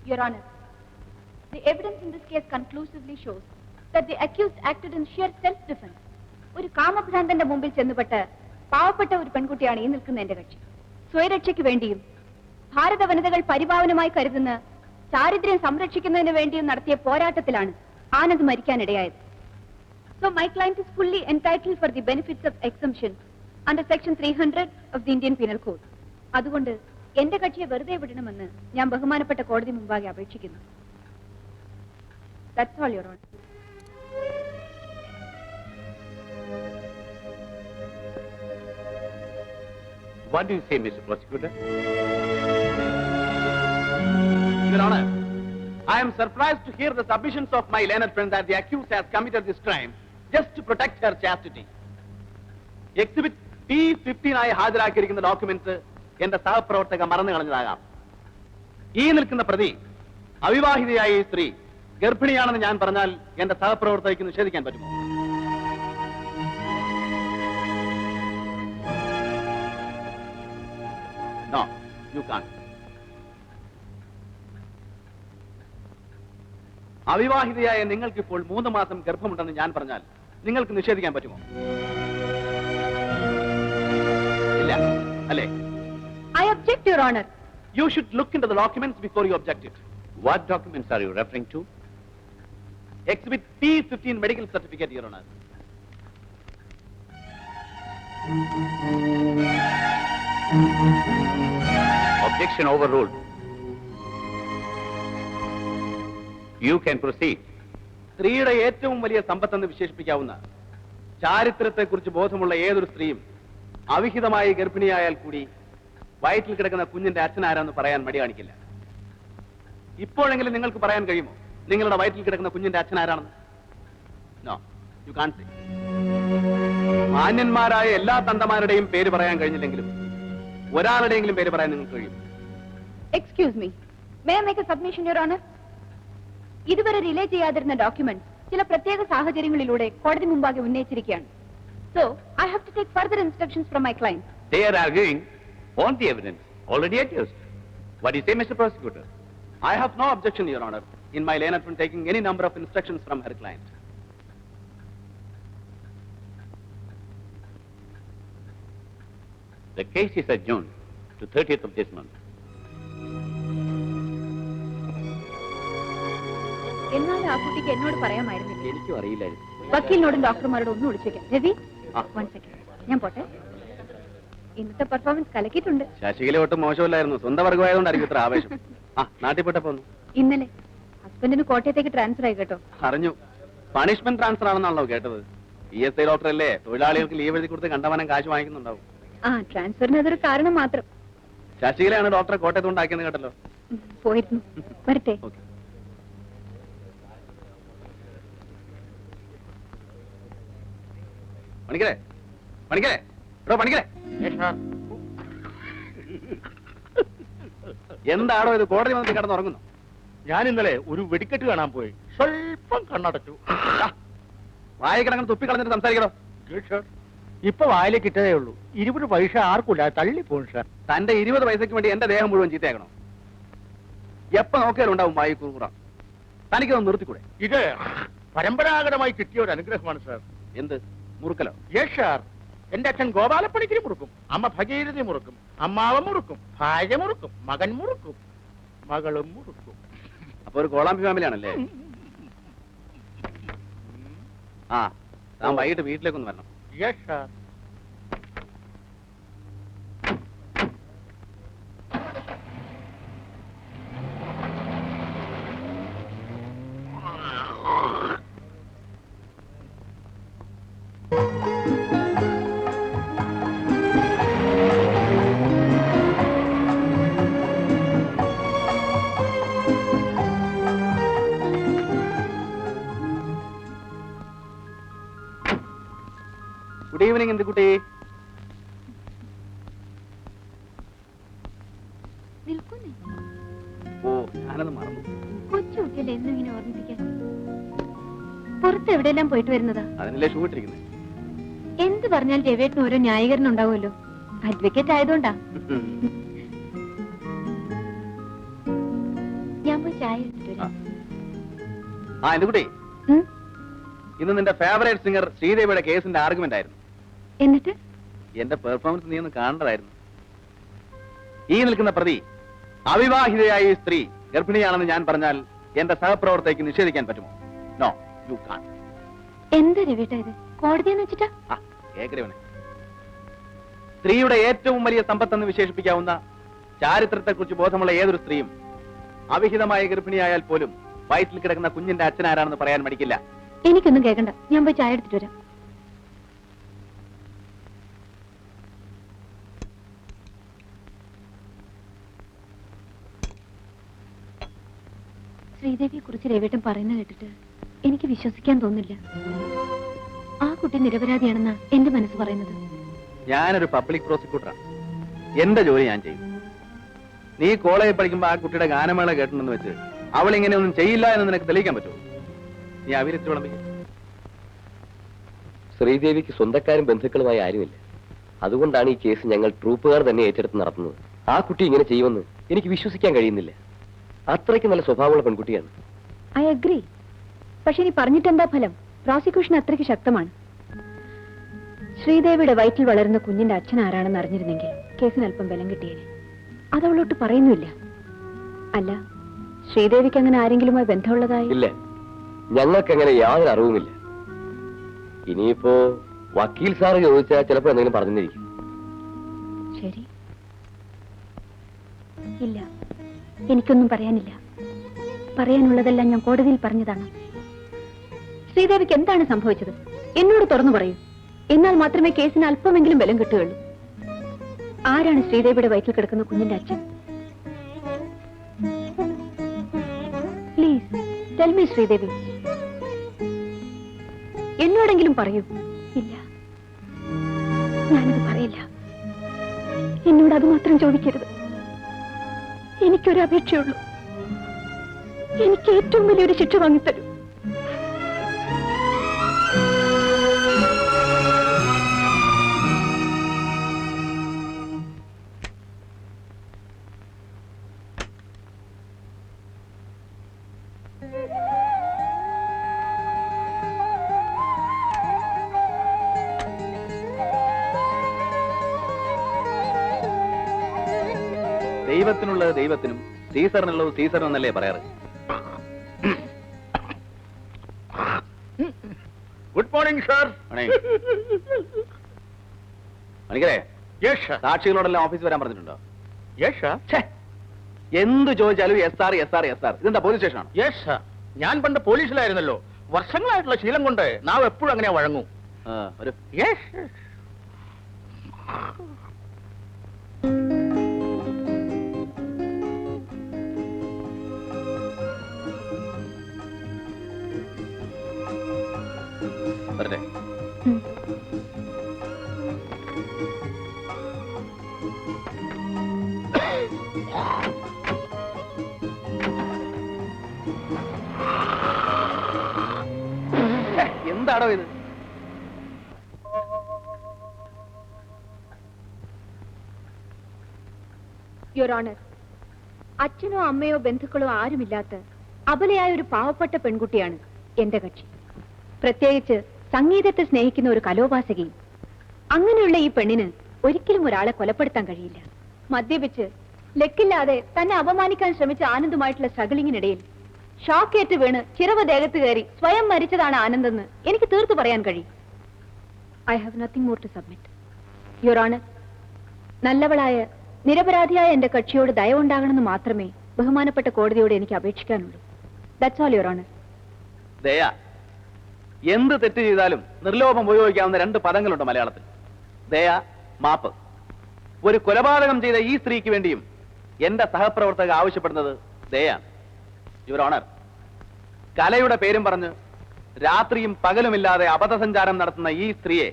Your Honor, the evidence in this case conclusively shows that the accused acted in sheer self-defense. ഒരു കാമഭ്രാന്തന്റെ മുമ്പിൽ ചെന്നുപെട്ട് പാവപ്പെട്ട ഒരു പെൺകുട്ടിയാണ് ഈ നിൽക്കുന്ന എന്റെ കക്ഷി. സ്വയരക്ഷയ്ക്ക് വേണ്ടിയും ഭാരത വനിതകൾ പരിപാവനമായി കരുതുന്ന ചാരിത്ര്യം സംരക്ഷിക്കുന്നതിന് വേണ്ടിയും നടത്തിയ പോരാട്ടത്തിലാണ് Anand മരിക്കാനിടയായത്. So my client is fully entitled for the benefits of exemption under section 300 of the Indian Penal Code. അതുകൊണ്ട് എന്റെ കക്ഷിയെ വെറുതെ വിടണമെന്ന് ഞാൻ ബഹുമാനപ്പെട്ട കോടതി മുമ്പാകെ അപേക്ഷിക്കുന്നു. That's all, Your Honor. What do you say, Mr. Prosecutor? Your Honor, I am surprised to hear the submissions of my learned friend that the accused has committed this crime just to protect her chastity. Exhibit P15 ആയി ഹാജരാക്കിയിരിക്കുന്ന documents എന്റെ സഹപ്രവർത്തക മറന്നു കളഞ്ഞതാകാം. ഈ നിൽക്കുന്ന പ്രതി അവിവാഹിതയായ ഈ സ്ത്രീ ഗർഭിണിയാണെന്ന് ഞാൻ പറഞ്ഞാൽ എന്റെ സഹപ്രവർത്തകയ്ക്ക് നിഷേധിക്കാൻ പറ്റുമോ? No, you can't. അവിവാഹിതയായ നിങ്ങൾക്കിപ്പോൾ 3 മാസം ഗർഭമുണ്ടെന്ന് ഞാൻ പറഞ്ഞാൽ നിങ്ങൾക്ക് നിഷേധിക്കാൻ പറ്റുമോ? ഇല്ല അല്ലേ? I object, Your Honor. You should look into the documents before you object it. What documents are you referring to? Exhibit P15 medical certificate, Your Honor. Objection overruled. You can proceed. സ്ത്രീയുടെ ഏറ്റവും വലിയ സമ്പത്തെന്ന് വിശേഷിപ്പിക്കാവുന്ന ചാരിത്രത്തെക്കുറിച്ച് ബോധമുള്ള ഏതൊരു സ്ത്രീയും അവിഹിതമായി ഗർഭിണിയായാൽ കൂടി വയറ്റിൽ കിടക്കുന്ന കുഞ്ഞിന്റെ അച്ഛനാരാന്ന് പറയാൻ മടി കാണിക്കില്ല. ഇപ്പോഴെങ്കിലും നിങ്ങൾക്ക് പറയാൻ കഴിയുമോ നിങ്ങളുടെ വയറ്റിൽ കിടക്കുന്ന കുഞ്ഞിന്റെ അച്ഛനാരാണെന്ന്? നോ, യു കാൺ സേ. മാന്യന്മാരായ എല്ലാ തന്തമാരുടെയും പേര് പറയാൻ കഴിഞ്ഞില്ലെങ്കിലും ഒരാളുടെയെങ്കിലും പേര് പറയാൻ നിങ്ങൾക്ക് കഴിയും. Excuse me. May I make a submission, Your Honor? ഇതുവരെ റിലേ ചെയ്യാതിരുന്ന ഡോക്യുമെന്റ് ചില പ്രത്യേക സാഹചര്യങ്ങളിലൂടെ കോടതി മുമ്പാകെ ഉന്നയിച്ചിരിക്കുകയാണ്. So, I have to take further instructions from my client. They are arguing on the evidence already adduced. What do you say, Mr. Prosecutor? I have no objection, Your Honor, in my learned friend taking any number of instructions from her client. The case is adjourned to 30th of this month. എന്നാലും ആ കുട്ടിക്ക് എന്നോട് പറയാമായിരുന്നില്ല. എനിക്കും അറിയില്ലായിരുന്നു. വക്കീലിനോടും ഡോക്ടർമാരോടും ഒന്ന് വിളിച്ചേക്കാം. Ravi, 1 second, ഞാൻ പോട്ടെ. ഇന്നത്തെ പെർഫോമൻസ് കലക്കിയിട്ടുണ്ട്. ശശികല ഒട്ടും മോശമില്ലായിരുന്നു. സ്വന്തം വർഗമായതുകൊണ്ടായിരിക്കും ഇത്ര ആവേശം. നാട്ടിൽ പോട്ടെ പോന്നു. ഇന്നലെ ഹസ്ബൻഡിന് കോട്ടയത്തേക്ക് ട്രാൻസ്ഫർ ആയി കേട്ടോ. അറിഞ്ഞു. പണിഷ്മെന്റ് ട്രാൻസ്ഫർ ആണെന്നാണല്ലോ കേട്ടത്. ESI ഡോക്ടർ അല്ലേ, തൊഴിലാളികൾക്ക് ലീവ് എഴുതി കൊടുത്ത് കണ്ടമാനം കാശ് വാങ്ങിക്കുന്നുണ്ടാവും. ട്രാൻസ്ഫറിന് അതൊരു കാരണം മാത്രം. ശശികലയാണ് ഡോക്ടറെ കോട്ടയത്ത് കൊണ്ടാക്കിയെന്ന് കേട്ടല്ലോ. പോയിരുന്നു. വരട്ടെ. പണിക്കരെ, പണിക്കരെ, പണിക്കരെ, എന്താണോ ഇത്? കോടതി വന്നിട്ട് കിടന്നുറങ്ങുന്നു. ഞാൻ ഇന്നലെ ഒരു വെടിക്കെട്ട് കാണാൻ പോയി. സ്വല്പം കണ്ണടച്ചു. വായ കിടങ്ങനെ തുപ്പി കളഞ്ഞിട്ട് സംസാരിക്കണോ? ഇപ്പൊ വായിലേക്ക് ഇട്ടതേ ഉള്ളൂ. 20 പൈസ ആർക്കില്ല, തള്ളിപ്പോകും സാർ. തന്റെ 20 പൈസയ്ക്ക് വേണ്ടി എന്റെ ദേഹം മുഴുവൻ ചീത്തയാക്കണോ? എപ്പോ നോക്കിയാലും ഉണ്ടാവും വായി കുറുകുറ. തനിക്കൊന്ന് നിർത്തിക്കൂടെ? ഇത് പരമ്പരാഗതമായി കിട്ടിയ ഒരു അനുഗ്രഹമാണ് സാർ. എന്ത് മുറുക്കലോ? Yes sir. എന്റെ അച്ഛൻ ഗോപാലപ്പണിക്കരി മുറുക്കും, അമ്മ ഭഗീരഥി മുറുക്കും, അമ്മാവൻ മുറുക്കും, ഭാര്യ മുറുക്കും, മകൻ മുറുക്കും, മകളും മുറുക്കും. അപ്പൊ ഒരു കോളാമ്പി ഫാമിലിയാണല്ലേ? താൻ വൈകിട്ട് വീട്ടിലേക്കൊന്ന് വരണം. Yes sir. ഗുഡ് ഈവനിങ് എന്തുകുട്ടി. ഓ, ഞാനത് മറന്നു. കൊച്ചുകുട്ടിയല്ലേ എന്നും ഇങ്ങനെ ഓർമ്മിപ്പിക്കാൻ. പുറത്ത് എവിടെയെല്ലാം പോയിട്ട് വരുന്നതാ? അതിനല്ലേ ഷൂ ഇട്ടിരിക്കുന്നത്. എന്ത് പറഞ്ഞാൽ രവേട്ടിന് ഓരോ ന്യായീകരണം ഉണ്ടാവുമല്ലോ. അഡ്വക്കേറ്റ് ആയതുകൊണ്ടാ. ഞാൻ പോയി ആ എന്തുകുട്ടി, ഉം? ഇന്ന് നിന്റെ ഫേവറേറ്റ് സിംഗർ ശ്രീദേവിയുടെ കേസിന്റെ ആർഗ്യുമെന്റ് ആയിരുന്നു. എന്നിട്ട് എന്റെ പെർഫോമൻസ് നീ ഒന്ന് കാണേണ്ടതായിരുന്നു. ഈ നിൽക്കുന്ന പ്രതി അവിവാഹിതയായ ഈ സ്ത്രീ ഗർഭിണിയാണെന്ന് ഞാൻ പറഞ്ഞാൽ എന്റെ സഹപ്രവർത്തകയ്ക്ക് നിഷേധിക്കാൻ പറ്റുമോ? നോ, യു കാൺ. എന്താ രവിട്ട ഇത്? കോടതിയെന്ന് വെച്ചിട്ടാ? ഏകരവനെ, സ്ത്രീയുടെ ഏറ്റവും വലിയ സമ്പത്തെന്ന് വിശേഷിപ്പിക്കാവുന്ന ചാരിത്രത്തെക്കുറിച്ച് ബോധമുള്ള ഏതൊരു സ്ത്രീയും അവിഹിതമായ ഗർഭിണിയായാൽ പോലും വയറ്റിൽ കിടക്കുന്ന കുഞ്ഞിന്റെ അച്ഛനാരാണെന്ന് പറയാൻ മടിക്കില്ല. എനിക്കൊന്നും കേൾക്കണ്ട, ഞാൻ പോയി ചായ എടുത്തിട്ട് വരാം. ശ്രീദേവിയെ കുറിച്ച് രവിട്ടൻ പറയുന്നത് കേട്ടിട്ട് എനിക്ക് വിശ്വസിക്കാൻ തോന്നില്ല. ആ കുട്ടി നിരപരാധിയാണെന്നാ എന്റെ മനസ്സ് പറയുന്നത്. ഞാനൊരു പബ്ലിക് പ്രോസിക്യൂട്ടറാണ്. എന്റെ ജോലി ഞാൻ ചെയ്യും. നീ കോളേജിൽ പഠിക്കുമ്പോ ആ കുട്ടിയുടെ ഗാനമേള കേട്ടിട്ടുണ്ടെന്ന് വെച്ച് അവൾ ഇങ്ങനെയൊന്നും ചെയ്യില്ല എന്ന് നിനക്ക് തെളിയിക്കാൻ പറ്റുമോ? നീ അവിരച്ച് വിളമ്പിക്കും. ശ്രീദേവിക്ക് സ്വന്തക്കാരും ബന്ധുക്കളുമായി ആരുമില്ല. അതുകൊണ്ടാണ് ഈ കേസ് ഞങ്ങൾ ട്രൂപ്പുകാർ തന്നെ ഏറ്റെടുത്ത് നടത്തുന്നത്. ആ കുട്ടി ഇങ്ങനെ ചെയ്യുമെന്ന് എനിക്ക് വിശ്വസിക്കാൻ കഴിയുന്നില്ല. അത്രയ്ക്ക് നല്ല സ്വഭാവമുള്ള പെൺകുട്ടിയാണ്. I agree. പക്ഷെ ഇനി പറഞ്ഞിട്ടെന്താ ഫലം? പ്രോസിക്യൂഷൻ അത്രയ്ക്ക് ശക്തമാണ്. ശ്രീദേവിയുടെ വയറ്റിൽ വളരുന്ന കുഞ്ഞിന്റെ അച്ഛൻ ആരാണെന്ന് അറിഞ്ഞിരുന്നെങ്കിൽ കേസിന് അല്പം ബലം കിട്ടിയേനെ. അതവളോട്ട് പറയുന്നില്ല. അല്ല, ശ്രീദേവിക്ക് അങ്ങനെ ആരെങ്കിലുമായി ബന്ധമുള്ളതായി? ഇല്ല, ഞങ്ങൾക്കങ്ങനെ യാതൊരു അറിവുമില്ല. ഇനിയിപ്പോ വക്കീൽ സാറ് ചോദിച്ചാൽ ചിലപ്പോ എന്തെങ്കിലും പറഞ്ഞിരിക്കും. ശരി, ഇല്ല, എനിക്കൊന്നും പറയാനില്ല. പറയാനുള്ളതെല്ലാം ഞാൻ കോടതിയിൽ പറഞ്ഞതാണ്. ശ്രീദേവിക്ക് എന്താണ് സംഭവിച്ചത് എന്നോട് തുറന്നു പറയൂ. എന്നാൽ മാത്രമേ കേസിന് അല്പമെങ്കിലും ബലം കിട്ടുകയുള്ളൂ. ആരാണ് ശ്രീദേവിയുടെ വയറ്റിൽ കിടക്കുന്ന കുഞ്ഞിന്റെ അച്ഛൻ? Please tell me Sridevi. എന്നോടെങ്കിലും പറയൂ. ഇല്ല, ഞാനത് പറയില്ല. എന്നോട് അത് മാത്രം ചോദിക്കരുത്. എനിക്കൊരു അപേക്ഷയുള്ളൂ. എനിക്ക് ഏറ്റവും വലിയൊരു ശിക്ഷ വാങ്ങിത്തരൂ. ദൈവത്തിനുള്ളത് ദൈവത്തിനും സീസറിനുള്ളത് സീസറിനും എന്നല്ലേ പറയാറ്? Good morning sir. മണിക്കരെ, യെസ് സാർ. സാക്ഷികളോടെല്ലാം ഓഫീസ് വരാൻ പറഞ്ഞിട്ടുണ്ടോ? Yes sir. എന്ത് ചോദിച്ചാലും S R S R S R. ഇതെന്താ പോലീസ് സ്റ്റേഷനാണ്? Yes sir. ഞാൻ പണ്ട് പോലീസിലായിരുന്നല്ലോ. വർഷങ്ങളായിട്ടുള്ള ശീലം കൊണ്ട് നാം എപ്പോഴും അങ്ങനെ വഴങ്ങൂ. ഒരു യെസ്. വരട്ടെ. എന്താണോ ഇത്? യുവർ ഓണർ, അച്ഛനോ അമ്മയോ ബന്ധുക്കളോ ആരുമില്ലാത്ത അബലയായ ഒരു പാവപ്പെട്ട പെൺകുട്ടിയാണ് എന്റെ കക്ഷി. പ്രത്യേകിച്ച് സംഗീതത്തെ സ്നേഹിക്കുന്ന ഒരു കലോപാസകയും. അങ്ങനെയുള്ള ഈ പെണ്ണിന് ഒരിക്കലും ഒരാളെ കൊലപ്പെടുത്താൻ കഴിയില്ല. മദ്യപിച്ച് ലക്കില്ലാതെ തന്നെ അപമാനിക്കാൻ ശ്രമിച്ച ആനന്ദുമായിട്ടുള്ള സ്ട്രഗിളിങ്ങിനിടയിൽ ഷോക്കേറ്റ് വീണ് ചിറവ ദേഹത്ത് കയറി സ്വയം മരിച്ചതാണ് ആനന്ദെന്ന് എനിക്ക് തീർത്തു പറയാൻ കഴിയും. I have nothing more to submit. Your honour, നല്ലവളായ നിരപരാധിയായ എന്റെ കക്ഷിയോട് ദയവുണ്ടാകണമെന്ന് മാത്രമേ ബഹുമാനപ്പെട്ട കോടതിയോട് എനിക്ക് അപേക്ഷിക്കാനുള്ളൂ. That's all your honour. ദയ. എന്ത് തെറ്റ് ചെയ്താലും നിർലോഭം ഉപയോഗിക്കാവുന്ന രണ്ട് പദങ്ങളുണ്ട് മലയാളത്തിൽ: ദയ, മാപ്പ്. ഒരു കൊലപാതകം ചെയ്ത ഈ സ്ത്രീക്ക് വേണ്ടിയും എന്റെ സഹപ്രവർത്തക ആവശ്യപ്പെടുന്നത് ദയാണ്. യുവർ ഓണർ, കലയുടെ പേരും പറഞ്ഞ് രാത്രിയും പകലുമില്ലാതെ അബദ്ധസഞ്ചാരം നടത്തുന്ന ഈ സ്ത്രീയെ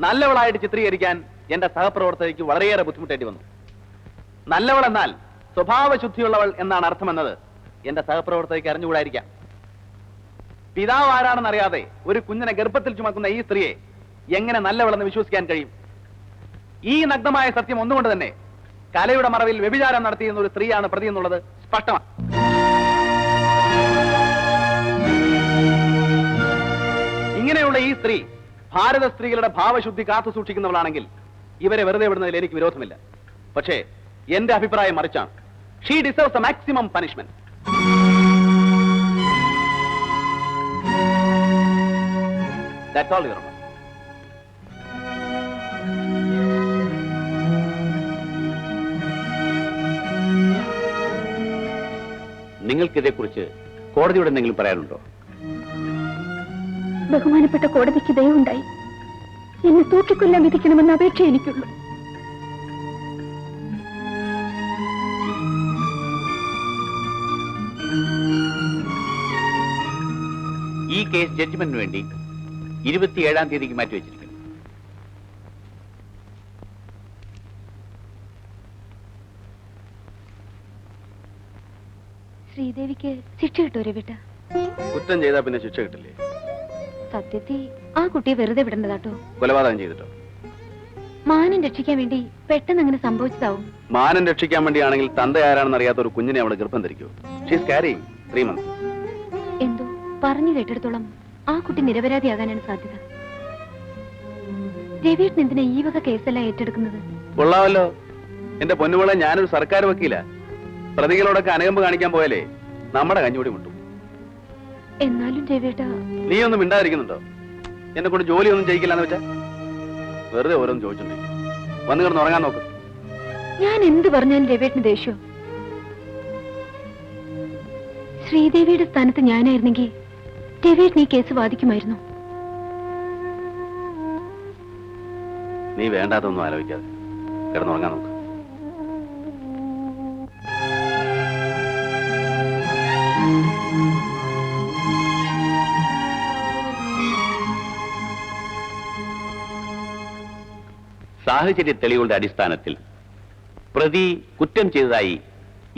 നല്ലവളായിട്ട് ചിത്രീകരിക്കാൻ എന്റെ സഹപ്രവർത്തകയ്ക്ക് വളരെയേറെ ബുദ്ധിമുട്ടേണ്ടി വന്നു. നല്ലവൾ എന്നാൽ സ്വഭാവശുദ്ധിയുള്ളവൾ എന്നാണ് അർത്ഥമെന്നത് എന്റെ സഹപ്രവർത്തകയ്ക്ക് അറിഞ്ഞുകൂടായിരിക്കാം. പിതാവ് ആരാണെന്നറിയാതെ ഒരു കുഞ്ഞിനെ ഗർഭത്തിൽ ചുമക്കുന്ന ഈ സ്ത്രീയെ എങ്ങനെ നല്ലവളെന്ന് വിശ്വസിക്കാൻ കഴിയും? ഈ നഗ്നമായ സത്യം ഒന്നുകൊണ്ട് തന്നെ കലയുടെ മറവിൽ വ്യഭിചാരം നടത്തിയിരുന്ന ഒരു സ്ത്രീയാണ് പ്രതി എന്നുള്ളത് സ്പഷ്ടമാണ്. ഇങ്ങനെയുള്ള ഈ സ്ത്രീ ഭാരത സ്ത്രീകളുടെ ഭാവശുദ്ധി കാത്തു സൂക്ഷിക്കുന്നവളാണെങ്കിൽ ഇവരെ വെറുതെ വിടുന്നതിൽ എനിക്ക് വിരോധമില്ല. പക്ഷേ എന്റെ അഭിപ്രായം മറിച്ചാണ്. She deserves the maximum punishment. That's all your honour. നിങ്ങൾക്കിതേക്കുറിച്ച് കോടതിയോട് എന്തെങ്കിലും പറയാനുണ്ടോ? ബഹുമാനപ്പെട്ട കോടതിക്ക് ദയവുണ്ടായി എന്നെ തൂക്കിക്കൊല്ലാൻ വിധിക്കണമെന്ന അപേക്ഷ എനിക്കുള്ളൂ. ഈ കേസ് ജഡ്ജ്മെന്റിന് വേണ്ടി 27-ാം തീയതിക്ക് മാറ്റിവെച്ചിരിക്കുന്നു. ശ്രീദേവിക്ക് ശിക്ഷ കിട്ടോ രവിട്ട? കുറ്റം ചെയ്താൽ പിന്നെ ശിക്ഷ കിട്ടില്ലേ? സത്യത്തിൽ ആ കുട്ടിയെ വെറുതെ വിടേണ്ടതാട്ടോ. കൊലപാതകം ചെയ്തിട്ടോ? മാനം രക്ഷിക്കാൻ വേണ്ടി പെട്ടെന്ന് അങ്ങനെ സംഭവിച്ചതാവും. മാനം രക്ഷിക്കാൻ വേണ്ടിയാണെങ്കിൽ തന്റെ ആരാണെന്ന് അറിയാത്ത ഒരു കുഞ്ഞിനെ അവളെ ഗർഭം ധരിക്കൂ. She's carrying 3 months. എന്തോ പറഞ്ഞു കേട്ടിടത്തോളം ആ കുട്ടി നിരപരാധിയാകാനാണ് സാധ്യത. രവീട്ടിന് എന്തിനാ ഈ വക കേസെല്ലാം ഏറ്റെടുക്കുന്നത്? കൊള്ളാമല്ലോ. എന്റെ പൊന്നുമോളെ, ഞാനൊരു സർക്കാർ വക്കീല. പ്രതികളോടൊക്കെ അനുകമ്പ് കാണിക്കാൻ പോയാലേ നമ്മുടെ കഞ്ഞൂടി മുട്ടും. എന്നാലും രവിട്ട, നീ ഒന്നും മിണ്ടാതിരിക്കുന്നുണ്ടോ? എന്നെ കൊണ്ട് ജോലിയൊന്നും ചെയ്യിക്കില്ലെന്ന് വെച്ചാ വെറുതെ ഓരോന്ന് ചോദിച്ചിട്ടുണ്ടെങ്കിൽ വന്നു കിടന്ന് ഉറങ്ങാൻ നോക്ക്. ഞാൻ എന്ത് പറഞ്ഞാലും രവിട്ടിന് ദേഷ്യം. ശ്രീദേവിയുടെ സ്ഥാനത്ത് ഞാനായിരുന്നെങ്കിൽ രവിട്ടിന് ഈ കേസ് വാദിക്കുമായിരുന്നു. നീ വേണ്ടാത്തൊന്നും ആലോചിക്കാതെ കിടന്നുറങ്ങാൻ നോക്ക്. സാഹചര്യ തെളിവുകളുടെ അടിസ്ഥാനത്തിൽ പ്രതി കുറ്റം ചെയ്തതായി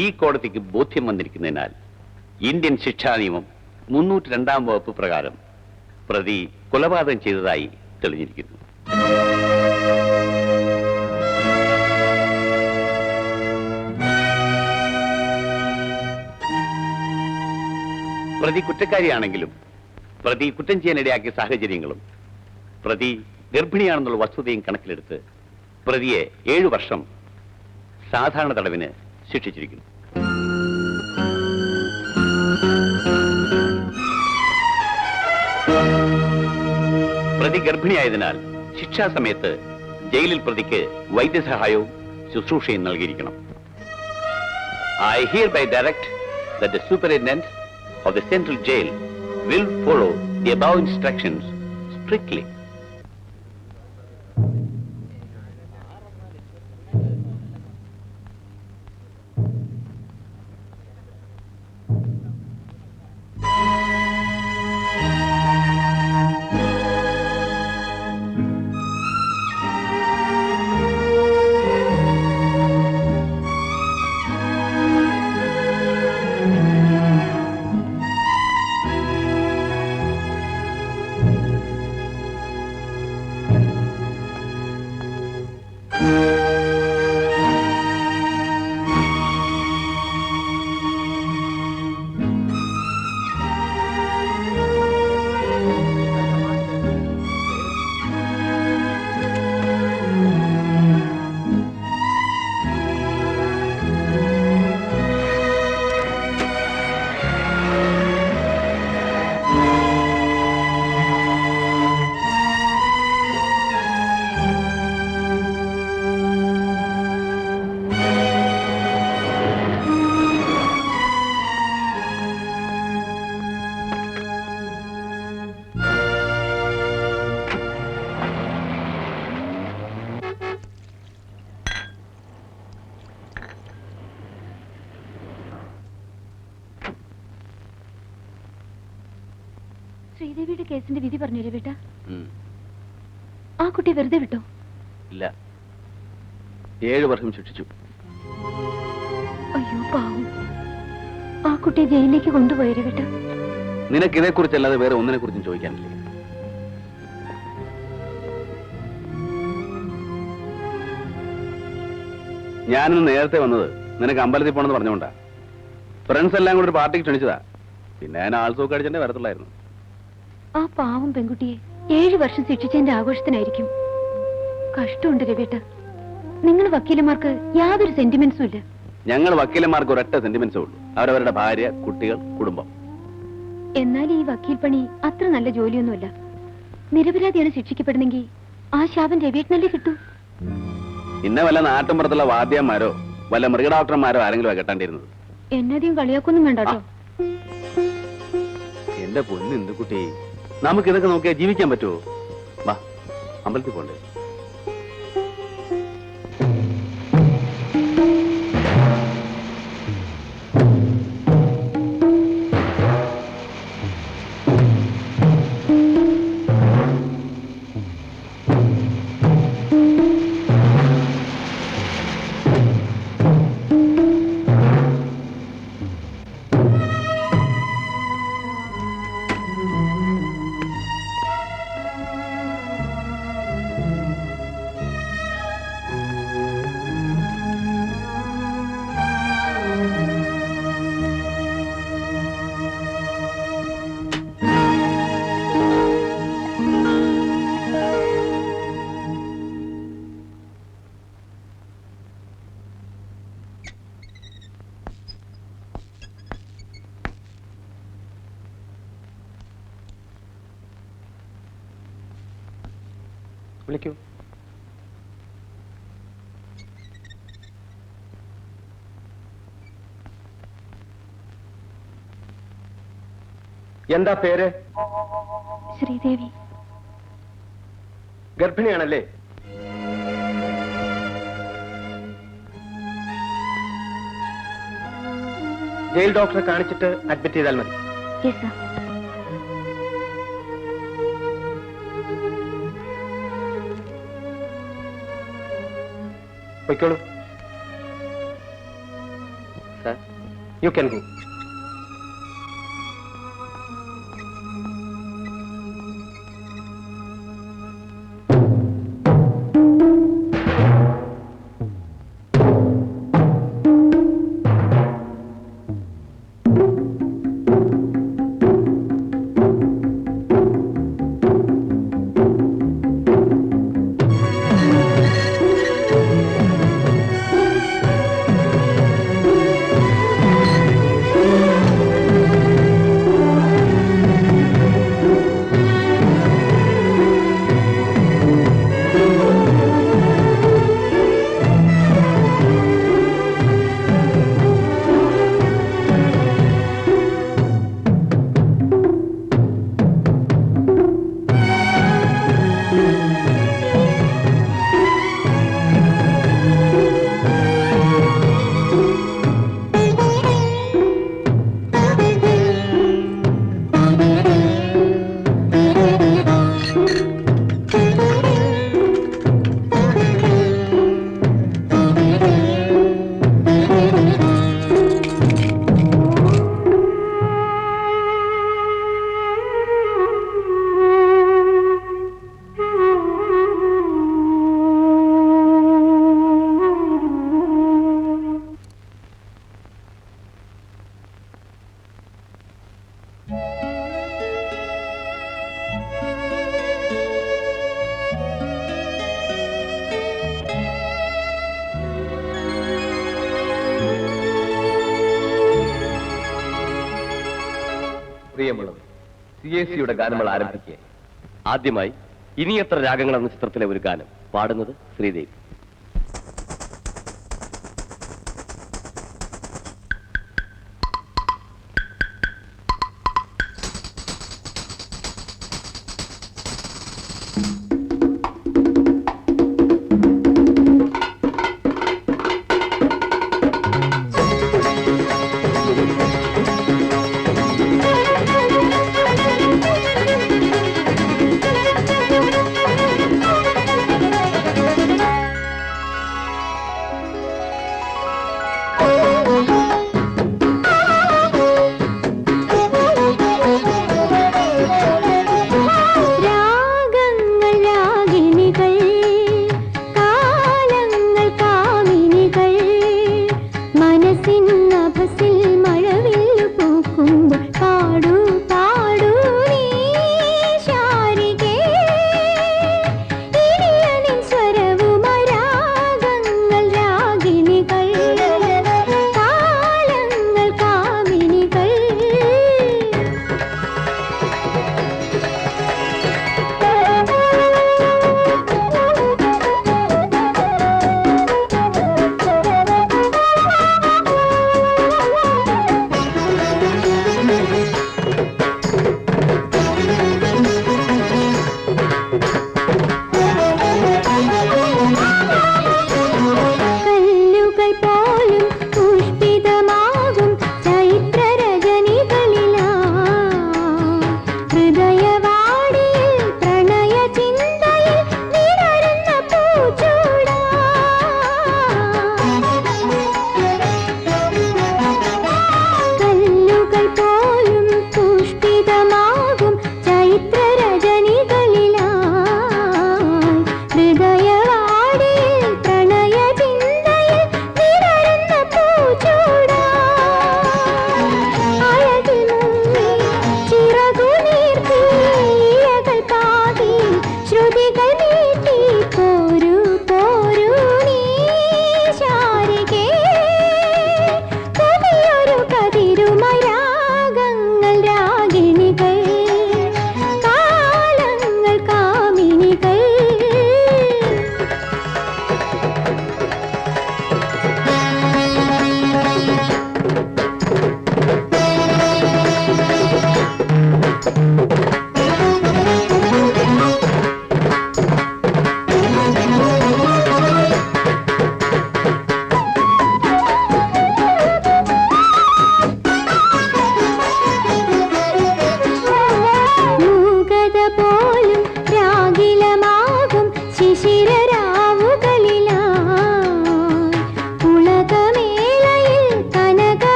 ഈ കോടതിക്ക് ബോധ്യം വന്നിരിക്കുന്നതിനാൽ ഇന്ത്യൻ ശിക്ഷാ നിയമം 302-ാം വകുപ്പ് പ്രകാരം പ്രതി കൊലപാതകം ചെയ്തതായി തെളിഞ്ഞിരിക്കുന്നു. പ്രതി കുറ്റക്കാരിയാണെങ്കിലും പ്രതി കുറ്റം ചെയ്യാനിടയാക്കിയ സാഹചര്യങ്ങളും പ്രതി ഗർഭിണിയാണെന്നുള്ള വസ്തുതയും കണക്കിലെടുത്ത് പ്രതിയെ 7 വർഷം സാധാരണ തടവിന് ശിക്ഷിച്ചിരിക്കുന്നു. പ്രതി ഗർഭിണിയായതിനാൽ ശിക്ഷാസമയത്ത് ജയിലിൽ പ്രതിക്ക് വൈദ്യസഹായവും ശുശ്രൂഷയും നൽകിയിരിക്കണം. I hereby direct that the superintendent of the central jail will follow the above instructions strictly. ശ്രീദേവിയുടെ കേസിന്റെ വിധി പറഞ്ഞു രവിട്ട? ആ കുട്ടി വെറുതെ വിട്ടോ? ഇല്ല, 7 വർഷം ശിക്ഷിച്ചു. അയ്യോ പാവം, ആ കുട്ടിയെ ജയിലിലേക്ക് കൊണ്ടുപോയി രവിട്ട. നിനക്ക് ഇതേക്കുറിച്ചല്ലാതെ വേറെ ഒന്നിനെ കുറിച്ചും ചോദിക്കാനില്ലേ? ഞാനിന്ന് നേരത്തെ വന്നത് നിനക്ക് അമ്പലത്തിൽ പോണെന്ന് പറഞ്ഞുകൊണ്ടാ. ഫ്രണ്ട്സ് എല്ലാം കൂടി ഒരു പാർട്ടിക്ക് ക്ഷണിച്ചതാ. പിന്നെ ഞാൻ ആൾസോക്ക് അടിച്ചെന്നെ വരത്തുള്ളായിരുന്നു. ആ പാവം പെൺകുട്ടിയെ 7 വർഷം ശിക്ഷിച്ചതിന്റെ ആഘോഷത്തിനായിരിക്കും. കഷ്ടമുണ്ട് രവിയേട്ട. നിങ്ങൾ വക്കീലന്മാർക്ക് യാതൊരു സെന്റിമെന്റ്സും ഇല്ല. ഞങ്ങൾ വക്കീലന്മാർക്ക് ഒരൊറ്റ സെന്റിമെന്റ്സേ ഉള്ളൂ, അവരവരുടെ ഭാര്യ, കുട്ടികൾ, കുടുംബം. എന്നാൽ ഈ വക്കീൽ പണി അത്ര നല്ല ജോലിയൊന്നുമല്ല. നിരപരാധിയാണ് ശിക്ഷിക്കപ്പെടുന്നെങ്കിൽ ആ ശാപം രവിയേട്ടനല്ലേ കിട്ടൂ. ഇന്ന വല്ല നാട്ടുമ്പുറത്തുള്ള വാദ്യന്മാരോ വല്ല മൃഗഡോക്ടർമാരോ ആരെങ്കിലും കെട്ടേണ്ടിരുന്നത്. എന്നധികം കളിയാക്കൊന്നും വേണ്ട കേട്ടോ. എന്റെ പൊന്ന് ഇന്ദുക്കുട്ടി, നമുക്കിതൊക്കെ നോക്കിയാൽ ജീവിക്കാൻ പറ്റുമോ? വാ, അമ്പലത്തിൽ പോണ്ടേ? വിളിക്കൂ. എന്താ പേര്? ശ്രീദേവി. ഗർഭിണിയാണല്ലേ? ജയിൽ ഡോക്ടറെ കാണിച്ചിട്ട് അഡ്മിറ്റ് ചെയ്താൽ മതി. Yes sir. പൊയ്ക്കോളൂ. Sir, you can go. പ്രിയമുള്ളത്, CAC-യുടെ ഗാനങ്ങൾ ആരംഭിക്കുക. ആദ്യമായി ഇനി എത്ര രാഗങ്ങൾ എന്ന ചിത്രത്തിലെ ഒരു ഗാനം പാടുന്നത് ശ്രീദേവി. പാടൂ പാടൂ നീ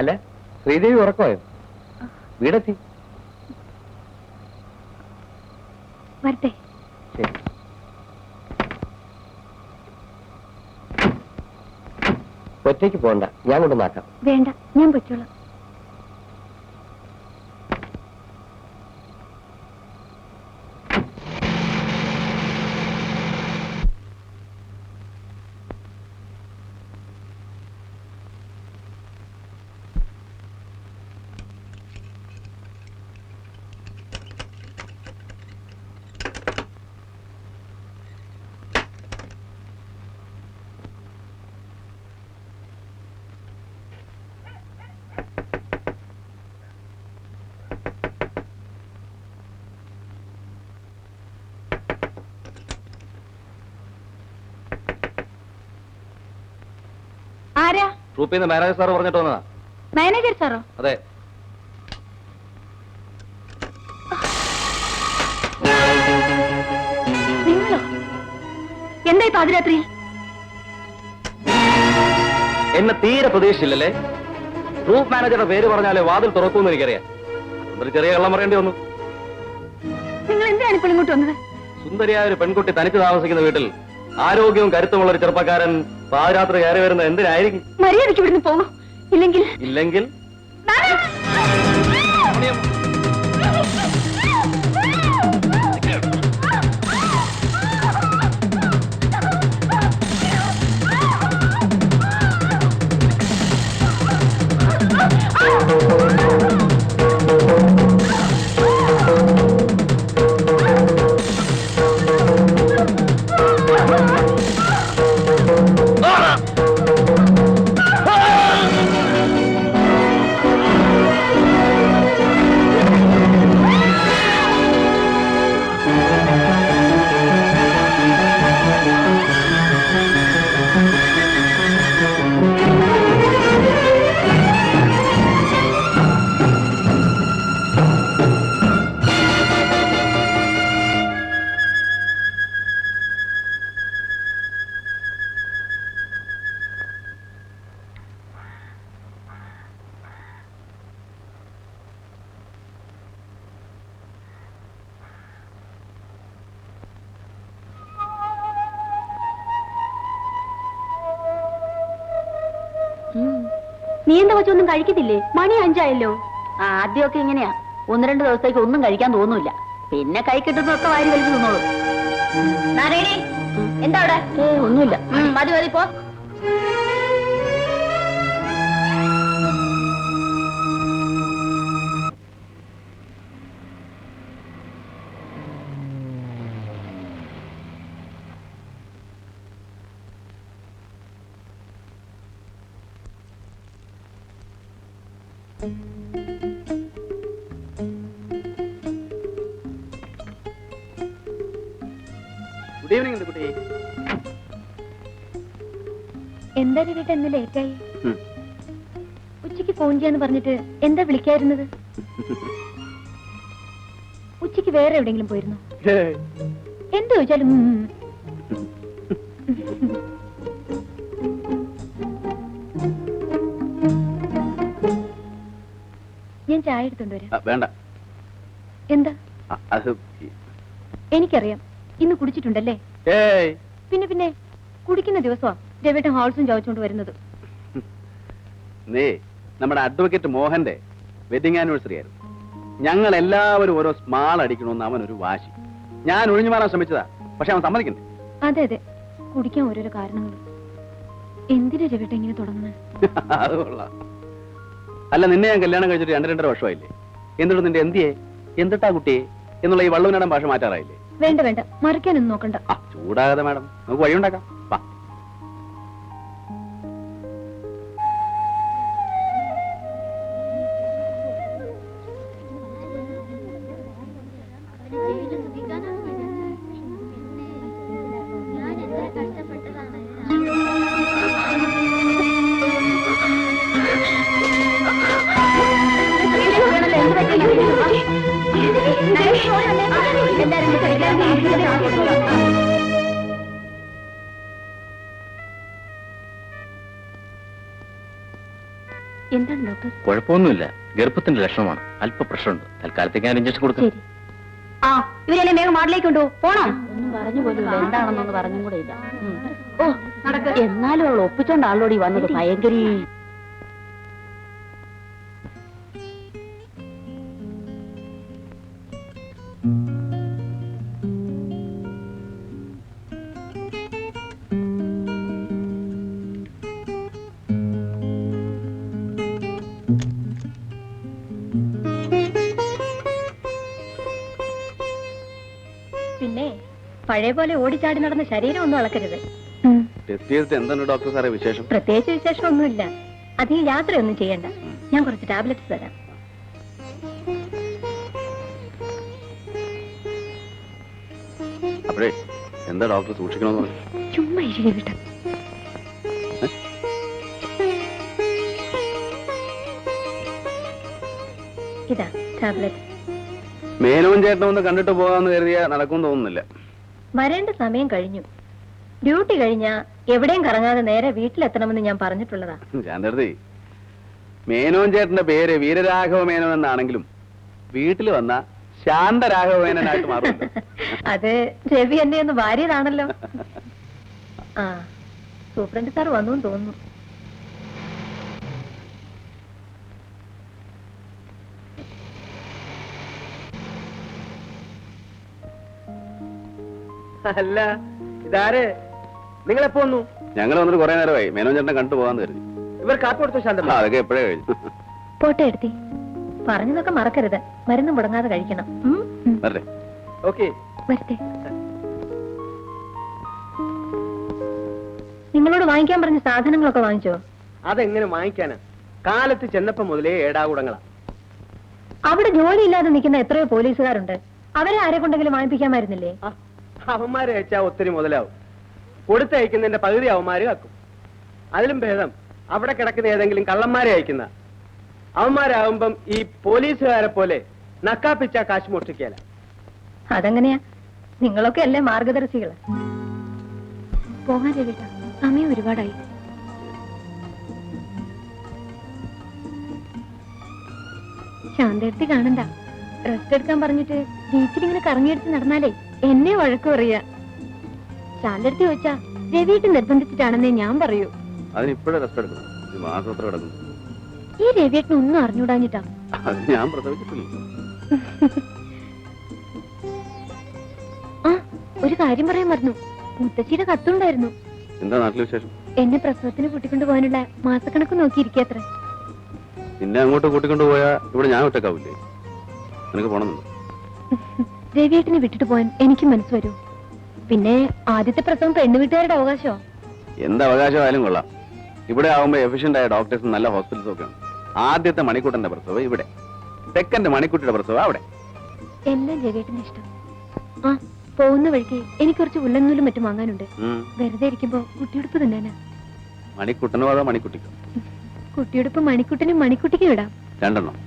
അല്ല, ശ്രീദേവി ഉറക്കമായോ? വീടെത്തി. വരട്ടെ. ശരി. ഒറ്റയ്ക്ക് പോണ്ട, ഞാൻ കൊണ്ടുവന്നാക്കാം. വേണ്ട, ഞാൻ പറ്റോളാം. ആരാ? ട്രൂപ്പിൽ നിന്ന് മാനേജർ സാർ പറഞ്ഞിട്ട് വന്നതാ. മാനേജർ സാറോ? അതെ. നിങ്ങളോ? എന്തായി പാതിരാത്രിയിൽ? എന്നെ തീരെ പ്രതീക്ഷിച്ചില്ലല്ലേ? ട്രൂപ്പ് മാനേജറുടെ പേര് പറഞ്ഞാലേ വാതിൽ തുറക്കുമെന്ന് എനിക്കറിയാം. ഒരു ചെറിയ കള്ളം പറയേണ്ടി വന്നു. നിങ്ങൾ എന്തിനാണ് ഇപ്പോൾ ഇങ്ങോട്ട് വന്നത്? സുന്ദരിയായ ഒരു പെൺകുട്ടി തനിച്ച് താമസിക്കുന്ന വീട്ടിൽ ആരോഗ്യവും കരുത്തുമുള്ള ഒരു ചെറുപ്പക്കാരൻ പാതിരാത്രി കയറി വരുന്നത് എന്തിനായിരിക്കും? മര്യാദയ്ക്ക് ഇവിടുന്ന് പോകും. ഇല്ലെങ്കിൽ നീ എന്താ വെച്ചൊന്നും കഴിക്കത്തില്ലേ? മണി 5 ആയല്ലോ. ആദ്യമൊക്കെ ഇങ്ങനെയാ, 1-2 ദിവസത്തേക്ക് ഒന്നും കഴിക്കാൻ തോന്നൂല. പിന്നെ കൈ കിട്ടുന്നതൊക്കെ വാരി വലിച്ചു തിന്നോളൂ. എന്താ അവിടെ? ഒന്നുമില്ല. മതി മതി പോ. ഗുഡ് ഈവനിംഗ് കുട്ടി. എന്താ രവിട്ട ഇന്ന് ലേറ്റായി? ഉച്ചയ്ക്ക് ഫോൺ ചെയ്യാന്ന് പറഞ്ഞിട്ട് എന്താ വിളിക്കായിരുന്നത്? ഉച്ചയ്ക്ക് വേറെ എവിടെയെങ്കിലും പോയിരുന്നു? എന്ത് ചോദിച്ചാലും ഞാൻ ചായ എടുത്തോണ്ട് വരാം. വേണ്ട. എന്താ? അത് എനിക്കറിയാം, ഇന്ന് കുടിച്ചിട്ടുണ്ടല്ലേ? പിന്നെ കുടിക്കുന്ന ദിവസമാ രവിട്ടൻ ഹോൾസും ചവച്ചുകൊണ്ട് വരുന്നത്. നീ നമ്മുടെ അഡ്വക്കേറ്റ് മോഹന്റെ വെഡിങ് ആനിവേഴ്സറി ആയിരുന്നു. ഞങ്ങൾ എല്ലാവരും ഓരോ സ്മാൾ അടിക്കണമെന്ന് അവനൊരു വാശി. ഞാൻ ഒഴിഞ്ഞു മാറാൻ ശ്രമിച്ചതാ, പക്ഷെ അവൻ സമ്മതിക്കണ്ടേ? അതെ അതെ, കുടിക്കാൻ ഓരോരോ കാരണങ്ങൾ. എന്തിനാ രവിട്ട ഇങ്ങനെ തുടങ്ങുന്നത്? അത് കൊള്ളാം. അല്ല, നിന്നെ ഞാൻ കല്യാണം കഴിച്ചിട്ട് 2-2.5 വർഷമായില്ലേ? എന്നിട്ട് നിന്റെ എന്തിയെ എന്തിട്ടാ കുട്ടിയെ എന്നുള്ള ഈ വള്ളുവനാടൻ ഭാഷ മാറ്റാറായില്ലേ? വേണ്ട വേണ്ട, മറിക്കാനൊന്നും നോക്കണ്ട. ചൂടാകാതെ മാഡം, നമുക്ക് വഴിയുണ്ടാക്കാം. വാ. എന്താണ് ഡോക്ടർ? കുഴപ്പമൊന്നുമില്ല, ഗർഭത്തിന്റെ ലക്ഷണമാണ്. അല്പ പ്രശ്നമുണ്ട്. തൽക്കാലത്തേക്ക് ഞാൻ ഇഞ്ചക്ഷൻ കൊടുക്കാം. ശരി. ആ, ഇവരെന്നെ വേഗം വാർഡിലേക്ക് കൊണ്ടുപോ. പോണോ? ഒന്നും പറഞ്ഞു പോലും എന്താണെന്നൊന്ന് പറഞ്ഞും കൂടെ ഇല്ല. ഓ, നടക്ക്. എന്നാലും അവൾ ഒപ്പിച്ചോണ്ട് ആളോടി വന്നത് ഭയങ്കര. പിന്നെ പഴയ പോലെ ഓടിച്ചാടി നടന്ന ശരീരം ഒന്നും അളക്കരുത്. ടെസ്റ്റ് ചെയ്തിട്ട് എന്താണ് ഡോക്ടർ സാറേ വിശേഷം? പ്രത്യേകിച്ച് വിശേഷമൊന്നുമില്ല. അധികം യാത്രയൊന്നും ചെയ്യണ്ട. ഞാൻ കുറച്ച് ടാബ്ലറ്റ്സ് തരാം. അപ്പോഴേ എന്താ ഡോക്ടർ സൂക്ഷിക്കണമെന്ന് പറഞ്ഞു? ചുമ്മാ ഇരിക്കെ വിട്ട. ഇതാ ടാബ്ലറ്റ്. മേനോൻ ചേട്ടനൊന്ന് കണ്ടിട്ട് പോകാമെന്ന് കരുതിയാ നടക്കുമെന്ന് തോന്നുന്നില്ല. വരേണ്ട സമയം കഴിഞ്ഞു. ഡ്യൂട്ടി കഴിഞ്ഞാ എവിടെയും കറങ്ങാതെ നേരെ വീട്ടിലെത്തണമെന്ന് ഞാൻ പറഞ്ഞിട്ടുള്ളതാ. ശാന്തർത്തി, മേനോൻ ചേട്ടന്റെ പേര് വീരരാഘവ മേനോൻ എന്നാണെങ്കിലും വീട്ടിൽ വന്ന ശാന്തരാഘവ മേനോനായിട്ട് മാറുമല്ലോ. അത് രവി എന്നെ ഒന്ന് വാരിയതാണല്ലോ. ആ, സൂപ്രണ്ട് സാർ വന്നു തോന്നുന്നു. അല്ല, ഇതാര്? നിങ്ങൾ എപ്പോ വന്നു? ഞങ്ങൾ വന്നിട്ട് കുറെ നേരമായി. മേനോൻ ചേട്ടനെ കണ്ടു പോകാന്ന് കരുതി. ഇവർ കാപ്പി കൊടുത്തു ശാന്തമ്മ? അതൊക്കെ എപ്പോഴേ കഴിഞ്ഞു. പോട്ടെ എടുത്തി. പറഞ്ഞതൊക്കെ മറക്കരുത്. മരുന്ന് മുടങ്ങാതെ കഴിക്കണം. വരട്ടെ. ഓക്കെ. വരട്ടെ. നിങ്ങളോട് വാങ്ങിക്കാൻ പറഞ്ഞ സാധനങ്ങളൊക്കെ വാങ്ങിച്ചോ? അതെങ്ങനെ വാങ്ങിക്കാനാ? കാലത്ത് ചെന്നപ്പോ മുതലേ ഏടാകൂടങ്ങളാ. അവിടെ ജോലിയില്ലാതെ നിൽക്കുന്ന എത്രയോ പോലീസുകാരുണ്ട്. അവരെ ആരെ കൊണ്ടെങ്കിലും വാങ്ങിപ്പിക്കാമായിരുന്നില്ലേ? അവന്മാരെ അയച്ചാ ഒത്തിരി മുതലാവും. കൊടുത്തയക്കുന്നതിന്റെ പകുതി അവന്മാര് കാക്കും. അതിലും ഭേദം അവിടെ കിടക്കുന്ന ഏതെങ്കിലും കള്ളന്മാരെ അയക്കുന്ന. അവന്മാരാകുമ്പം ഈ പോലീസുകാരെ പോലെ നക്കാപ്പിച്ച കാശ് മോഷ്ടിക്കല. അതെങ്ങനെയാ? നിങ്ങളൊക്കെ അല്ലേ മാർഗദർശികള്. പോകാൻ രവിട്ട, സമയം ഒരുപാടായി. ശാന്തടുത്ത് കാണണ്ട. റെസ്റ്റ് എടുക്കാൻ പറഞ്ഞിട്ട് ബീച്ചിലിങ്ങനെ കറങ്ങിയെടുത്ത് നടന്നാലേ എന്നെ വഴക്ക് പറയാ. ശാന്തടുത്ത് ചോദിച്ചാ രവിയിട്ട് നിർബന്ധിച്ചിട്ടാണെന്നേ ഞാൻ പറയൂ. അതിനിപ്പോഴും റെസ്റ്റ് എടുക്കണം. ഇത് മാസത്ര കിടക്കുന്നു. ഈ രവിയേട്ടന് ഒന്നും അറിഞ്ഞൂടാഞ്ഞിട്ടാ. അത് ഞാൻ പ്രസവിച്ചിട്ടില്ല. ആ, ഒരു കാര്യം പറയാൻ മറന്നു. മുത്തശ്ശിയുടെ കത്തുണ്ടായിരുന്നു. എന്താ നാട്ടിലെ വിശേഷം? എന്നെ പ്രസവത്തിന് കൂട്ടിക്കൊണ്ടു പോകാനുള്ള മാസക്കണക്ക് നോക്കിയിരിക്കത്ര. പിന്നെ അങ്ങോട്ട് കൂട്ടിക്കൊണ്ടു പോയാ ഇവിടെ ഞാൻ ഒറ്റക്കാവില്ലേ? നിനക്ക് പോണമെന്നുണ്ടോ? രവിയേട്ടനെ വിട്ടിട്ട് പോകാൻ എനിക്ക് മനസ്സ് വരൂ. പിന്നെ ആദ്യത്തെ പ്രസവം പെണ്ണു വീട്ടുകാരുടെ അവകാശമോ? എന്ത് അവകാശമായാലും കൊള്ളാം. ഇവിടെ ആവുമ്പോ എഫിഷ്യന്റ് ആയ ഡോക്ടേഴ്സും നല്ല ഹോസ്പിറ്റൽസും ഒക്കെ ഉണ്ട്. ആദ്യത്തെ മണിക്കൂട്ടന്റെ പ്രസവം ഇവിടെ, സെക്കൻഡ് മണിക്കൂട്ടിയുടെ പ്രസവം അവിടെ. എല്ലാം രവിയേട്ടന്റെ ഇഷ്ടം. ആ, പോകുന്ന വഴിക്ക് എനിക്ക് കുറച്ച് ഉള്ളന്നൂലും മറ്റും വാങ്ങാനുണ്ട്. വെറുതെ ഇരിക്കുമ്പോ കുട്ടിയുടുപ്പ് തിന്നാനാ. മണിക്കൂട്ടനോ അതോ മണിക്കുട്ടിക്കോ? കുട്ടിയുടുപ്പ് മണിക്കുട്ടനും മണിക്കുട്ടിക്കും ഇടാം. രണ്ടെണ്ണം.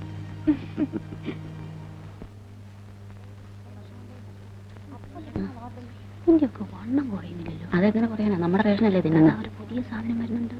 ഇന്ത്യയൊക്കെ വണ്ണം കുറയുന്നില്ലല്ലോ. അതെങ്ങനെ പറയാനാ? നമ്മുടെ റേഷനല്ലേ തിന്നുന്ന. ഒരു പുതിയ സാധനം വരുന്നുണ്ട്.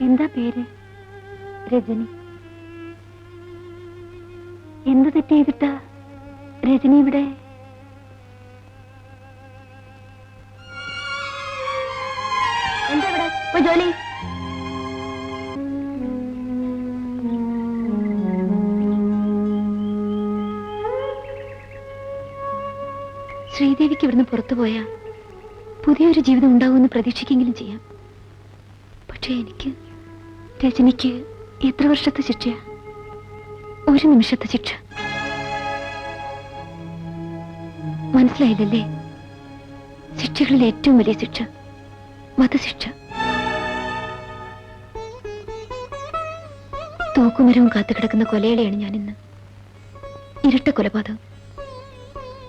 എന്താ പേര്? രജനി. എന്ത് തെറ്റ് ചെയ്തിട്ടാ രജനി ഇവിടെ? ജോലി. ശ്രീദേവിക്ക് ഇവിടുന്ന് പുറത്തുപോയാ പുതിയൊരു ജീവിതം ഉണ്ടാവുമെന്ന് പ്രതീക്ഷിക്കെങ്കിലും ചെയ്യാം. പക്ഷേ എനിക്ക്, രജനിക്ക് എത്ര വർഷത്തെ ശിക്ഷയാ? ഒരു നിമിഷത്തെ ശിക്ഷ. മനസ്സിലായില്ലല്ലേ? ശിക്ഷകളിൽ ഏറ്റവും വലിയ ശിക്ഷ വധശിക്ഷ. തൂക്കുമരവും കാത്തുകിടക്കുന്ന കൊലയാളിയാണ് ഞാനിന്ന്. ഇരട്ട കൊലപാതകം.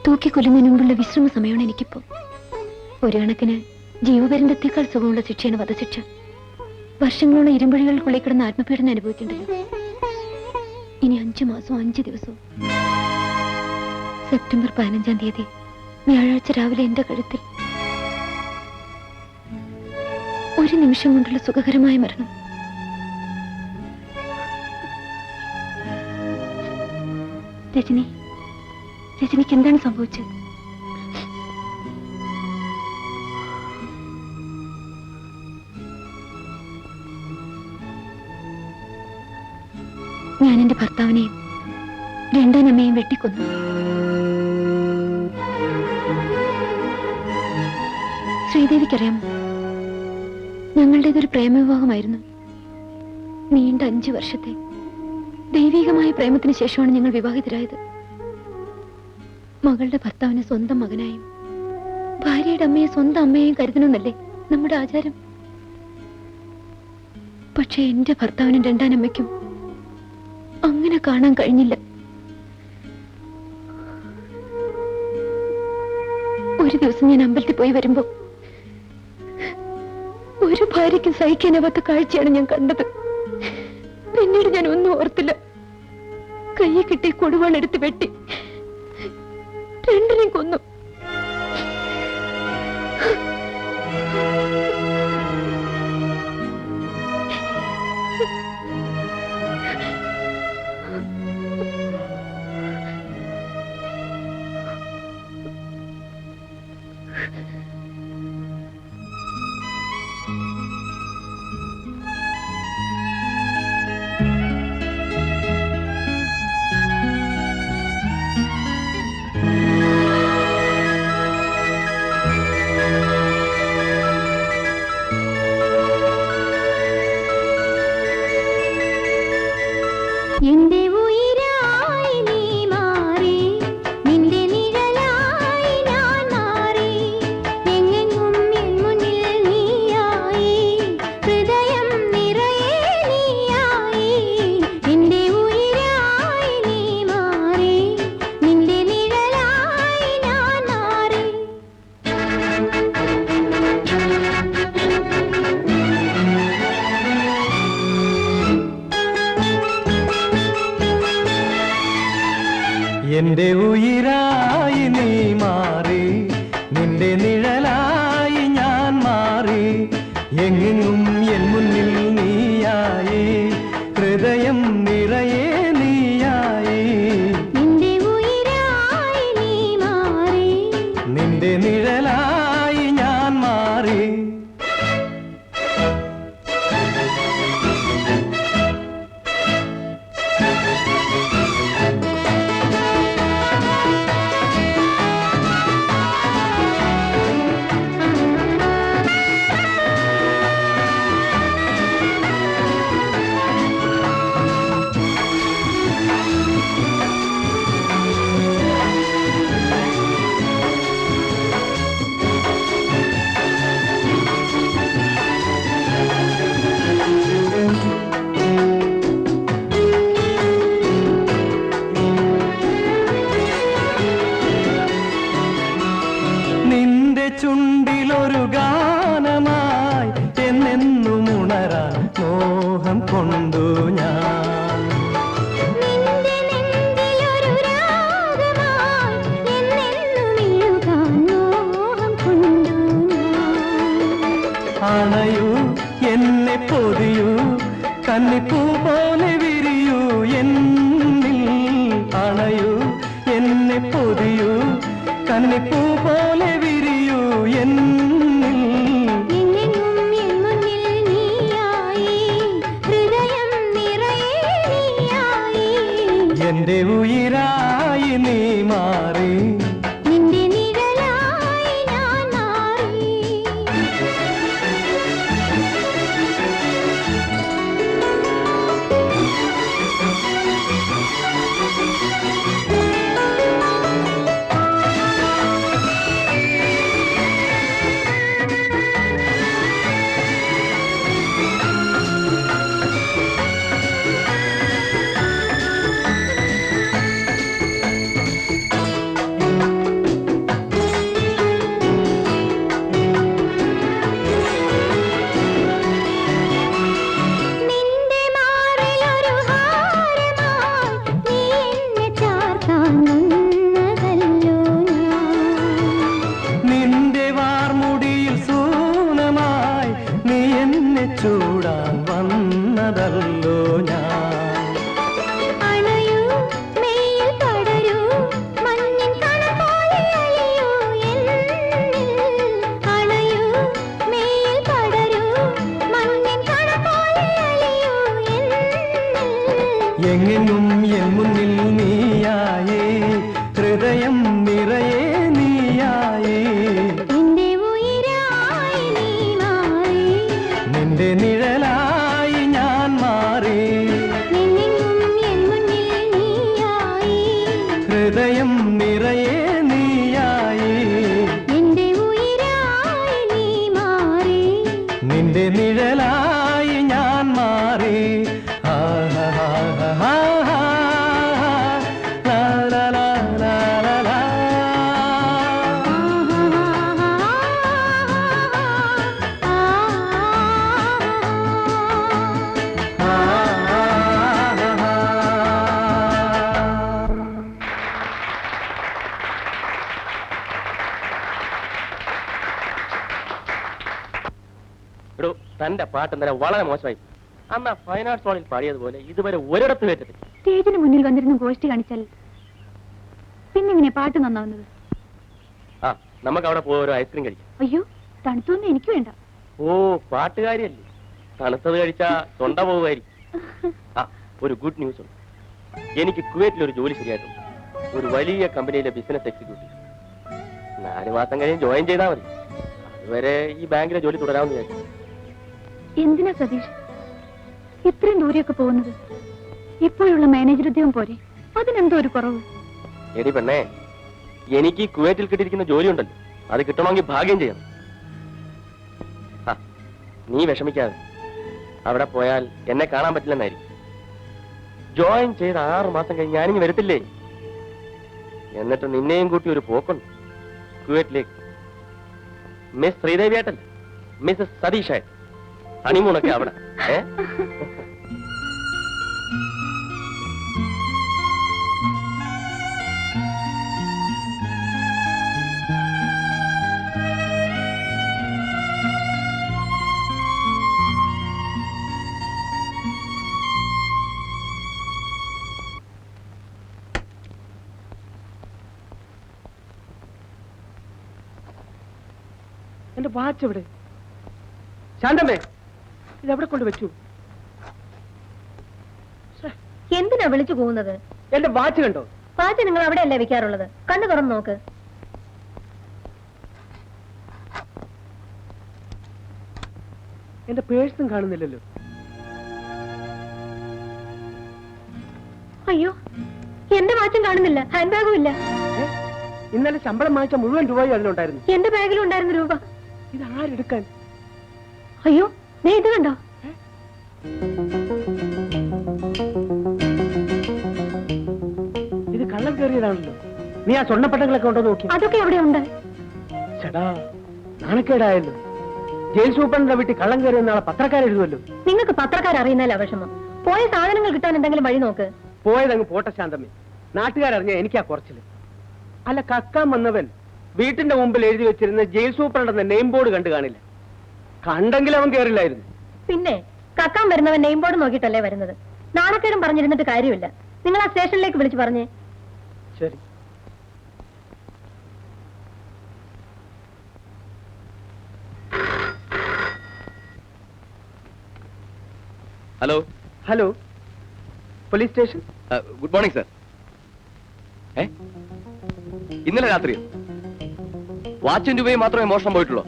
തൂക്കിക്കൊല്ലുന്നതിന് മുമ്പുള്ള വിശ്രമ സമയമാണ് എനിക്കിപ്പോ. ഒരു കണക്കിന് ജീവപര്യന്തത്തേക്കാൾ സുഖമുള്ള ശിക്ഷയാണ് വധശിക്ഷ. വർഷങ്ങളോളം ഇരുമ്പഴികൾക്കുള്ളിൽ കിടന്ന് ആത്മപീഡനം അനുഭവിക്കേണ്ടല്ലോ. ഇനി 5 മാസവും 5 ദിവസവും. സെപ്റ്റംബർ 15-ാം തീയതി വ്യാഴാഴ്ച രാവിലെ എന്റെ കഴുത്തിൽ ഒരു നിമിഷം കൊണ്ടുള്ള സുഖകരമായ മരണം. രജനിക്ക് എന്താണ് സംഭവിച്ചത്? ഞാൻ എന്റെ ഭർത്താവിനെയും രണ്ടാനമ്മയും വെട്ടിക്കൊന്നു. ശ്രീദേവിക്കറിയാമോ, ഞങ്ങളുടേതൊരു പ്രേമവിവാഹമായിരുന്നു. നീണ്ട 5 വർഷത്തെ ദൈവികമായ പ്രേമത്തിന് ശേഷമാണ് ഞങ്ങൾ വിവാഹിതരായത്. മകളുടെ ഭർത്താവിനെ സ്വന്തം മകനായും ഭാര്യയുടെ അമ്മയെ സ്വന്തം അമ്മയെയും കരുതണമെന്നല്ലേ നമ്മുടെ ആചാരം. പക്ഷെ എന്റെ ഭർത്താവിനും രണ്ടാനമ്മയ്ക്കും അങ്ങനെ കാണാൻ കഴിഞ്ഞില്ല. ഒരു ദിവസം ഞാൻ അമ്പലത്തിൽ പോയി വരുമ്പോ ഒരു ഭാര്യയ്ക്കും സഹിക്കാനാവാത്ത കാഴ്ചയാണ് ഞാൻ കണ്ടത്. പിന്നീട് ഞാൻ ഒന്നും ഓർത്തില്ല. കയ്യെ കിട്ടി കൊടുവാളെടുത്ത് വെട്ടി രണ്ടിനെയും കൊന്നു. എന്റെ ഉയിരായി നീ മാറി, നിന്റെ നിഴലായി ഞാൻ മാറി, എങ്ങെങ്ങും എൻ മുന്നിൽ നീയായി, ഹൃദയം നിറയെ നീയായി. നിന്റെ ഉയിരായി നീ മാറി, നിന്റെ നിഴലായി ഞാൻ മാറി. ചുണ്ടിലൊരു ഗാനമായി എന്നെന്നും ഉണരാൻ മോഹം കൊണ്ടു ഞാൻ. അണയൂ എന്നെ പൊതിയൂ, കന്നിപ്പൂ പോലെ വിരിയൂ എന്നിൽ. അണയൂ എന്നെ പൊതിയൂ, കന്നിപ്പൂ പോലെ വിരിയൂ എന്നിൽ. എങ്ങെങ്ങും എൻ മുന്നിൽ എന്റെ ഉയിരായി നീ മാറി നിന്റെ നിഴലായി ഞാൻ മാറി ചൂടാൻ വന്നതല്ലോ ഞാൻ അണയൂ മേയിൽ പടരൂ മഞ്ഞിൻ കണപോലെ അലിയൂ അണയൂ മേയിൽ പടരൂ മഞ്ഞിൻ കണപോലെ അലിയൂ എങ്ങെങ്ങും എൻ മുന്നിൽ നീയായേ ഹൃദയം നിറയെ നീയായേ നിന്റെ ഉയിരായി നീ മാറി നിന്റെ നിഴലായി ഞാൻ മാറി നിന്നെങ്ങും എൻ മുന്നിൽ നീയായി ഹൃദയം നിറയെ നീയായി നിന്റെ ഉയിരായി നീ മാറി നിന്റെ നിഴലായി ഞാൻ മാറി തന്റെ പാട്ട് ഇന്നലെ വളരെ മോശമായി. അന്ന് ഫൈൻ ആർട്സ് ഹോളിൽ പാടിയതുപോലെ ഇതുവരെ ഒരിടത്ത് കേട്ടിട്ടില്ല. സ്റ്റേജിന് മുന്നിൽ വന്നിരുന്ന് ഗോഷ്ടി കാണിച്ചാൽ പിന്നെ ഇങ്ങനെ പാട്ട് നന്നാവുന്നത്? ആ നമുക്ക് അവിടെ പോയി ഒരു ഐസ്ക്രീം കഴിക്കാം. അയ്യോ, തണുത്തൊന്നും എനിക്ക് വേണ്ട. ഓ പാട്ടുകാരിയല്ലേ, തണുത്തത് കഴിച്ചാ തൊണ്ട പോവുമായിരിക്കും. ആ ഒരു ഗുഡ് ന്യൂസ് ഉണ്ട്. എനിക്ക് കുവൈറ്റിൽ ഒരു ജോലി ശരിയായിട്ടുണ്ട്. ഒരു വലിയ കമ്പനിയിലെ ബിസിനസ് എക്സിക്യൂട്ടീവ്. 4 മാസം കഴിഞ്ഞ് ജോയിൻ ചെയ്താൽ മതി. അതുവരെ ഈ ബാങ്കിലെ ജോലി തുടരാമെന്ന് വിചാരിച്ചു. എന്തിനാ സതീഷ് ഇത്രയും ദൂരെയൊക്കെ പോകുന്നത്? ഇപ്പോഴുള്ള മാനേജർ ഉദ്യോഗം പോരെ? അതിനെന്തോ ഒരു കുറവ്? എടി പെണ്ണേ, എനിക്ക് ഈ കുവൈറ്റിൽ കിട്ടിയിരിക്കുന്ന ജോലി ഉണ്ടല്ലോ, അത് കിട്ടണമെങ്കിൽ ഭാഗ്യം ചെയ്യണം. ആ നീ വിഷമിക്കാതെ, അവിടെ പോയാൽ എന്നെ കാണാൻ പറ്റില്ലെന്നായിരിക്കും. ജോയിൻ ചെയ്ത് 6 മാസം കഴിഞ്ഞ് ഞാനിങ്ങ് വരത്തില്ലേ? എന്നിട്ട് നിന്നെയും കൂട്ടി ഒരു പോക്കുണ്ട് കുവൈറ്റിലേക്ക്. Miss ശ്രീദേവിയായിട്ടല്ല, Mrs സതീഷായിട്ട്. ഹണിമൂണൊക്കെ അവിടെ. എന്റെ വാച്ച് എവിടെ? ശാന്തമ്മേ, ഇതെവിടെ കൊണ്ട് വെച്ചു? എന്തിനാ വിളിച്ചു പോകുന്നത്? എന്റെ വാച്ച് കണ്ടോ? വാച്ച് നിങ്ങൾ അവിടെയല്ലേ വെക്കാറുള്ളത്? കണ്ണു തുറന്ന് നോക്ക്. എന്റെ പേഴ്സും കാണുന്നില്ലല്ലോ. അയ്യോ, എന്റെ വാച്ചും കാണുന്നില്ല, ഹാൻഡ് ബാഗും ഇല്ല. ഇന്നലെ ശമ്പളം വാങ്ങിച്ച മുഴുവൻ രൂപയും അതിലുണ്ടായിരുന്നു. എന്റെ ബാഗിലും ഉണ്ടായിരുന്ന രൂപ. ഇത് ആരെടുക്കാൻ? അയ്യോ, ദേ ഇത് കണ്ടോ? ഇത് കള്ളം കയറിയതാണല്ലോ. നീ ആ സ്വർണ്ണപ്പട്ടങ്ങളൊക്കെ ഉണ്ടോ നോക്കി? അതൊക്കെ എവിടെ ഉണ്ട്? ചേടാ, നാണക്കേടായല്ലോ. ജയിൽ സൂപ്രണ്ടിന്റെ വീട്ടിൽ കള്ളം കയറിയ നാളെ പത്രക്കാരെഴുതുമല്ലോ. നിങ്ങൾക്ക് പത്രക്കാരറിയുന്നല്ല വിഷമം. പോയ സാധനങ്ങൾ കിട്ടാൻ എന്തെങ്കിലും വഴി നോക്ക്. പോയതങ്ങ് പോട്ടെ ശാന്തമ്മേ, നാട്ടുകാരറിഞ്ഞ എനിക്കാ കുറച്ചില്. അല്ല, കക്കാൻ വന്നവൻ വീട്ടിന്റെ മുമ്പിൽ എഴുതി വെച്ചിരുന്ന ജയിൽ സൂപ്രണ്ടെന്ന നെയിം ബോർഡ് കണ്ടു കാണില്ല. കണ്ടെങ്കിൽ അവൻ കയറില്ലായിരുന്നു. പിന്നെ കക്കാൻ വരുന്നവൻ നെയിം ബോർഡ് നോക്കിയിട്ടല്ലേ വരുന്നത്. നാണക്കേടും പറഞ്ഞിരുന്നിട്ട് കാര്യമില്ല. നിങ്ങൾ ആ സ്റ്റേഷനിലേക്ക് വിളിച്ചു പറഞ്ഞേ. ശരി. Hello hello, police station. Good morning sir. ഇന്നലെ രാത്രിയോ? വാച്ചും രൂപയും മാത്രമേ മോഷണം പോയിട്ടുള്ളൂ.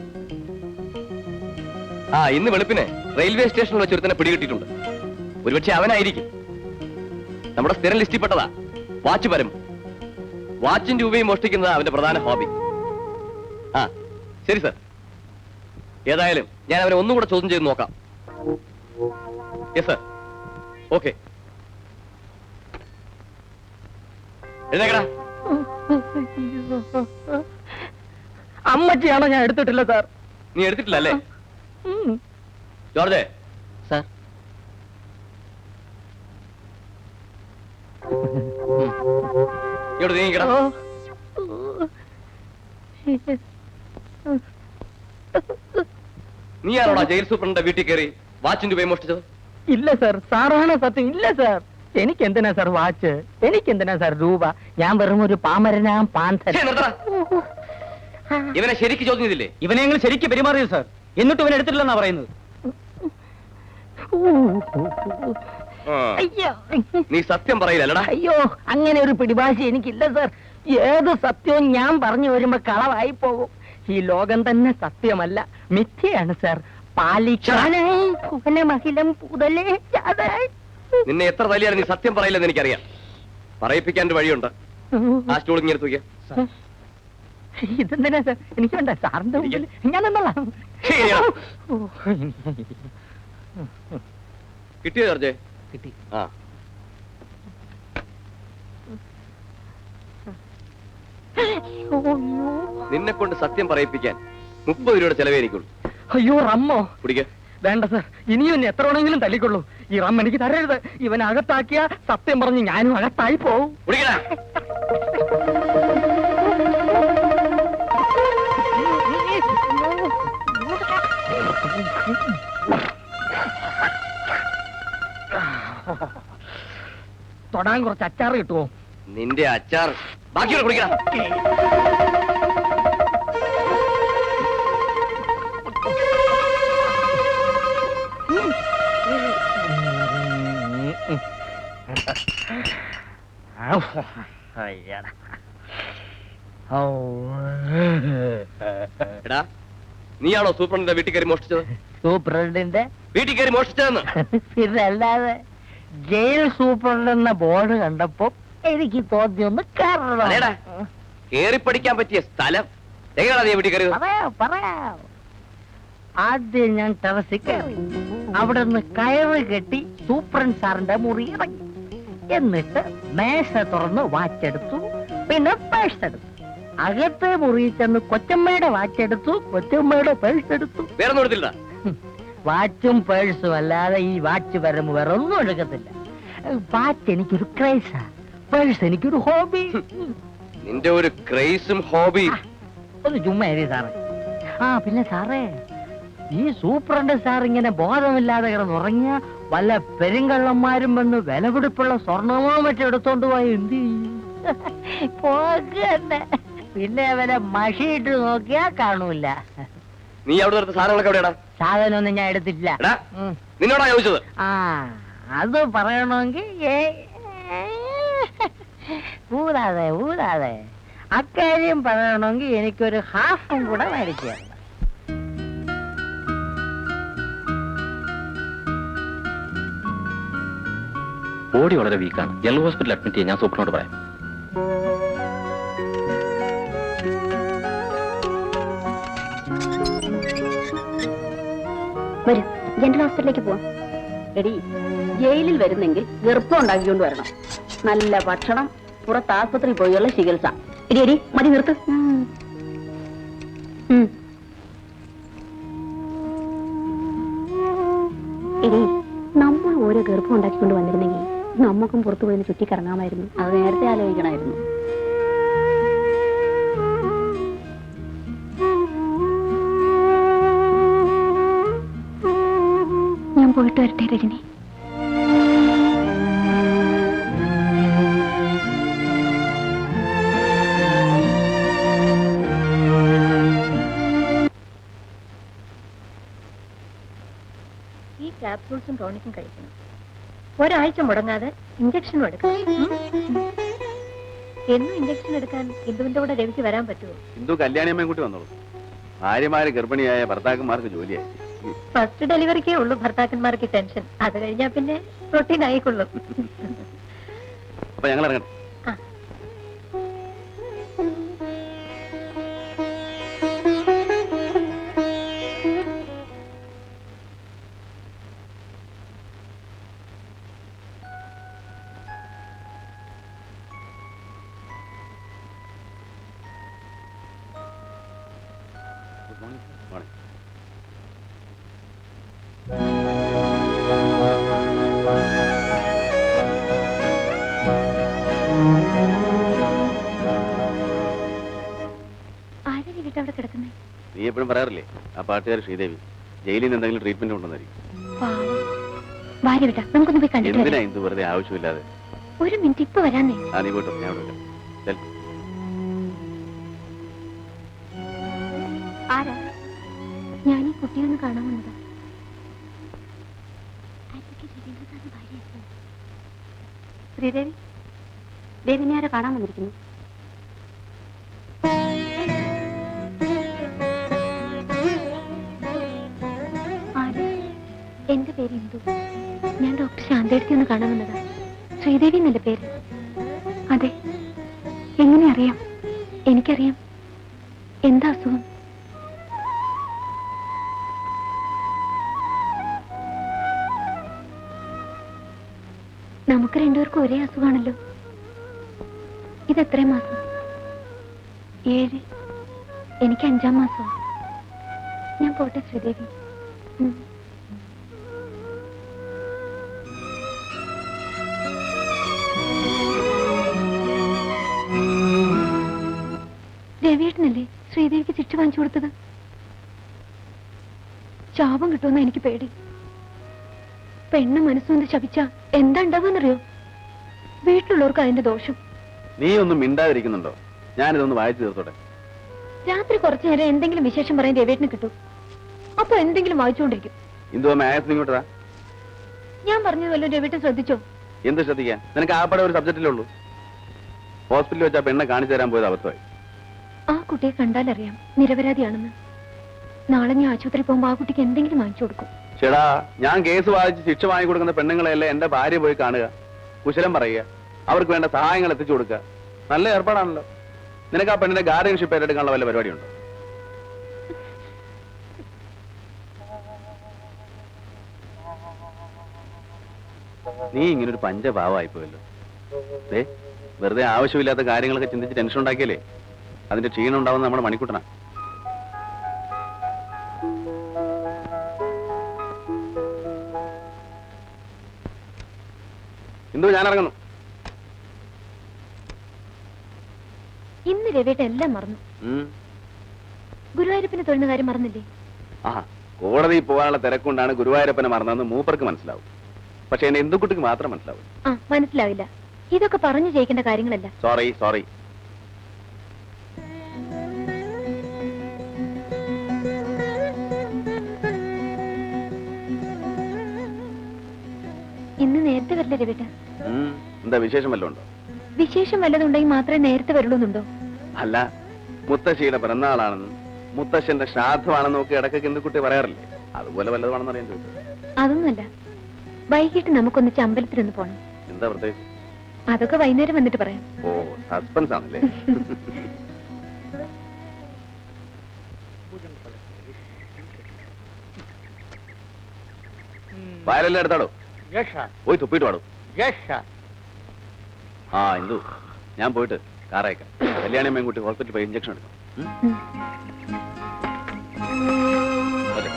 ഇന്ന് വെളുപ്പിനെ റെയിൽവേ സ്റ്റേഷനിൽ വെച്ച് ഒരുത്തനെ പിടികിട്ടിട്ടുണ്ട്. ഒരുപക്ഷെ അവനായിരിക്കും. നമ്മുടെ സ്ഥിരം ലിസ്റ്റിൽ പെട്ടതാ വാച്ച് പരം. വാച്ചും രൂപയും മോഷ്ടിക്കുന്നത് അവന്റെ പ്രധാന ഹോബി. ശരി സർ, ഏതായാലും ഞാൻ അവനെ ഒന്നും കൂടെ ചോദ്യം ചെയ്ത് നോക്കാം. Yes sir. ഓക്കെ, എഴുന്നേക്കടാ. അമ്മച്ചിയാണോ? ഞാൻ എടുത്തിട്ടില്ല സാർ. നീ എടുത്തിട്ടില്ല അല്ലേ? ജോർജ് സാർ, ഇവിടെ നീങ്ങിക്കടാ. നീയാണോടാ ജയിൽ സൂപ്രണ്ടിന്റെ വീട്ടിൽ കയറി വാച്ചിന്റെ രൂപയും മോഷ്ടിച്ചത്? ഇല്ല സാർ, സാറാണ് സത്യം. ഇല്ല സാർ, എനിക്ക് എന്തിനാ സാർ വാച്ച്? എനിക്ക് എന്തിനാ സാർ രൂപ? ഞാൻ വെറും ഒരു പാമരനാം പാന്തൻ. ഇവനെ ശരിക്ക് ചോദ്യം ചെയ്തില്ലേ? ഇവനെ ഞങ്ങൾ ശരിക്ക് പെരുമാറിയത് സാർ. എന്നിട്ട് ഇവൻ എടുത്തിട്ടില്ലെന്നാ പറയുന്നത്. അയ്യോ, നീ സത്യം പറയില്ലടാ. അയ്യോ, അങ്ങനെ ഒരു പിടിഭാഷ എനിക്കില്ല സാർ. ഏത് സത്യവും ഞാൻ പറഞ്ഞു വരുമ്പോ കളവായി പോകും. ഈ ലോകം തന്നെ സത്യമല്ല, മിഥ്യയാണ് സാർ. നിന്നെ എത്ര തല്ലിയാണ് നീ സത്യം പറയില്ലെന്ന് എനിക്കറിയാം. പറയിപ്പിക്കാൻ ഒരു വഴിയുണ്ട്. ആ സ്റ്റൂൾ ഇങ്ങനെ എടുത്ത് വയ്ക്കാം. ഇതെന്തിനാ സാർ? എനിക്ക് വേണ്ട സാറിന്റെ മുമ്പിൽ ഞാൻ എന്നോളാം. കിട്ടിയോ ജോർജ്? കിട്ടി. നിന്നെ കൊണ്ട് സത്യം പറയിപ്പിക്കാൻ 30 രൂപയുടെ ചെലവേ എനിക്കുള്ളൂ. അയ്യോ, റമ്മോ? കുടിക്ക. വേണ്ട സാർ, ഇനിയും എന്നെ എത്ര വേണമെങ്കിലും തല്ലിക്കൊള്ളൂ. ഈ റം എനിക്ക് തരരുത്. ഇവൻ അകത്താക്കിയ സത്യം പറഞ്ഞ് ഞാനും അകത്തായി പോവും. കുടിക്കടാ. തൊടാൻ കുറച്ച് അച്ചാറ് കിട്ടുമോ? നിന്റെ അച്ചാർ ബാക്കിയോടെ കുടിക്കണം. എടാ, നീയാണോ സൂപ്രണ്ടിന്റെ വീട്ടിൽ കയറി മോഷ്ടിച്ചത്? സൂപ്രണ്ടിന്റെ വീട്ടിൽ കയറി മോഷ്ടിച്ചതെന്ന്? ഇതല്ലാതെ ജയിൽ സൂപ്രണ്ട് എന്ന ബോർഡ് കണ്ടപ്പോ എനിക്ക് തോന്നിയൊന്ന് അതേടാ, കേറി പഠിക്കാൻ പറ്റിയ സ്ഥലം എങ്ങനെയാ നീ വീട്ടിൽ കയറിയത്? പറയാം. ആദ്യം ഞാൻ ടെറസിൽ കയറി. അവിടെ നിന്ന് കയറ് കെട്ടി സൂപ്രണ്ട് സാറിന്റെ മുറി ഇറങ്ങി. എന്നിട്ട് മേശ തുറന്ന് വാച്ചെടുത്തു, പിന്നെ പേഴ്സ് എടുത്തു. അകത്തെ മുറിയിൽ ചെന്ന് കൊച്ചമ്മയുടെ വാച്ചെടുത്തു, കൊച്ചമ്മയുടെ പേഴ്സ് എടുത്തു. വേറെ ഒന്നും എടുത്തില്ല. വാച്ചും പേഴ്സും അല്ലാതെ ഈ വാച്ച് വരുമ്പോ വേറെ ഒന്നും എടുക്കത്തില്ല. വാച്ച് എനിക്കൊരു ക്രൈസാ, പേഴ്സ് എനിക്കൊരു ഹോബി. നിന്റെ ഒരു ക്രൈസും ഹോബി ഒന്ന് ചുമ്മാ എഴുതി സാറേ. പിന്നെ സാറേ, ഈ സൂപ്രണ്ട് സാർ ഇങ്ങനെ ബോധമില്ലാതെ കിടന്നുറങ്ങിയ വല്ല പെരുങ്കള്ളന്മാരും വന്ന് വിലപിടിപ്പുള്ള സ്വർണമോ മറ്റോ എടുത്തോണ്ട് പോയി എന്ത് ചെയ്യും? പോകന്നെ. പിന്നെ അവരെ മഷിയിട്ട് നോക്കിയാ കാണൂല. നീ അവിടെ നിർത്ത സാധനങ്ങളൊക്കെ എവിടെയാടാ? സാധനമൊന്നും ഞാൻ എടുത്തിട്ടില്ല. നിന്നോടാ ചോദിച്ചത്. അത് പറയണമെങ്കിൽ ഊതാതെ അക്കാര്യം പറയണമെങ്കിൽ എനിക്കൊരു ഹാഫും കൂടെ മേടിച്ചു. ബോഡി വളരെ വീക്കാണ്. ജനറൽ ഹോസ്പിറ്റലിൽ അഡ്മിറ്റ് ചെയ്യാൻ ഞാൻ സൂപ്രണ്ടോട് പറയാം. വരൂ, ജനറൽ ഹോസ്പിറ്റലിലേക്ക് പോവാം. എടി, ജയിലിൽ വരുന്നെങ്കിൽ ഗർഭം ഉണ്ടാക്കിക്കൊണ്ട് വരണം. നല്ല ഭക്ഷണം, പുറത്ത് ആസ്പത്രിയിൽ പോയുള്ള ചികിത്സ. എടി മതി, നിർത്ത്. എടി, നമ്മൾ ഓരോ ഗർഭം ഉണ്ടാക്കിക്കൊണ്ട് വന്നിരുന്നെങ്കിൽ നമുക്കും പുറത്തു പോയി ചുറ്റിക്കറങ്ങാമായിരുന്നു. അത് നേരത്തെ ആലോചിക്കണമായിരുന്നു. ഞാൻ പോയിട്ട് വരട്ടെ രജനി. ഈ ക്യാപ്സൂൾസും ടോണിക്കും കഴിക്കണം. ഒരാഴ്ച മുടങ്ങാതെ ഇഞ്ചക്ഷനും എടുക്കണം. എന്നും ഇഞ്ചക്ഷൻ എടുക്കാൻ ഇന്ദുവിന്റെ കൂടെ രവിക്ക് വരാൻ പറ്റുമോ? ഇന്ദു കല്യാണിയമ്മയും കൂട്ടി വന്നോളൂ. ഭാര്യമാര് ഗർഭിണിയായ ഭർത്താക്കന്മാർക്ക് ജോലിയായി. ഫസ്റ്റ് ഡെലിവറിക്കേ ഉള്ളൂ ഭർത്താക്കന്മാർക്ക് ടെൻഷൻ. അത് കഴിഞ്ഞാ പിന്നെ റൊട്ടീൻ ആയിക്കൊള്ളും. അപ്പൊ ഞങ്ങൾ ഇറങ്ങട്ടെ. ആ. Good morning. മോർണിംഗ്. ആരാ വീട്ടിൽ അവിടെ കിടക്കുന്നേ? നീ എപ്പോഴും പറയാറില്ലേ ആ പാട്ടുകാർ ശ്രീദേവി ജയിലിൽ നിന്ന് എന്തെങ്കിലും ട്രീറ്റ്മെന്റ് ഉണ്ടെന്നായിരിക്കും. ഭാര്യ വിട്ടാ നമുക്കൊന്ന് പോയി കണ്ടിട്ട് എന്തിനാ വരാം. ഇന്ദു വെറുതെ ആവശ്യമില്ലാതെ? ഒരു മിനിറ്റ് ഇപ്പൊ വരാന്നേ. ആ നീ പോട്ടോ, ഞാൻ ഇവിടെ ചെൽ. ആരാ? ഞാൻ ഈ കുട്ടിയൊന്ന് കാണാൻ വന്നതാ. ശ്രീദേവി, ദേവിനെ ആരാ കാണാൻ വന്നിരിക്കുന്നു? ആര്? എന്റെ പേര് ഇന്ദു. ഞാൻ ഡോക്ടർ ശാന്തയെടുത്തി ഒന്ന് കാണാൻ വന്നതാ. ശ്രീദേവി എന്നല്ലേ പേര്? അതെ. എങ്ങനെ അറിയാം? എനിക്കറിയാം. എന്താ അസുഖം? നമുക്ക് രണ്ടുപേർക്കും ഒരേ അസുഖമാണല്ലോ. ഇതെത്ര മാസം? 7. എനിക്ക് 5-ാം മാസം. ഞാൻ പോട്ടെ ശ്രീദേവി. രവിയേട്ടനല്ലേ ശ്രീദേവിക്ക് ചിറ്റ് വാങ്ങിച്ചു കൊടുത്തത്? ശാപം കിട്ടുമെന്ന് എനിക്ക് പേടി. പെണ്ണ് മനസ്സുകൊണ്ട് ശപിച്ച എന്താ ഉണ്ടാവുന്നറിയോ? വീട്ടിലുള്ളവർക്ക് അതിന്റെ ദോഷം. നീ ഒന്നും മിണ്ടാതിരിക്കുന്നുണ്ടോ? ഞാനിതൊന്ന് വായിച്ചു തീർത്തോട്ടെ. രാത്രി കുറച്ചു നേരം എന്തെങ്കിലും വിശേഷം പറയാൻ രവേട്ടിന് കിട്ടും. അപ്പൊ എന്തെങ്കിലും വായിച്ചുകൊണ്ടിരിക്കും. ഇന്ദു മായത്തിന് ഇങ്ങോട്ടാ. ഞാൻ പറഞ്ഞതല്ലോ രവേട്ടൻ ശ്രദ്ധിച്ചോ? എന്ത് ശ്രദ്ധിക്കാൻ? നിനക്ക് ആപ്പടെ ഒരു സബ്ജക്റ്റിലേ ഉള്ളൂ. ഹോസ്പിറ്റലിൽ വെച്ച് ആ പെണ്ണെ കാണിച്ചു തരാൻ പോയത് അബദ്ധമായി. ആ കുട്ടിയെ കണ്ടാലറിയാം നിരപരാധിയാണെന്ന്. നാളെ ഞാൻ ആശുപത്രി പോകുമ്പോ ആ കുട്ടിക്ക് എന്തെങ്കിലും വാങ്ങിച്ചു കൊടുക്കും. ചേടാ, ഞാൻ കേസ് വാദിച്ച് ശിക്ഷ വാങ്ങിക്കൊടുക്കുന്ന പെണ്ണുങ്ങളെയല്ലേ എന്റെ ഭാര്യ പോയി കാണുക, കുശലം പറയുക, അവർക്ക് വേണ്ട സഹായങ്ങൾ എത്തിച്ചു കൊടുക്കുക. നല്ല ഏർപ്പാടാണല്ലോ. നിനക്ക് ആ പെണ്ണിന്റെ ഗാർഡിയൻഷിപ്പ് ഏറ്റെടുക്കാനുള്ള വല്ല പരിപാടിയുണ്ടോ? നീ ഇങ്ങനൊരു പഞ്ചഭാവമായിപ്പോയല്ലോ. വെറുതെ ആവശ്യമില്ലാത്ത കാര്യങ്ങളൊക്കെ ചിന്തിച്ച് ടെൻഷൻ ഉണ്ടാക്കിയല്ലേ അതിന്റെ ക്ഷീണം ഉണ്ടാവുന്ന നമ്മുടെ മണിക്കൂട്ടനാ. ഇന്ദു, ഞാൻ ഇറങ്ങുന്നു. ഇന്ന് രവേട്ട എല്ലാം മറന്നു. ഗുരുവായൂരപ്പന് തൊഴുന്ന കാര്യം മറന്നില്ലേ? ആ, കോടതിയിൽ പോകാനുള്ള തിരക്കൊണ്ടാണ് ഗുരുവായൂരപ്പനെ മറന്നതെന്ന് മൂപ്പർക്ക് മനസ്സിലാവും. പക്ഷെ എന്നെ ഇന്ദുക്കുട്ടിക്ക് മാത്രം മനസ്സിലാവും. ആ, മനസ്സിലാവില്ല. ഇതൊക്കെ പറഞ്ഞു ജയിക്കേണ്ട കാര്യങ്ങളല്ല. Sorry sorry. ഇന്ന് നേരത്തെ വരില്ല രവേട്ട? എന്താ വിശേഷം വല്ലതും ഉണ്ടോ? വിശേഷം വല്ലതുണ്ടെങ്കിൽ മാത്രമേ നേരത്തെ വരുള്ളൂന്നുണ്ടോ? അല്ല, മുത്തശ്ശിയുടെ പിറന്നാളാണെന്നും മുത്തശ്ശന്റെ ശ്രാദ്ധമാണെന്നും ഒക്കെ ഇടയ്ക്ക് ഇന്ദുക്കുട്ടി പറയാറില്ലേ? അതുപോലെ വല്ലതുമാണെന്ന് അറിയാൻ ചോദിച്ചത്. അതൊന്നുമല്ല. വൈകിട്ട് നമുക്കൊന്നിച്ച് അമ്പലത്തിലൊന്ന് പോണം. എന്താ പ്രത്യേകിച്ച്? അതൊക്കെ വൈകുന്നേരം വന്നിട്ട് പറയാം. ഓ, സസ്പെൻസ് ആണല്ലേ. വയലെല്ലാം എടുത്താടോ, പോയി തുപ്പിട്ട് പാടും. ആ ഇന്ദു, ഞാൻ പോയിട്ട് കാറയക്കാം. കല്യാണിയമ്മയും കൂട്ടി ഹോസ്പിറ്റലിൽ പോയി ഇഞ്ചക്ഷൻ എടുക്കാം. അതെ.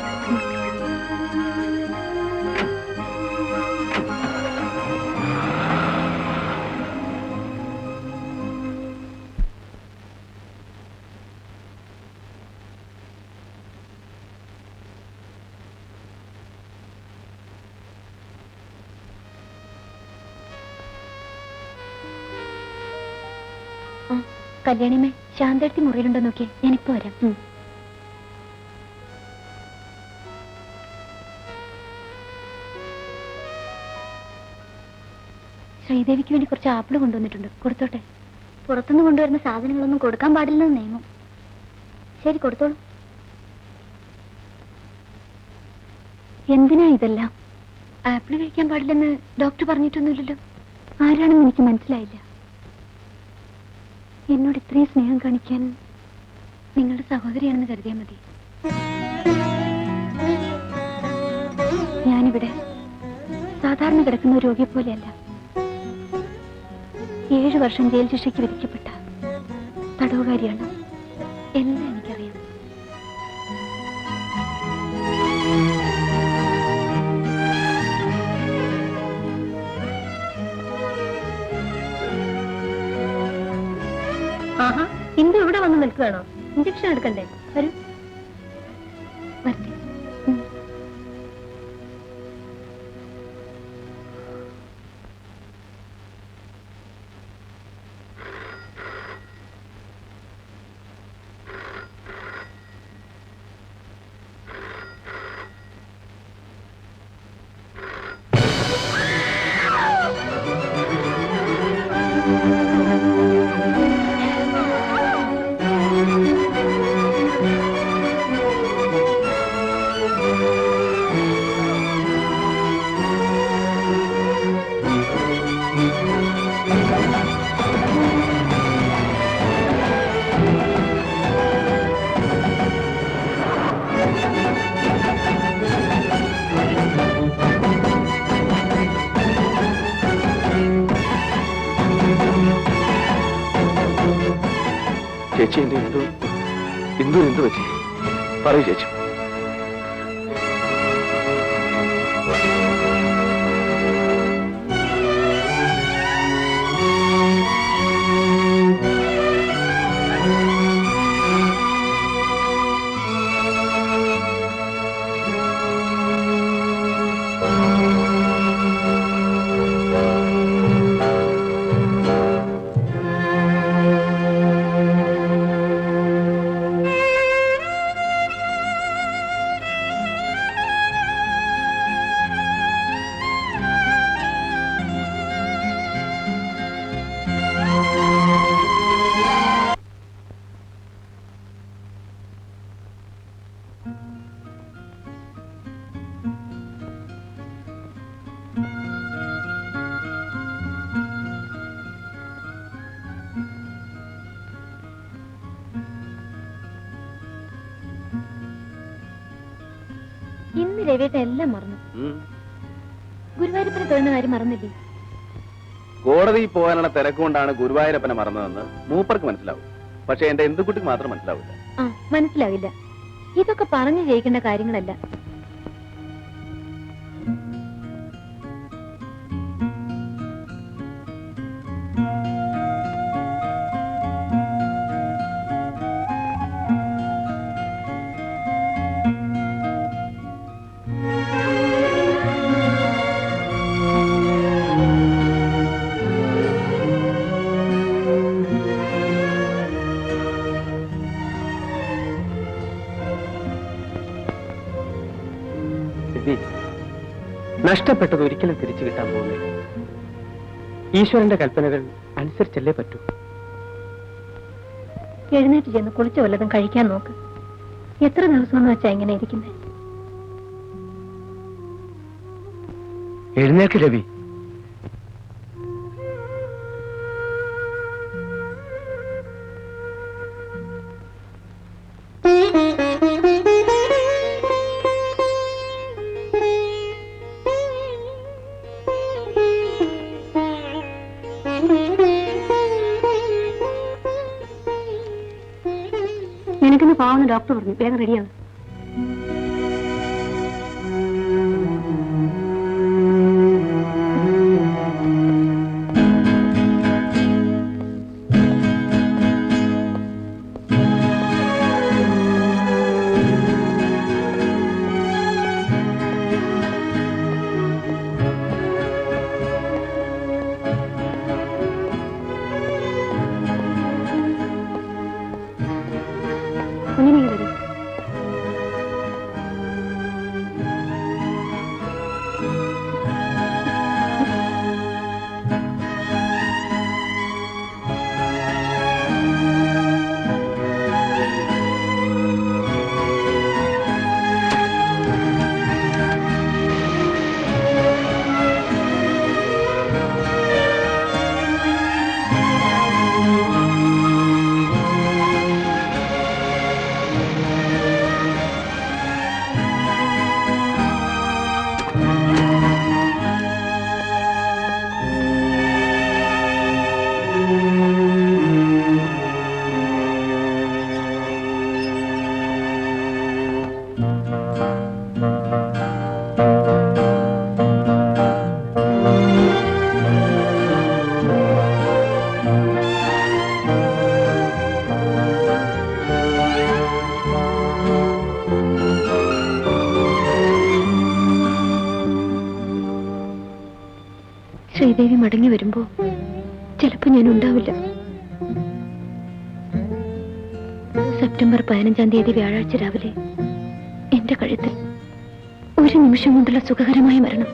കല്യാണിയമ്മേ, ശാന്തടുത്തി മുറിയിലുണ്ടോ നോക്കിയേ. ഞാനിപ്പോ വരാം. ശ്രീദേവിക്ക് വേണ്ടി കുറച്ച് ആപ്പിൾ കൊണ്ടുവന്നിട്ടുണ്ട്, കൊടുത്തോട്ടെ? പുറത്തുനിന്ന് കൊണ്ടുവരുന്ന സാധനങ്ങളൊന്നും കൊടുക്കാൻ പാടില്ലെന്ന് നിയമം. ശരി, കൊടുത്തോളൂ. എന്തിനാ ഇതെല്ലാം? ആപ്പിൾ കഴിക്കാൻ പാടില്ലെന്ന് ഡോക്ടർ പറഞ്ഞിട്ടൊന്നുമില്ലല്ലോ. ആരാണെന്ന് എനിക്ക് മനസ്സിലായില്ല. എന്നോട് ഇത്രയും സ്നേഹം കാണിക്കാൻ നിങ്ങളുടെ സഹോദരിയാണെന്ന് കരുതിയാൽ മതി. ഞാനിവിടെ സാധാരണ കിടക്കുന്ന ഒരു രോഗിയെ പോലെയല്ല. 7 വർഷം ജയിൽ ശിക്ഷയ്ക്ക് വിധിക്കപ്പെട്ട തടവുകാരിയാണ്. എല്ലാം എനിക്കറിയാം. ആഹാ, ഇന്ദു ഇവിടെ വന്ന് നിൽക്കുകയാണോ? ഇഞ്ചക്ഷൻ എടുക്കണ്ടേ? വരൂ. വരട്ടെ. ചേച്ചി, എന്റെ എന്തു പറ്റി? പറയൂ ചേച്ചി. ഇന്ന് രവിയേട്ട എല്ലാം മറന്നു. ഗുരുവായൂരപ്പനെ തൊഴുന്ന കാര്യം മറന്നില്ലേ? കോടതിയിൽ പോകാനുള്ള തിരക്കുകൊണ്ടാണ് ഗുരുവായൂരപ്പനെ മറന്നതെന്ന് മൂപ്പർക്ക് മനസ്സിലാവും. പക്ഷെ എന്റെ എന്തുകുട്ടിക്ക് മാത്രം മനസ്സിലാവില്ല. ആ, മനസ്സിലാവില്ല. ഇതൊക്കെ പറഞ്ഞു ജയിക്കേണ്ട കാര്യങ്ങളല്ല. നഷ്ടപ്പെട്ടത് ഒരിക്കലും തിരിച്ചു കിട്ടാൻ പോകുന്നില്ല. ഈശ്വരന്റെ കൽപ്പനകൾ അനുസരിച്ചല്ലേ പറ്റൂ. എഴുന്നേറ്റ് ചെന്ന് കുളിച്ച വല്ലതും കഴിക്കാൻ നോക്ക്. എത്ര ദിവസമെന്ന് വെച്ചാ ഇങ്ങനെ ഇരിക്കുന്നത്? എഴുന്നേൽക്ക് രവി. നിനക്കിന്ന് പാവന്ന് ഡോക്ടർ പറഞ്ഞു. വേഗം റെഡിയാണ്. കുഞ്ഞിനെ വരും. ശ്രീദേവി മടങ്ങി വരുമ്പോ ചിലപ്പോ ഞാൻ ഉണ്ടാവില്ല. സെപ്റ്റംബർ 15-ാം തീയതി വ്യാഴാഴ്ച രാവിലെ എന്റെ കഴുത്തിൽ ഒരു നിമിഷം കൊണ്ടുള്ള സുഖകരമായ മരണം.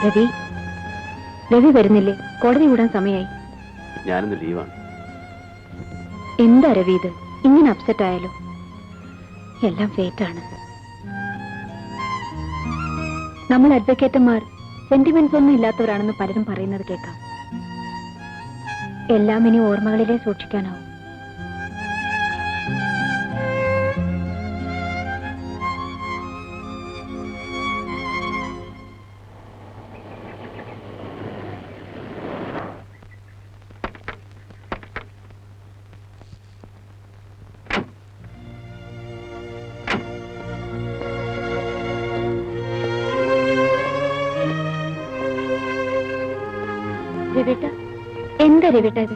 രവി രവി വരുന്നില്ലേ? കോടതി വിടാൻ സമയമായി. ഞാനിന്ന് ലീവാണ്. എന്താ രവി ഇത്? ഇങ്ങനെ അപ്സെറ്റ് ആയാലോ? എല്ലാം ഫേറ്റാണ്. നമ്മൾ അഡ്വക്കേറ്റന്മാർ സെന്റിമെന്റ്സ് ഒന്നും ഇല്ലാത്തവരാണെന്ന് പലരും പറയുന്നത് കേൾക്കാം. എല്ലാം ഇനി ഓർമ്മകളിലേ സൂക്ഷിക്കാനാവും. രവിട്ട, എന്താ രവിട്ട ഇത്?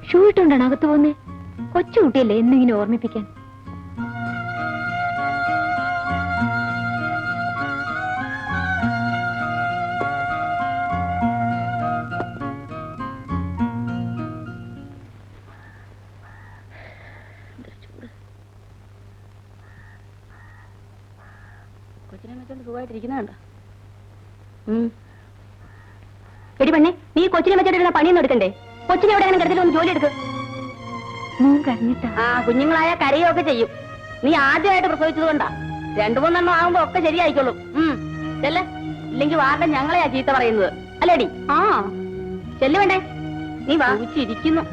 ഷൂ ഇട്ടുകൊണ്ടാണ് അകത്ത് പോന്നേ? കൊച്ചുകുട്ടിയല്ലേ എന്നിങ്ങനെ ഓർമ്മിപ്പിക്കാൻ. കൊച്ചിനെ വെച്ചോണ്ട് സുഖമായിട്ടിരിക്കുന്നുണ്ടോ? എടി പെണ്ണെ, നീ കൊച്ചിനെ വെച്ചിട്ടിരുന്ന പണിയൊന്നും എടുക്കണ്ടേ? കൊച്ചിനെ എവിടെയാണ് കിടത്തിലൊന്ന് ജോലി എടുക്ക്. മോൻ കരഞ്ഞിട്ടാ? ആ, കുഞ്ഞുങ്ങളായ കരയൊക്കെ ചെയ്യും. നീ ആദ്യമായിട്ട് പ്രസവിച്ചത് കൊണ്ടാ. 2-3 ആകുമ്പോ ഒക്കെ ശരിയായിക്കോളും. ചെല്ല്, ഇല്ലെങ്കിൽ വാർഡൻ ഞങ്ങളെയാ ചീത്ത പറയുന്നത് അല്ലേടി? ആ ചെല്ലു വേണ്ടേ? നീ വാങ്ങിച്ചിരിക്കുന്നു.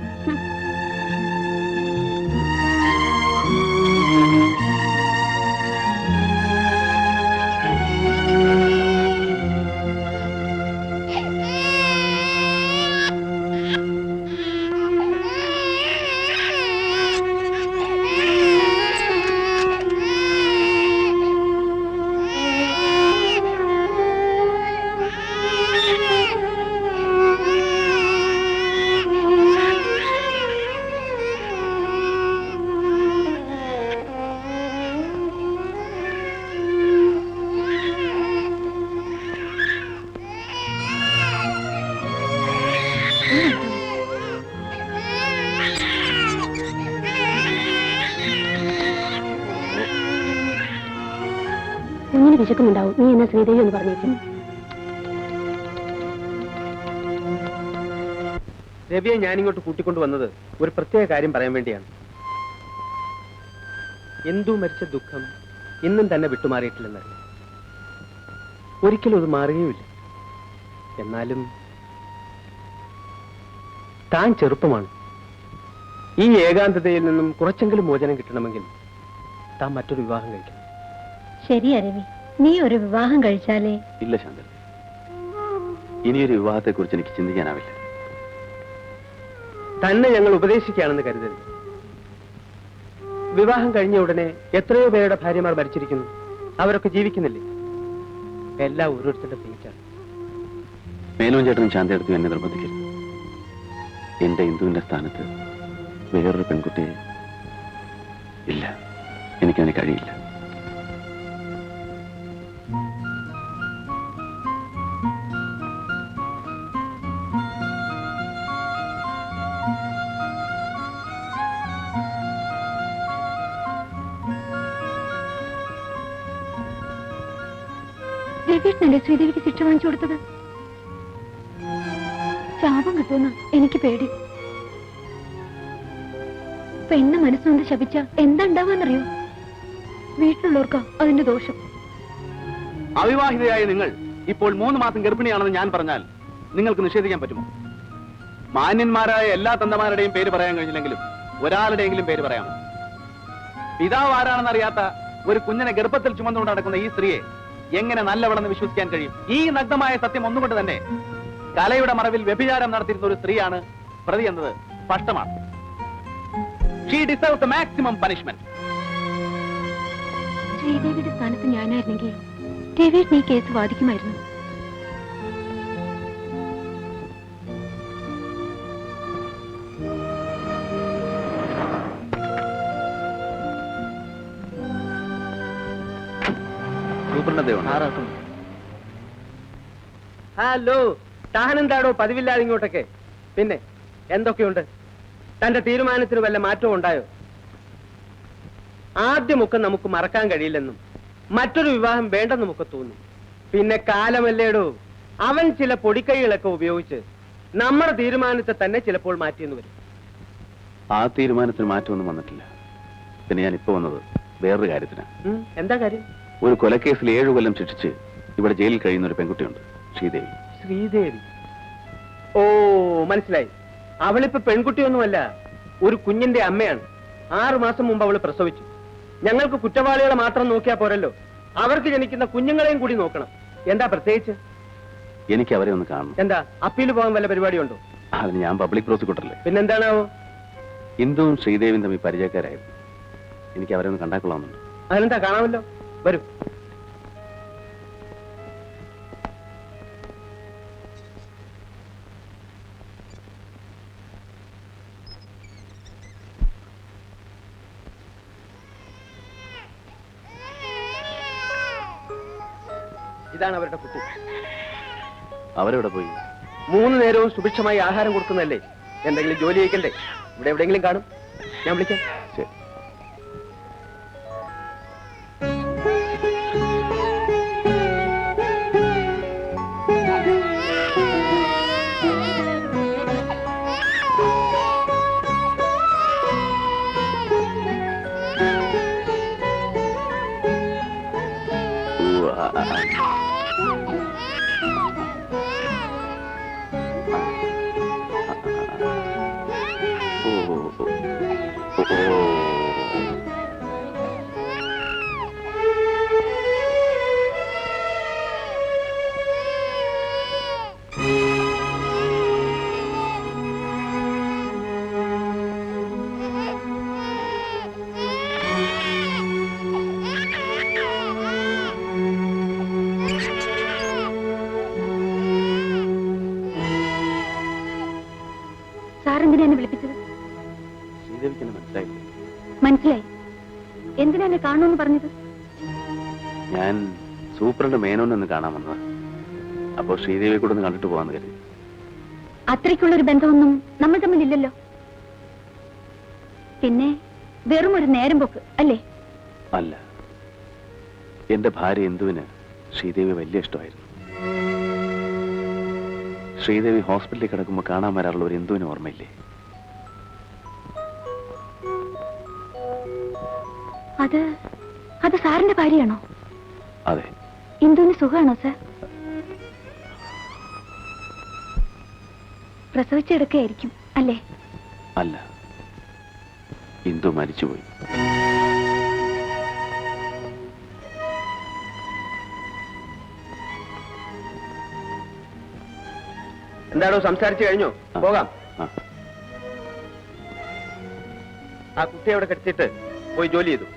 കുഞ്ഞിന് വിശക്കുന്നുണ്ടാവും. നീ എന്നാ ശ്രീദേവി എന്ന് പറഞ്ഞേക്കും. രവിയെ ഞാനിങ്ങോട്ട് കൂട്ടിക്കൊണ്ടു വന്നത് ഒരു പ്രത്യേക കാര്യം പറയാൻ വേണ്ടിയാണ്. എന്തു മരിച്ച ദുഃഖം ഇന്നും തന്നെ വിട്ടുമാറിയിട്ടില്ലെന്നറിയാം. ഒരിക്കലും അത് മാറുകയുമില്ല. എന്നാലും താൻ ചെറുപ്പമാണ്. ഈ ഏകാന്തതയിൽ നിന്നും കുറച്ചെങ്കിലും മോചനം കിട്ടണമെങ്കിൽ താൻ മറ്റൊരു വിവാഹം കഴിക്കണം. ശരിയാ രവി, നീ ഒരു വിവാഹം കഴിച്ചാലേ. ഇല്ല ശാന്തൻ, ഇനിയൊരു വിവാഹത്തെ കുറിച്ച് എനിക്ക് ചിന്തിക്കാനാവില്ല. തന്നെ ഞങ്ങൾ ഉപദേശിക്കുകയാണെന്ന് കരുതരുത്. വിവാഹം കഴിഞ്ഞ ഉടനെ എത്രയോ പേരുടെ ഭാര്യമാർ മരിച്ചിരിക്കുന്നു. അവരൊക്കെ ജീവിക്കുന്നില്ലേ? എല്ലാം ഓരോരുത്തരുടെ ഫേറ്റാണ്. മേനോൻ ചേട്ടനും ശാന്തയെടുത്തും എന്നെ നിർബന്ധിക്കരുത്. എന്റെ ഇന്ദുവിന്റെ സ്ഥാനത്ത് വേറൊരു പെൺകുട്ടിയെ ഇല്ല, എനിക്കതിന് കഴിയില്ല. രവിയേട്ടനല്ലേ ശ്രീദേവിക്ക് ശിക്ഷ വാങ്ങിച്ചു കൊടുത്തത്? ശാപം കിട്ടുമെന്ന് എനിക്ക് പേടി. പെണ്ണ് മനസ്സുകൊണ്ട് ശപിച്ച എന്താ ഉണ്ടാവാന്നറിയോ? വീട്ടിലുള്ളവർക്കാ അതിന്റെ ദോഷം. അവിവാഹിതയായ നിങ്ങൾ ഇപ്പോൾ 3 മാസം ഗർഭിണിയാണെന്ന് ഞാൻ പറഞ്ഞാൽ നിങ്ങൾക്ക് നിഷേധിക്കാൻ പറ്റുമോ? മാന്യന്മാരായ എല്ലാ തന്തമാരുടെയും പേര് പറയാൻ കഴിഞ്ഞില്ലെങ്കിലും ഒരാളുടെയെങ്കിലും പേര് പറയാമോ? പിതാവ് ആരാണെന്ന് അറിയാത്ത ഒരു കുഞ്ഞിനെ ഗർഭത്തിൽ ചുമന്നുകൊണ്ട് നടക്കുന്ന ഈ സ്ത്രീയെ എങ്ങനെ നല്ലവളെന്ന് വിശ്വസിക്കാൻ കഴിയും? ഈ നഗ്നമായ സത്യം ഒന്നുകൊണ്ട് തന്നെ കലയുടെ മറവിൽ വ്യഭിചാരം നടത്തിയിരുന്ന ഒരു സ്ത്രീയാണ് പ്രതി എന്നത് സ്പഷ്ടമാണ്. She deserves the maximum punishment. ശ്രീദേവിയുടെ സ്ഥാനത്ത് ഞാനായിരുന്നെങ്കിൽ രവിയേട്ടൻ ഈ കേസ് വാദിക്കുമായിരുന്നു. ഹലോ, താനെന്താടോ പതിവില്ലാതെ ഇങ്ങോട്ടൊക്കെ? പിന്നെ എന്തൊക്കെയുണ്ട്? തന്റെ തീരുമാനത്തിന് വല്ല മാറ്റവും ഉണ്ടായോ? ആദ്യമൊക്കെ നമുക്ക് മറക്കാൻ കഴിയില്ലെന്നും മറ്റൊരു വിവാഹം വേണ്ടെന്നുമൊക്കെ തോന്നും. പിന്നെ കാലമല്ലേടോ, അവൻ ചില പൊടിക്കൈകളൊക്കെ ഉപയോഗിച്ച് നമ്മുടെ തീരുമാനത്തെ തന്നെ ചിലപ്പോൾ മാറ്റിയെന്ന് വരും. ആ തീരുമാനത്തിന് മാറ്റമൊന്നും വന്നിട്ടില്ല. പിന്നെ ഞാൻ ഇപ്പൊ വന്നത് വേറൊരു കാര്യത്തിനാണ്. എന്താ കാര്യം? ഒരു കൊലക്കേസിൽ 7 കൊല്ലം ശിക്ഷിച്ച് ഇവിടെ ജയിലിൽ കഴിയുന്ന ഒരു പെൺകുട്ടിയുണ്ട്, ശ്രീദേവി. ശ്രീദേവി? ഓ, മനസ്സിലായി. അവളിപ്പോ പെൺകുട്ടിയൊന്നുമല്ല, ഒരു കുഞ്ഞിന്റെ അമ്മയാണ്. 6 മാസം മുമ്പ് അവള് പ്രസവിച്ചു. ഞങ്ങൾക്ക് കുറ്റവാളികളെ മാത്രം നോക്കിയാൽ പോരല്ലോ, അവർക്ക് ജനിക്കുന്ന കുഞ്ഞുങ്ങളെയും കൂടി നോക്കണം. എന്താ പ്രത്യേകിച്ച്? എനിക്ക് അവരെ ഒന്ന് കാണണം. എന്താ, അപ്പീൽ പോകാൻ വല്ല പരിപാടിയുണ്ടോ? അതിന് ഞാൻ പബ്ലിക് പ്രോസിക്യൂട്ടറല്ലേ. പിന്നെന്താണാവോ? ഇന്ദുവും ശ്രീദേവിയും തമ്മിൽ പരിചയക്കാരായിരുന്നു. എനിക്ക് അവരെ ഒന്ന് കണ്ടാക്കൊള്ളാമെന്നുണ്ട്. അതിനെന്താ, കാണാമല്ലോ. വരൂ. ഇതാണ് അവരുടെ കുട്ടി. അവരെവിടെ പോയി? 3 നേരവും സുഭിക്ഷമായി ആഹാരം കൊടുക്കുന്നതല്ലേ. എന്തെങ്കിലും ജോലി ചെയ്യിക്കണ്ടേ? ഇവിടെ എവിടെയെങ്കിലും കാണും. ഞാൻ വിളിക്കാം. ശരി. സാറെന്തിനാ വിളിപ്പിച്ചത്? ശ്രീദേവിക്ക് എന്നെ മനസ്സിലായില്ലേ? മനസ്സിലായി. എന്തിനാ എന്നെ കാണുമെന്ന് പറഞ്ഞത്? ഞാൻ സൂപ്രണ്ട് മേനോനൊന്ന് കാണാൻ വന്നതാ. അപ്പോ ശ്രീദേവിയെ കൂടെ ഒന്ന് കണ്ടിട്ട് പോകാന്ന് കരുതി. അത്രയ്ക്കുള്ളൊരു ബന്ധമൊന്നും നമ്മൾ തമ്മിലില്ലല്ലോ. പിന്നെ വെറും ഒരു നേരം പോക്ക് അല്ലേ? അല്ല, എന്റെ ഭാര്യ ഇന്ദുവിന് ശ്രീദേവി വലിയ ഇഷ്ടമായിരുന്നു. ശ്രീദേവി ഹോസ്പിറ്റലിൽ കിടക്കുമ്പോൾ കാണാൻ വരാറുള്ള ഒരു ഇന്ദുവിന് ഓർമ്മയില്ലേ? അത് സാറിന്റെ ഭാര്യയാണോ? അതെ. ഇന്ദുവിന് സുഖമാണോ സാർ? പ്രസവിച്ചെടുക്കുകയായിരിക്കും അല്ലേ? അല്ല, ഇന്ദു മരിച്ചുപോയി. എന്താണോ സംസാരിച്ചു കഴിഞ്ഞോ? പോകാം. ആ കുട്ടിയെ അവിടെ കെട്ടിച്ചിട്ട് പോയി ജോലി ചെയ്തു.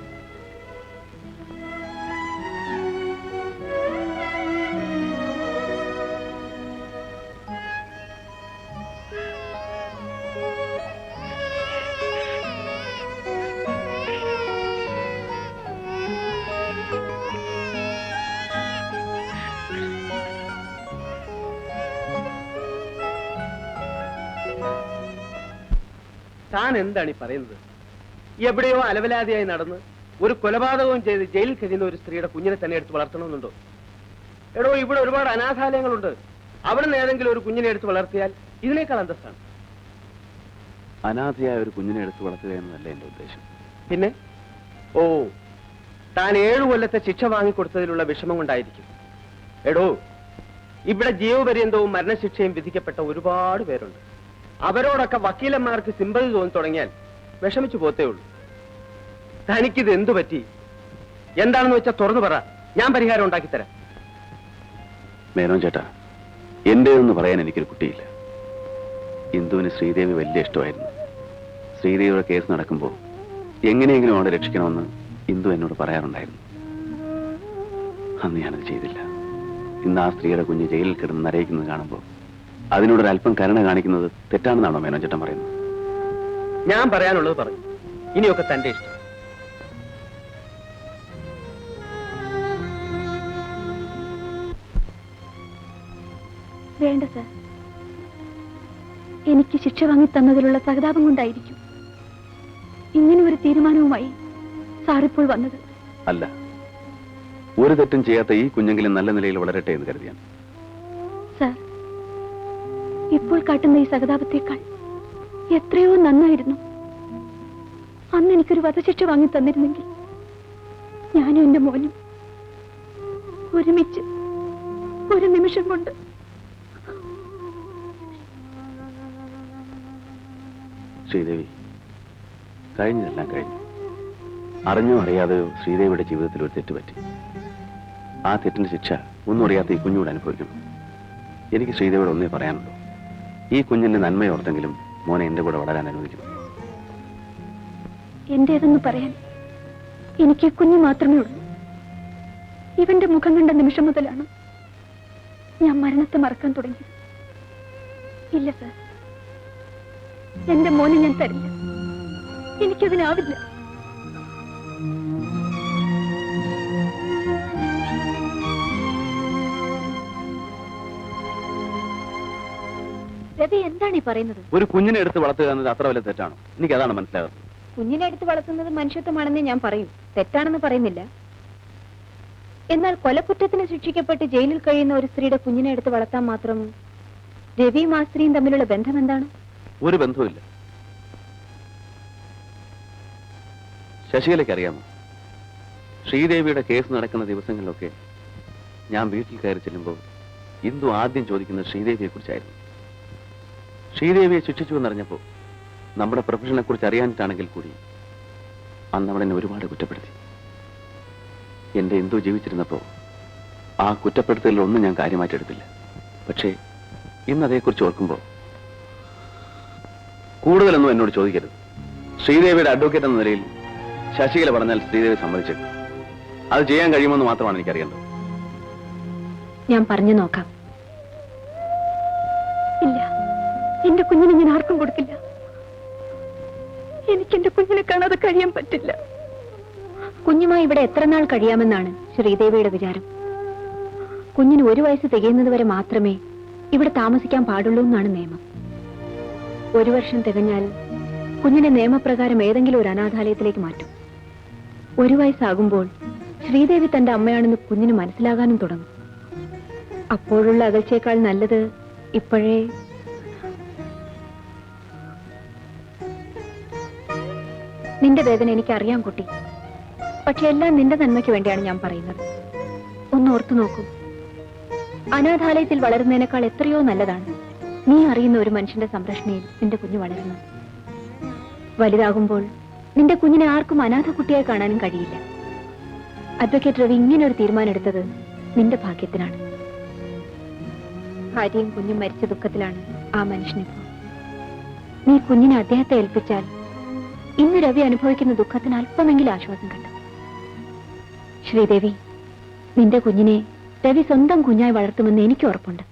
താൻ എന്താണ് ഈ പറയുന്നത്? എവിടെയോ അലവലാതിയായി നടന്ന് ഒരു കൊലപാതകവും ചെയ്ത് ജയിലിൽ കഴിയുന്ന ഒരു സ്ത്രീയുടെ കുഞ്ഞിനെ തന്നെ എടുത്ത് വളർത്തണമെന്നുണ്ടോ? എടോ, ഇവിടെ ഒരുപാട് അനാഥാലയങ്ങളുണ്ട്. അവിടെ നിന്ന് ഏതെങ്കിലും ഒരു കുഞ്ഞിനെ എടുത്ത് വളർത്തിയാൽ ഇതിനേക്കാൾ അന്തസ്സാണ്. അനാഥയായ ഒരു കുഞ്ഞിനെ എടുത്ത് വളർത്തുക എന്നതല്ല എന്റെ ഉദ്ദേശം. പിന്നെ ഓ, താൻ 7 കൊല്ലത്തെ ശിക്ഷ വാങ്ങിക്കൊടുത്തതിലുള്ള വിഷമം കൊണ്ടായിരിക്കും. എടോ, ഇവിടെ ജീവപര്യന്തവും മരണശിക്ഷയും വിധിക്കപ്പെട്ട ഒരുപാട് പേരുണ്ട്. അവരോടൊക്കെ വക്കീലന്മാർക്ക് സിമ്പതി തോന്നി തുടങ്ങിയാൽ വിഷമിച്ചു പോത്തേ ഉള്ളൂ. തനിക്കിത് എന്തു പറ്റി, എന്താണെന്ന് വെച്ചാൽ തുറന്നു പറ, ഞാൻ പരിഹാരം ഉണ്ടാക്കി തരാം. മേനോൻ ചേട്ടാ, എന്റേതെന്ന് പറയാൻ എനിക്കൊരു കുട്ടിയില്ല. ഇന്ദുവിന് ശ്രീദേവി വലിയ ഇഷ്ടമായിരുന്നു. ശ്രീദേവിയുടെ കേസ് നടക്കുമ്പോൾ എങ്ങനെയെങ്കിലും അവളെ രക്ഷിക്കണമെന്ന് ഇന്ദു എന്നോട് പറയാറുണ്ടായിരുന്നു. അന്ന് ഞാനത് ചെയ്തില്ല. ഇന്ന് ആ സ്ത്രീയുടെ കുഞ്ഞ് ജയിലിൽ കിടന്ന് നരയിക്കുന്നത് കാണുമ്പോൾ അതിനോടൊരല്പം കരുണ കാണിക്കുന്നത് തെറ്റാണെന്നാണോ മേനോൻ ചേട്ടൻ പറയുന്നത്? ഞാൻ പറയാനുള്ളത് പറഞ്ഞു. ഇനിയൊക്കെ തന്റെ ഇഷ്ടം. വേണ്ട സർ, എനിക്ക് ശിക്ഷ വാങ്ങി തന്നതിലുള്ള സഹതാപം കൊണ്ടായിരിക്കും ഇങ്ങനെ ഒരു തീരുമാനവുമായി സാറിപ്പോൾ വന്നത്. അല്ല, ഒരു തെറ്റും ചെയ്യാത്ത ഈ കുഞ്ഞെങ്കിലും നല്ല നിലയിൽ വളരട്ടെ എന്ന് കരുതിയാണ്. സർ, ഇപ്പോൾ കാട്ടുന്ന ഈ സഹതാപത്തേക്കാൾ എത്രയോ നന്നായിരുന്നു അന്ന് എനിക്കൊരു വധശിക്ഷ വാങ്ങി തന്നിരുന്നെങ്കിൽ ഞാനും എന്റെ മോനും ഒരുമിച്ച് ഒരു നിമിഷം കൊണ്ട്. ശ്രീദേവി, കഴിഞ്ഞതെല്ലാം കഴിഞ്ഞു. അറിഞ്ഞോ അറിയാതെയോ ശ്രീദേവിയുടെ ജീവിതത്തിൽ ഒരു തെറ്റ് പറ്റി. ആ തെറ്റിന്റെ ശിക്ഷ ഒന്നും അറിയാത്ത ഈ കുഞ്ഞുകൂടെ അനുഭവിക്കണം. എനിക്ക് ശ്രീദേവിയോട് ഒന്നേ പറയാനുള്ളൂ, ഈ കുഞ്ഞിന്റെ നന്മയോർത്തെങ്കിലും മോനെ എന്റെ കൂടെ വളരാൻ അനുവദിക്കണം. എന്റേതെന്ന് പറയാൻ എനിക്ക് കുഞ്ഞു മാത്രമേ ഉള്ളൂ. ഇവന്റെ മുഖം കണ്ട നിമിഷം മുതലാണ് ഞാൻ മരണത്തെ മറക്കാൻ തുടങ്ങിയത്. ഇല്ല സർ, എന്റെ മോനെ ഞാൻ തരില്ല. എനിക്കതിനാവില്ല. രവി, എന്താണ് ഈ പറയുന്നത്? ഒരു കുഞ്ഞിനെ എടുത്ത് വളർത്തുക എന്നത് അത്ര വലിയ തെറ്റാണോ? എനിക്ക് അതാണ് മനസ്സിലാകുന്നത്. കുഞ്ഞിനെ എടുത്ത് വളർത്തുന്നത് മനുഷ്യത്വമാണെന്ന് ഞാൻ പറയും, തെറ്റാണെന്ന് പറയുന്നില്ല. എന്നാൽ കൊലക്കുറ്റത്തിന് ശിക്ഷിക്കപ്പെട്ട് ജയിലിൽ കഴിയുന്ന ഒരു സ്ത്രീയുടെ കുഞ്ഞിനെ എടുത്ത് വളർത്താൻ മാത്രം രവിയും ആ സ്ത്രീയും തമ്മിലുള്ള ബന്ധം എന്താണ്? ഒരു ബന്ധവുമില്ല. ശശികലയ്ക്ക് അറിയാമോ, ശ്രീദേവിയുടെ കേസ് നടക്കുന്ന ദിവസങ്ങളിലൊക്കെ ഞാൻ വീട്ടിൽ കയറി ചെല്ലുമ്പോൾ ഇന്ദു ആദ്യം ചോദിക്കുന്നത് ശ്രീദേവിയെ കുറിച്ചായിരുന്നു. ശ്രീദേവിയെ ശിക്ഷിച്ചു എന്നറിഞ്ഞപ്പോൾ നമ്മുടെ പ്രൊഫഷനെ കുറിച്ച് അറിയാനിട്ടാണെങ്കിൽ കൂടി അന്ന് അവൾ എന്നെ ഒരുപാട് കുറ്റപ്പെടുത്തി. എന്റെ ഇന്ദു ജീവിച്ചിരുന്നപ്പോൾ ആ കുറ്റപ്പെടുത്തലിലൊന്നും ഞാൻ കാര്യമായിട്ടെടുത്തില്ല. പക്ഷേ ഇന്ന് അതേക്കുറിച്ച് ഓർക്കുമ്പോൾ കൂടുതലൊന്നും എന്നോട് ചോദിക്കരുത്. ശ്രീദേവിയുടെ അഡ്വക്കേറ്റ് എന്ന നിലയിൽ ശശികല പറഞ്ഞാൽ ശ്രീദേവി സമ്മതിച്ചേക്കും. അത് ചെയ്യാൻ കഴിയുമെന്ന് മാത്രമാണ് എനിക്കറിയേണ്ടത്. ഞാൻ പറഞ്ഞു നോക്കാം. ഇല്ല, എന്റെ കുഞ്ഞിനെ ഞാൻ ആർക്കും കൊടുക്കില്ല. എനിക്ക് എന്റെ കുഞ്ഞിനെ കാണാതെ കഴിയാൻ പറ്റില്ല. കുഞ്ഞുമായി ഇവിടെ എത്ര നാൾ കഴിയാമെന്നാണ് ശ്രീദേവിയുടെ വിചാരം? കുഞ്ഞിന് 1 വയസ്സ് തികയുന്നത് വരെ മാത്രമേ ഇവിടെ താമസിക്കാൻ പാടുള്ളൂ എന്നാണ് നിയമം. 1 വർഷം തികഞ്ഞാൽ കുഞ്ഞിനെ നിയമപ്രകാരം ഏതെങ്കിലും ഒരു അനാഥാലയത്തിലേക്ക് മാറ്റും. 1 വയസ്സാകുമ്പോൾ ശ്രീദേവി തന്റെ അമ്മയാണെന്ന് കുഞ്ഞിന് മനസ്സിലാകാനും തുടങ്ങും. അപ്പോഴുള്ള അകൽച്ചയേക്കാൾ നല്ലത് ഇപ്പോഴേ. നിന്റെ വേദന എനിക്കറിയാം കുട്ടി, പക്ഷെ എല്ലാം നിന്റെ നന്മയ്ക്ക് വേണ്ടിയാണ് ഞാൻ പറയുന്നത്. ഒന്ന് ഓർത്തു നോക്കൂ, അനാഥാലയത്തിൽ വളരുന്നതിനേക്കാൾ എത്രയോ നല്ലതാണ് നീ അറിയുന്ന ഒരു മനുഷ്യന്റെ സംരക്ഷണയിൽ നിന്റെ കുഞ്ഞ് വളരുന്നു. വലുതാകുമ്പോൾ നിന്റെ കുഞ്ഞിനെ ആർക്കും അനാഥ കുട്ടിയായി കാണാനും കഴിയില്ല. അഡ്വക്കേറ്റ് രവി ഇങ്ങനെ ഒരു തീരുമാനം എടുത്തത് നിന്റെ ഭാഗ്യത്തിനാണ്. ഭാര്യയും കുഞ്ഞും മരിച്ച ദുഃഖത്തിലാണ് ആ മനുഷ്യനിപ്പോ. നീ കുഞ്ഞിനെ അദ്ദേഹത്തെ ഏൽപ്പിച്ചാൽ ഇന്ന് രവി അനുഭവിക്കുന്ന ദുഃഖത്തിന് അല്പമെങ്കിലും ആശ്വാസം കിട്ടും. ശ്രീദേവി, നിന്റെ കുഞ്ഞിനെ രവി സ്വന്തം കുഞ്ഞായി വളർത്തുമെന്ന് എനിക്ക് ഉറപ്പുണ്ട്.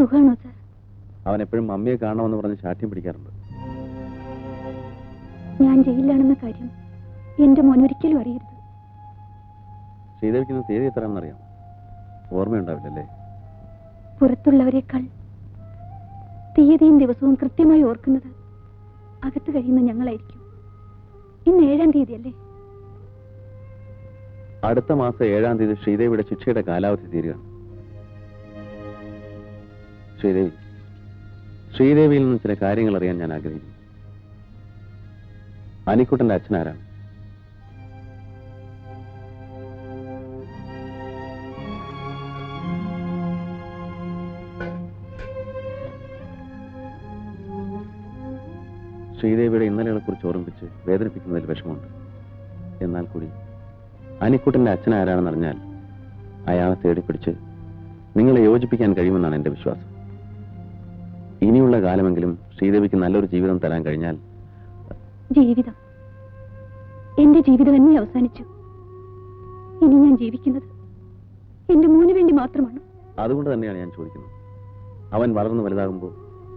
സുഖാണോ സാർ? അവൻ എപ്പോഴും മമ്മിയെ കാണണമെന്ന് പറഞ്ഞ് ശാഠ്യം പിടിക്കാറുണ്ട്. ഞാൻ ജയിലിലാണെന്ന കാര്യം എന്റെ മോൻ ഒരിക്കലും അറിയരുത്. ശ്രീദേവിക്കുന്ന തീയതി എത്രയാണെന്നറിയാം? ഓർമ്മയുണ്ടാവില്ലല്ലേ? പുറത്തുള്ളവരെക്കാൾ തീയതിയും ദിവസവും കൃത്യമായി ഓർക്കുന്നത് അകത്ത് കഴിയുന്ന ഞങ്ങളായിരിക്കും. ഇന്ന് 7-ാം തീയതി അല്ലേ? അടുത്ത മാസം 7-ാം തീയതി ശ്രീദേവിയുടെ ശിക്ഷയുടെ കാലാവധി തീരുകയാണ്. ശ്രീദേവിയിൽ നിന്ന് ചില കാര്യങ്ങൾ അറിയാൻ ഞാൻ ആഗ്രഹിക്കുന്നു. അനിക്കുട്ടന്റെ അച്ഛനാരാണ്? ശ്രീദേവിയുടെ ഇന്നലെകളെ കുറിച്ച് ഓർമ്മിപ്പിച്ച് വേദനിപ്പിക്കുന്നതിൽ വിഷമമുണ്ട്. എന്നാൽ കൂടി അനിക്കുട്ടന്റെ അച്ഛൻ ആരാണെന്ന് അറിഞ്ഞാൽ അയാളെ തേടിപ്പിടിച്ച് നിങ്ങളെ യോജിപ്പിക്കാൻ കഴിയുമെന്നാണ് എന്റെ വിശ്വാസം. ഇനിയുള്ള കാലമെങ്കിലും ശ്രീദേവിക്ക് നല്ലൊരു ജീവിതം തരാൻ കഴിഞ്ഞാൽ. ജീവിതം എന്റെ ജീവിതം എന്നെ അവസാനിച്ചു. ഇനി ഞാൻ ജീവിക്കുന്നത് എന്റെ മോന് വേണ്ടി മാത്രമാണ്. അതുകൊണ്ട് തന്നെയാണ് ഞാൻ ചോദിക്കുന്നത്. അവൻ വളർന്നു വലുതാകുമ്പോൾ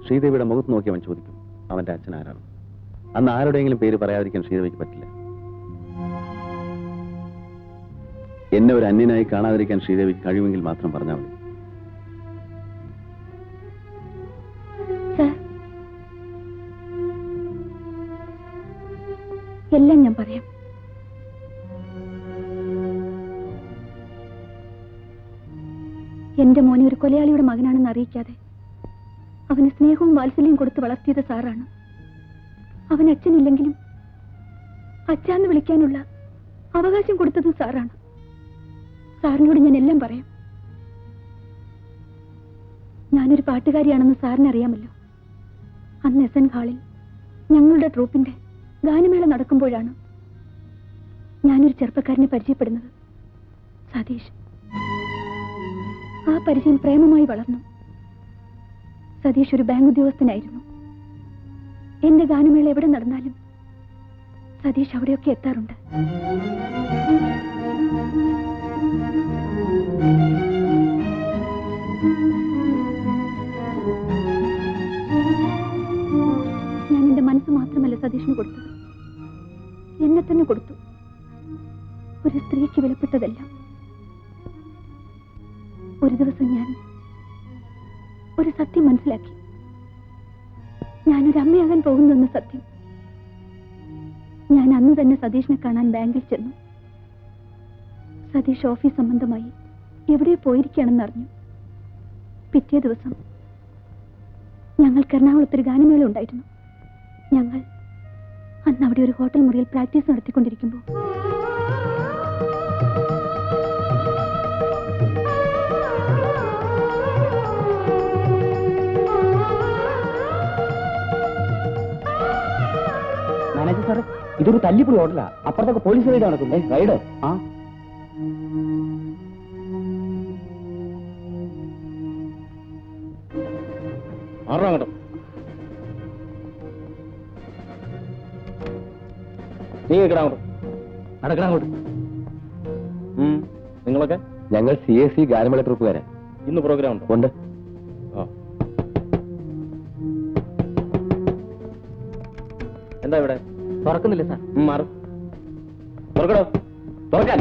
ശ്രീദേവിയുടെ മുഖത്ത് നോക്കി അവൻ ചോദിക്കും അവന്റെ അച്ഛൻ ആരാണ്. അന്ന് ആരുടെയെങ്കിലും പേര് പറയാതിരിക്കാൻ ശ്രീദേവിക്ക് പറ്റില്ല. എന്നെ ഒരു അന്യനായി കാണാതിരിക്കാൻ ശ്രീദേവിക്ക് കഴിയുമെങ്കിൽ മാത്രം പറഞ്ഞാൽ മതി. എല്ലാം ഞാൻ പറയാം. എന്റെ മോനെ ഒരു കൊലയാളിയുടെ മകനാണെന്ന് അറിയിക്കാതെ അവന് സ്നേഹവും വാത്സല്യവും കൊടുത്ത് വളർത്തിയത് സാറാണ്. അവൻ അച്ഛനില്ലെങ്കിലും അച്ഛാന്ന് വിളിക്കാനുള്ള അവകാശം കൊടുത്തതും സാറാണ്. സാറിനോട് ഞാൻ എല്ലാം പറയാം. ഞാനൊരു പാട്ടുകാരിയാണെന്ന് സാറിന് അറിയാമല്ലോ. അന്ന് എസ് എൻ ഹാളിൽ ഞങ്ങളുടെ ട്രൂപ്പിന്റെ ഗാനമേള നടക്കുമ്പോഴാണ് ഞാനൊരു ചെറുപ്പക്കാരനെ പരിചയപ്പെടുന്നത്, സതീഷ്. ആ പരിചയം പ്രേമമായി വളർന്നു. സതീഷ് ഒരു ബാങ്ക് ഉദ്യോഗസ്ഥനായിരുന്നു. എന്റെ ഗാനമേള എവിടെ നടന്നാലും സതീഷ് അവിടെയൊക്കെ എത്താറുണ്ട്. ഞാൻ എന്റെ മനസ്സ് മാത്രമല്ല സതീഷിന് കൊടുത്തത്, എന്നെ തന്നെ കൊടുത്തു. ഒരു സ്ത്രീക്ക് വിലപ്പെട്ടതെല്ലാം. ഒരു ദിവസം ഞാൻ ഒരു സത്യം മനസ്സിലാക്കി. ഞാനൊരു അമ്മയാകാൻ പോകുന്നെന്ന സത്യം. ഞാൻ അന്ന് തന്നെ സതീഷിനെ കാണാൻ ബാങ്കിൽ ചെന്നു. സതീഷ് ഓഫീസ് സംബന്ധമായി എവിടെ പോയിരിക്കുകയാണെന്ന് അറിഞ്ഞു. പിറ്റേ ദിവസം ഞങ്ങൾക്ക് എറണാകുളത്തൊരു ഗാനമേള ഉണ്ടായിരുന്നു. ഞങ്ങൾ അന്ന് അവിടെ ഒരു ഹോട്ടൽ മുറിയിൽ പ്രാക്ടീസ് നടത്തിക്കൊണ്ടിരിക്കുമ്പോൾ മാനേജർ സാറേ, ഇതൊരു തല്ലിപ്പൊളി ഹോട്ടലാ. അപ്പുറത്തൊക്കെ പോലീസ് റൈഡ് നടക്കുന്നേ. റൈഡ്? ആ. ആറോ നീ കേൾക്കണോ? നടക്കണങ്ങോട്ട്. നിങ്ങളൊക്കെ? ഞങ്ങൾ CAC ഗാനമേള ട്രൂപ്പുകാരാ. ഇന്ന് പ്രോഗ്രാം ഉണ്ടോ? ഉണ്ട്. എന്താ ഇവിടെ? തുറക്കുന്നില്ല സാർ. മാറും. തുറക്കടോ. തുറക്കാൻ.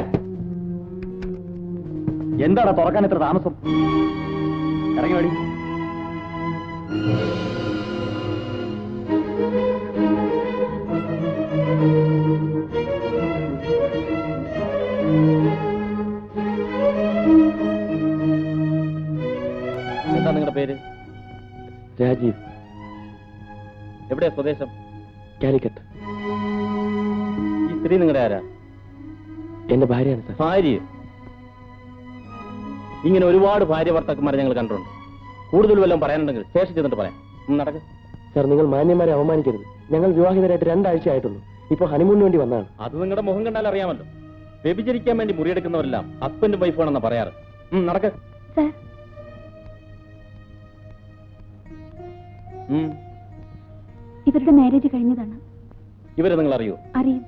എന്താണ് തുറക്കാൻ ഇത്ര താമസം? ഇറങ്ങി വേടി. എന്താ നിങ്ങളുടെ പേര്? രാജീവ്. എവിടെയാ സ്വദേശം? കാലിക്കറ്റ്. ഈ സ്ത്രീ നിങ്ങളുടെ ആരാ? എന്റെ ഭാര്യയാണ് സാർ. ഭാര്യ? ഇങ്ങനെ ഒരുപാട് ഭാര്യ ഭർത്താക്കന്മാരെ ഞങ്ങൾ കണ്ടിട്ടുണ്ട്. കൂടുതൽ വല്ലതും പറയാനുണ്ടെങ്കിൽ സ്റ്റേഷൻ ചെന്നിട്ട് പറയാം. നടക്ക്. സാർ, നിങ്ങൾ മാന്യന്മാരെ അവമാനിക്കരുത്. ഞങ്ങൾ വിവാഹിതരായിട്ട് 2 ആഴ്ച ആയിട്ടുള്ളൂ. ഇപ്പൊ ഹണിമൂണിന് വേണ്ടി വന്നതാണ്. അത് നിങ്ങളുടെ മുഖം കണ്ടാൽ അറിയാമല്ലോ. വ്യഭിചരിക്കാൻ വേണ്ടി മുറിയെടുക്കുന്നവരെല്ലാം ഹസ്ബൻഡും വൈഫാണെന്നാ പറയാറ്. നടക്ക്. ഇവരുടെ മാരേജ് കഴിഞ്ഞതാണ്. ഇവരെ നിങ്ങൾ അറിയോ? അറിയും.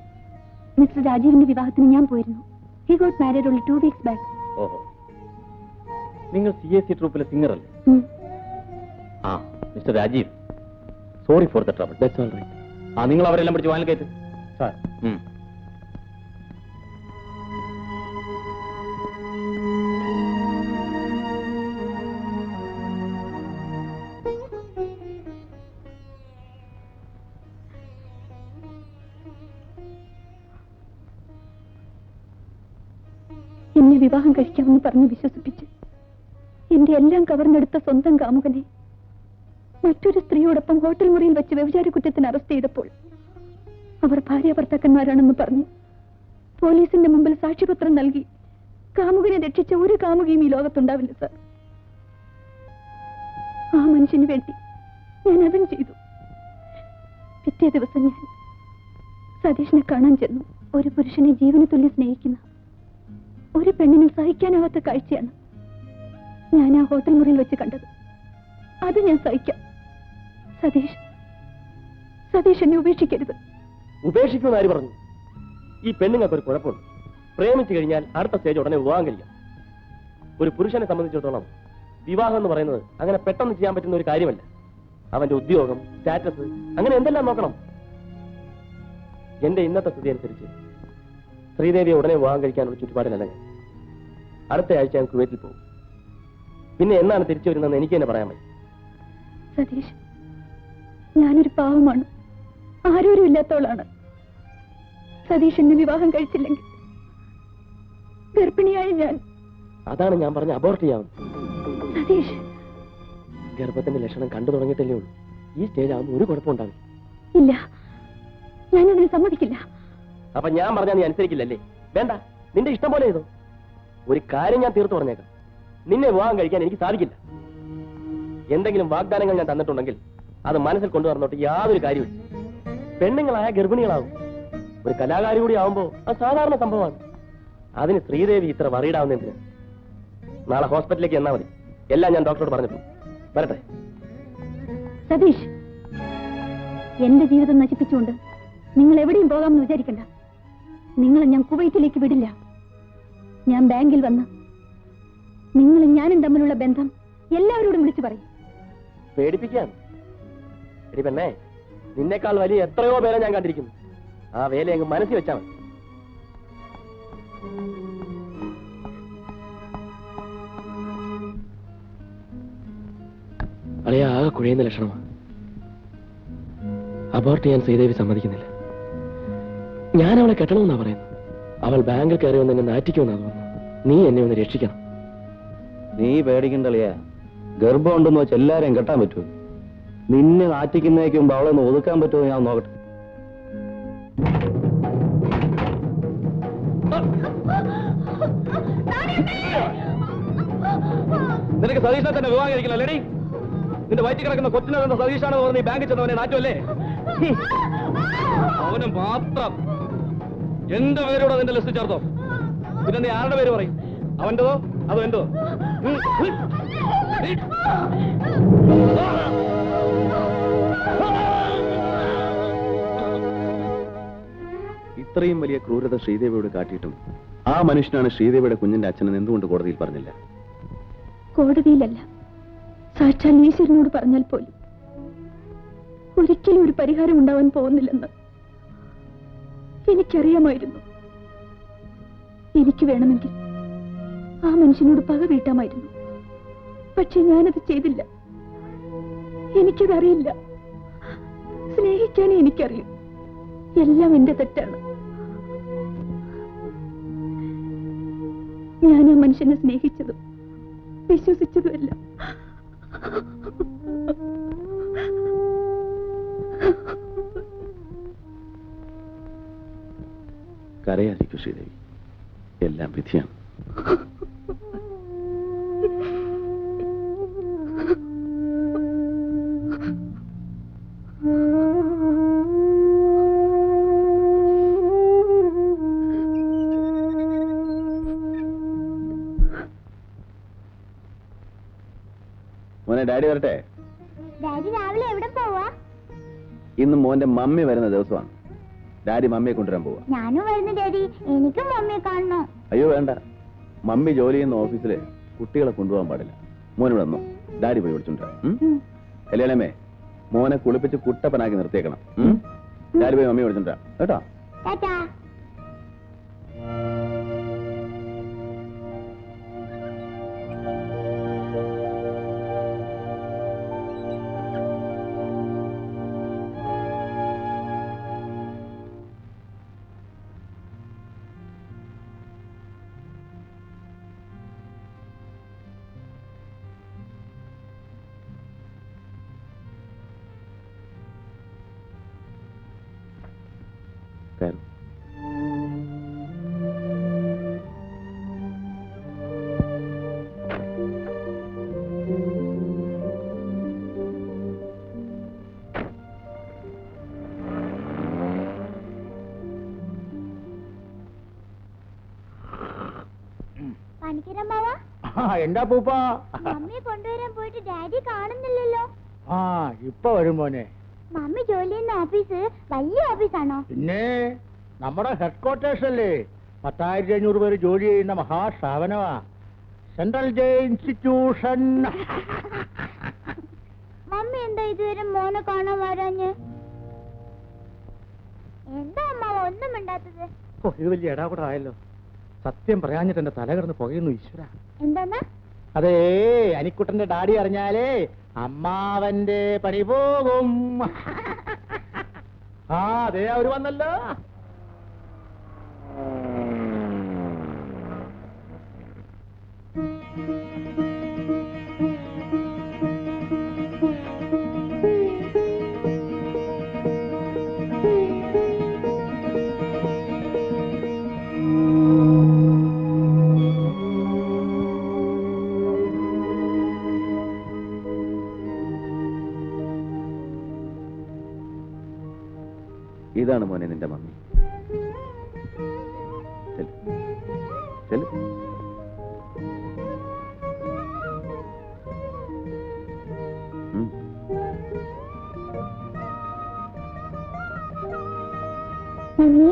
മിസ്റ്റർ രാജീവിന്റെ വിവാഹത്തിന് ഞാൻ പോയിരുന്നു. He got married only 2 weeks back. ഓഹോ, നിങ്ങൾ CAC ട്രൂപ്പിലെ സിംഗർ അല്ലേ? ആ, mister Rajeev, sorry for the trouble. That's all right. നിങ്ങൾ അവരെല്ലാം പിടിച്ച് വാനിൽ കയറ്റ്. സാർ. എന്നെ വിവാഹം കഴിക്കാമെന്ന് പറഞ്ഞ് വിശ്വസിപ്പിച്ച് എന്റെ എല്ലാം കവർന്നെടുത്ത സ്വന്തം കാമുകനെ മറ്റൊരു സ്ത്രീയോടൊപ്പം ഹോട്ടൽ മുറിയിൽ വെച്ച് വ്യഭിചാര കുറ്റത്തിന് അറസ്റ്റ് ചെയ്തപ്പോൾ അവർ ഭാര്യ ഭർത്താക്കന്മാരാണെന്ന് പറഞ്ഞ് പോലീസിന്റെ മുമ്പിൽ സാക്ഷ്യപത്രം നൽകി കാമുകനെ രക്ഷിച്ച ഒരു കാമുകയും ഈ ലോകത്തുണ്ടാവില്ല സർ. ആ മനുഷ്യന് വേണ്ടി ഞാൻ അതും ചെയ്തു. പിറ്റേ ദിവസം ഞാൻ സതീഷിനെ കാണാൻ ചെന്നു. ഒരു പുരുഷനെ ജീവന് തുല്യം സ്നേഹിക്കുന്ന ഒരു പെണ്ണിന് സഹിക്കാനാവാത്ത കാഴ്ചയാണ് ഞാൻ ആ ഹോട്ടൽ മുറിയിൽ വെച്ച് കണ്ടത്. അത് ഞാൻ സഹിക്കാം. സതീഷ് എന്നെ ഉപേക്ഷിക്കരുത്. ഉപേക്ഷിക്കുമെന്ന് ആര് പറഞ്ഞു? ഈ പെണ്ണുങ്ങൾക്ക് ഒരു കുഴപ്പമുണ്ട്. പ്രേമിച്ചു കഴിഞ്ഞാൽ അടുത്ത സ്റ്റേജ് ഉടനെ വിവാഹം കഴിക്കാം. ഒരു പുരുഷനെ സംബന്ധിച്ചിടത്തോളം വിവാഹം എന്ന് പറയുന്നത് അങ്ങനെ പെട്ടെന്ന് ചെയ്യാൻ പറ്റുന്ന ഒരു കാര്യമല്ല. അവന്റെ ഉദ്യോഗം, സ്റ്റാറ്റസ്, അങ്ങനെ എന്തെല്ലാം നോക്കണം. എന്റെ ഇന്നത്തെ സ്ഥിതി അനുസരിച്ച് ശ്രീദേവിയെ ഉടനെ വിവാഹം കഴിക്കാനുള്ള ചുറ്റുപാടിലല്ല ഞാൻ. അടുത്ത ആഴ്ച ഞാൻ കുവൈറ്റിൽ പോകും. പിന്നെ എന്നാണ് തിരിച്ചു വരുന്നതെന്ന് എനിക്ക് തന്നെ പറയാൻ പറ്റും. സതീഷ്, ഞാനൊരു പാവമാണ്, ആരോരും ഇല്ലാത്തവളാണ്. സതീഷ് എന്നെ വിവാഹം കഴിച്ചില്ലെങ്കിൽ ഗർഭിണിയായി ഞാൻ. അതാണ് ഞാൻ പറഞ്ഞ അബോർട്ട് ചെയ്യാം. സതീഷ്, ഗർഭത്തിന്റെ ലക്ഷണം കണ്ടു തുടങ്ങിയിട്ടല്ലേ ഉള്ളൂ. ഈ സ്റ്റേജ് ആകുമ്പോൾ ഒരു കുഴപ്പമുണ്ടാവില്ല. ഇല്ല, ഞാനതിന് സമ്മതിക്കില്ല. അപ്പൊ ഞാൻ പറഞ്ഞാൽ നീ അനുസരിക്കില്ലല്ലേ? വേണ്ട, നിന്റെ ഇഷ്ടം പോലെ ചെയ്തോ. ഒരു കാര്യം ഞാൻ തീർത്തു പറഞ്ഞേക്കാം, നിന്നെ വിവാഹം കഴിക്കാൻ എനിക്ക് സാധിക്കില്ല. എന്തെങ്കിലും വാഗ്ദാനങ്ങൾ ഞാൻ തന്നിട്ടുണ്ടെങ്കിൽ അത് മനസ്സിൽ കൊണ്ടുവന്നോട്ട് യാതൊരു കാര്യമില്ല. പെണ്ണുങ്ങളായ ഗർഭിണികളാവും. ഒരു കലാകാരി കൂടി ആവുമ്പോ അത് സാധാരണ സംഭവമാണ്. അതിന് ശ്രീദേവി ഇത്ര വറീഡാവുന്നതിന് നാളെ ഹോസ്പിറ്റലിലേക്ക് എന്നാ മതി. എല്ലാം ഞാൻ ഡോക്ടറോട് പറഞ്ഞിട്ടുണ്ട്. വരട്ടെ. സതീഷ്, എന്റെ ജീവിതം നശിപ്പിച്ചുകൊണ്ട് നിങ്ങൾ എവിടെയും പോകാമെന്ന് വിചാരിക്കണ്ട. നിങ്ങളെ ഞാൻ കുവൈറ്റിലേക്ക് വിടില്ല. ഞാൻ ബാങ്കിൽ വന്ന് നിങ്ങളും ഞാനും തമ്മിലുള്ള ബന്ധം എല്ലാവരോടും വിളിച്ചു പറയും. പേടിപ്പിക്കാൻ എടി പെണ്ണേ, നിന്നേക്കാൾ വലിയ എത്രയോ പേരെ ഞാൻ കണ്ടിരിക്കുന്നു. ആ വേല അങ്ങ് മനസ്സിൽ വെച്ചാൽ മതി. അളിയ ആകെ കുഴയുന്ന ലക്ഷണമാണ്. അബോർട്ട് ചെയ്യാൻ ശ്രീദേവി സമ്മതിക്കുന്നില്ല. ഞാൻ അവളെ കെട്ടണമെന്നാ പറയുന്നത്. അവൾ ബാങ്കിൽ കയറി വന്ന് എന്നെ നാറ്റിക്കുമെന്നാ തോന്നുന്നു. നീ എന്നെ ഒന്ന് രക്ഷിക്കണം. നീ പേടിക്കണ്ടളിയാ. ഗർഭം ഉണ്ടെന്ന് വെച്ച് എല്ലാരെയും കെട്ടാൻ പറ്റുമോ? നിന്നെ നാറ്റിക്കുന്നേക്ക് മുമ്പ് അവളെ ഒന്ന് ഒതുക്കാൻ പറ്റുമോ ഞാൻ നോക്കട്ടെ. നിനക്ക് സതീഷിനെ തന്നെ വിവാഹം കഴിക്കില്ല ലേഡി. നിന്റെ വയറ്റിൽ കിടക്കുന്ന കൊച്ചിനെ കണ്ട സതീഷാണെന്ന് പറഞ്ഞ് ഈ ബാങ്കിൽ ചെന്നവനെ നാറ്റുമല്ലേ? അവന് മാത്രം എന്റെ പേരോട് നിന്റെ ലിസ്റ്റ് ചേർത്തോ. പിന്നെ നീ ആരുടെ പേര് പറയും? അവന്റെതോ അതോ എന്റോ? ഇത്രയും വലിയ ക്രൂരത ശ്രീദേവിയോട് കാട്ടിയിട്ടും ആ മനുഷ്യനാണ് ശ്രീദേവിയുടെ കുഞ്ഞിന്റെ അച്ഛനെന്ന് എന്തുകൊണ്ട് കോടതിയിൽ പറഞ്ഞില്ല? കോടതിയിലല്ല, സാക്ഷാൽ ഈശ്വരനോട് പറഞ്ഞാൽ പോലും ഒരിക്കലും ഒരു പരിഹാരം ഉണ്ടാവാൻ പോകുന്നില്ലെന്ന് എനിക്കറിയാമായിരുന്നു. എനിക്ക് വേണമെങ്കിൽ ആ മനുഷ്യനോട് പക വീട്ടാമായിരുന്നു. പക്ഷെ ഞാനത് ചെയ്തില്ല. എനിക്കതറിയില്ല. സ്നേഹിക്കാനേ എനിക്കറിയൂ. എല്ലാം എന്റെ തെറ്റാണ്. ഞാൻ ആ മനുഷ്യനെ സ്നേഹിച്ചതും വിശ്വസിച്ചതുമല്ല. കരയാതിരിക്കൂ ശ്രീദേവി, എല്ലാം വിധിയാണ്. മോനെ, ഡാഡി വരട്ടെ? ഡാഡി രാവിലെ എവിടെ പോവാ? ഇന്ന് മോന്റെ മമ്മി വരുന്ന ദിവസമാണ്. ഡാഡി മമ്മിയെ കൊണ്ടുവരാൻ പോവാ. ഞാനും വരുന്നു ഡാഡി, എനിക്കും മമ്മിയെ കാണണോ? അയ്യോ വേണ്ട, മമ്മി ജോലി ചെയ്യുന്ന ഓഫീസില് കുട്ടികളെ കൊണ്ടുപോകാൻ പാടില്ല. മോനിവിടെ വന്നോ, ഡാഡി പോയി വിളിച്ചോണ്ടിരാം. കല്യാണമേ, മോനെ കുളിപ്പിച്ച് കുട്ടപ്പനാക്കി നിർത്തിയേക്കണം. ഡാഡി പോയി മമ്മി വിളിച്ചോണ്ടിരാം കേട്ടോ. ടാറ്റാ. കയറും. പണിക്കരമ്മാവ എന്താ പൂപ്പ? മമ്മിയെ കൊണ്ടുവരാൻ പോയിട്ട് ഡാഡി കാണുന്നില്ലല്ലോ. ആ ഇപ്പൊ വരും മോനെ. മമ്മി ജോലി ചെയ്യുന്ന ഓഫീസ് വലിയ ഓഫീസാണോ? പിന്നെ നമ്മുടെ ഹെഡ് ക്വാർട്ടേഴ്സ് അല്ലേ, 10,500 പേര് ജോലി ചെയ്യുന്ന മഹാസ്ഥാപനമാ, സെൻട്രൽ ജയിൽ ഇൻസ്റ്റിറ്റ്യൂഷൻ. മമ്മി എന്താ ഇതുവരെ മോനെ കാണാൻ വരാഞ്ഞ്? എന്താ അമ്മാവ ഒന്നും മിണ്ടാത്തത്? ഓ ഇത് വലിയ ഇടാ കൂടെ ആയല്ലോ. സത്യം പറയാഞ്ഞിട്ട് എന്റെ തല കിടന്ന് പുകയുന്നു ഈശ്വര. എന്താ? അതേ അനിക്കുട്ടന്റെ ഡാഡി അറിഞ്ഞാലേ അമ്മാവന്റെ പണി പോകും. ആ അതെ അവര് വന്നല്ലോ. ഇതാണ് മോനെ നിന്റെ മമ്മി. ചെല്ല്. മമ്മി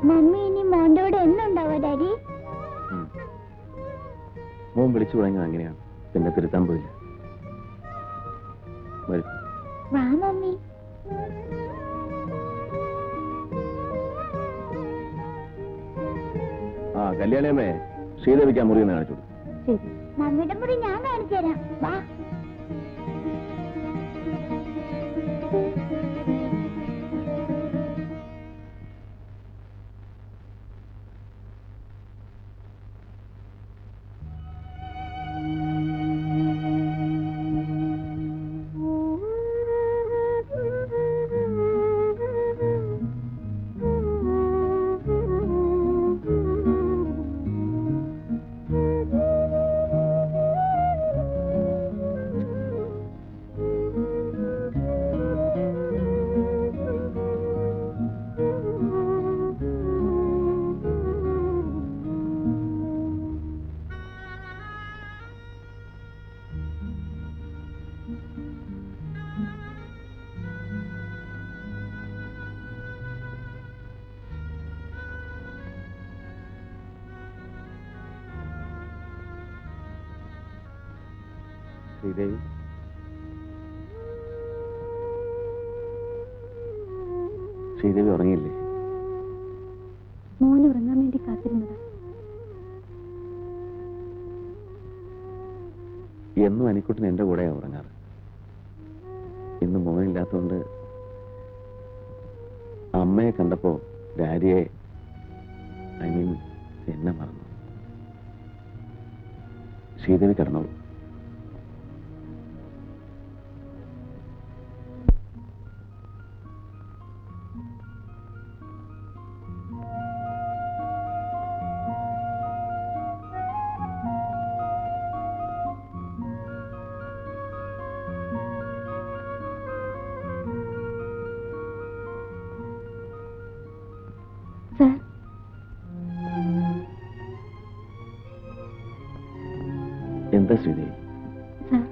മമ്മി ഇനി മോന്റെ കൂടെ എന്നുണ്ടാവോ ഡാഡി? മോൻ വിളിച്ചു തുടങ്ങിയത് അങ്ങനെയാണ്, പിന്നെ തിരുത്താൻ പോയില്ല. വരും. വാ മമ്മി. ആ കല്യാണിയമ്മേ, ശ്രീദേവിക്ക് ആ മുറി ഒന്ന് കാണിച്ചു കൊടുക്കും. ശരി, മമ്മിയുടെ മുറി ഞാൻ കാണിച്ചു തരാം. വാ. ശ്രീദേവി, ശ്രീദേവി ഉറങ്ങിയില്ലേ? മോന് ഉറങ്ങാൻ വേണ്ടി കാത്തിരുന്നത്. എന്നും അനിക്കുട്ടൻ എന്റെ കൂടെയാ ഉറങ്ങാറ്. ഇന്ന് മോനില്ലാത്തതുകൊണ്ട് അമ്മയെ കണ്ടപ്പോ ഡാഡിയെ എന്നെ മറന്നു. ശ്രീദേവി കിടന്നോളൂ. സാർ, എന്താ ശ്രീദേവി? സാർ,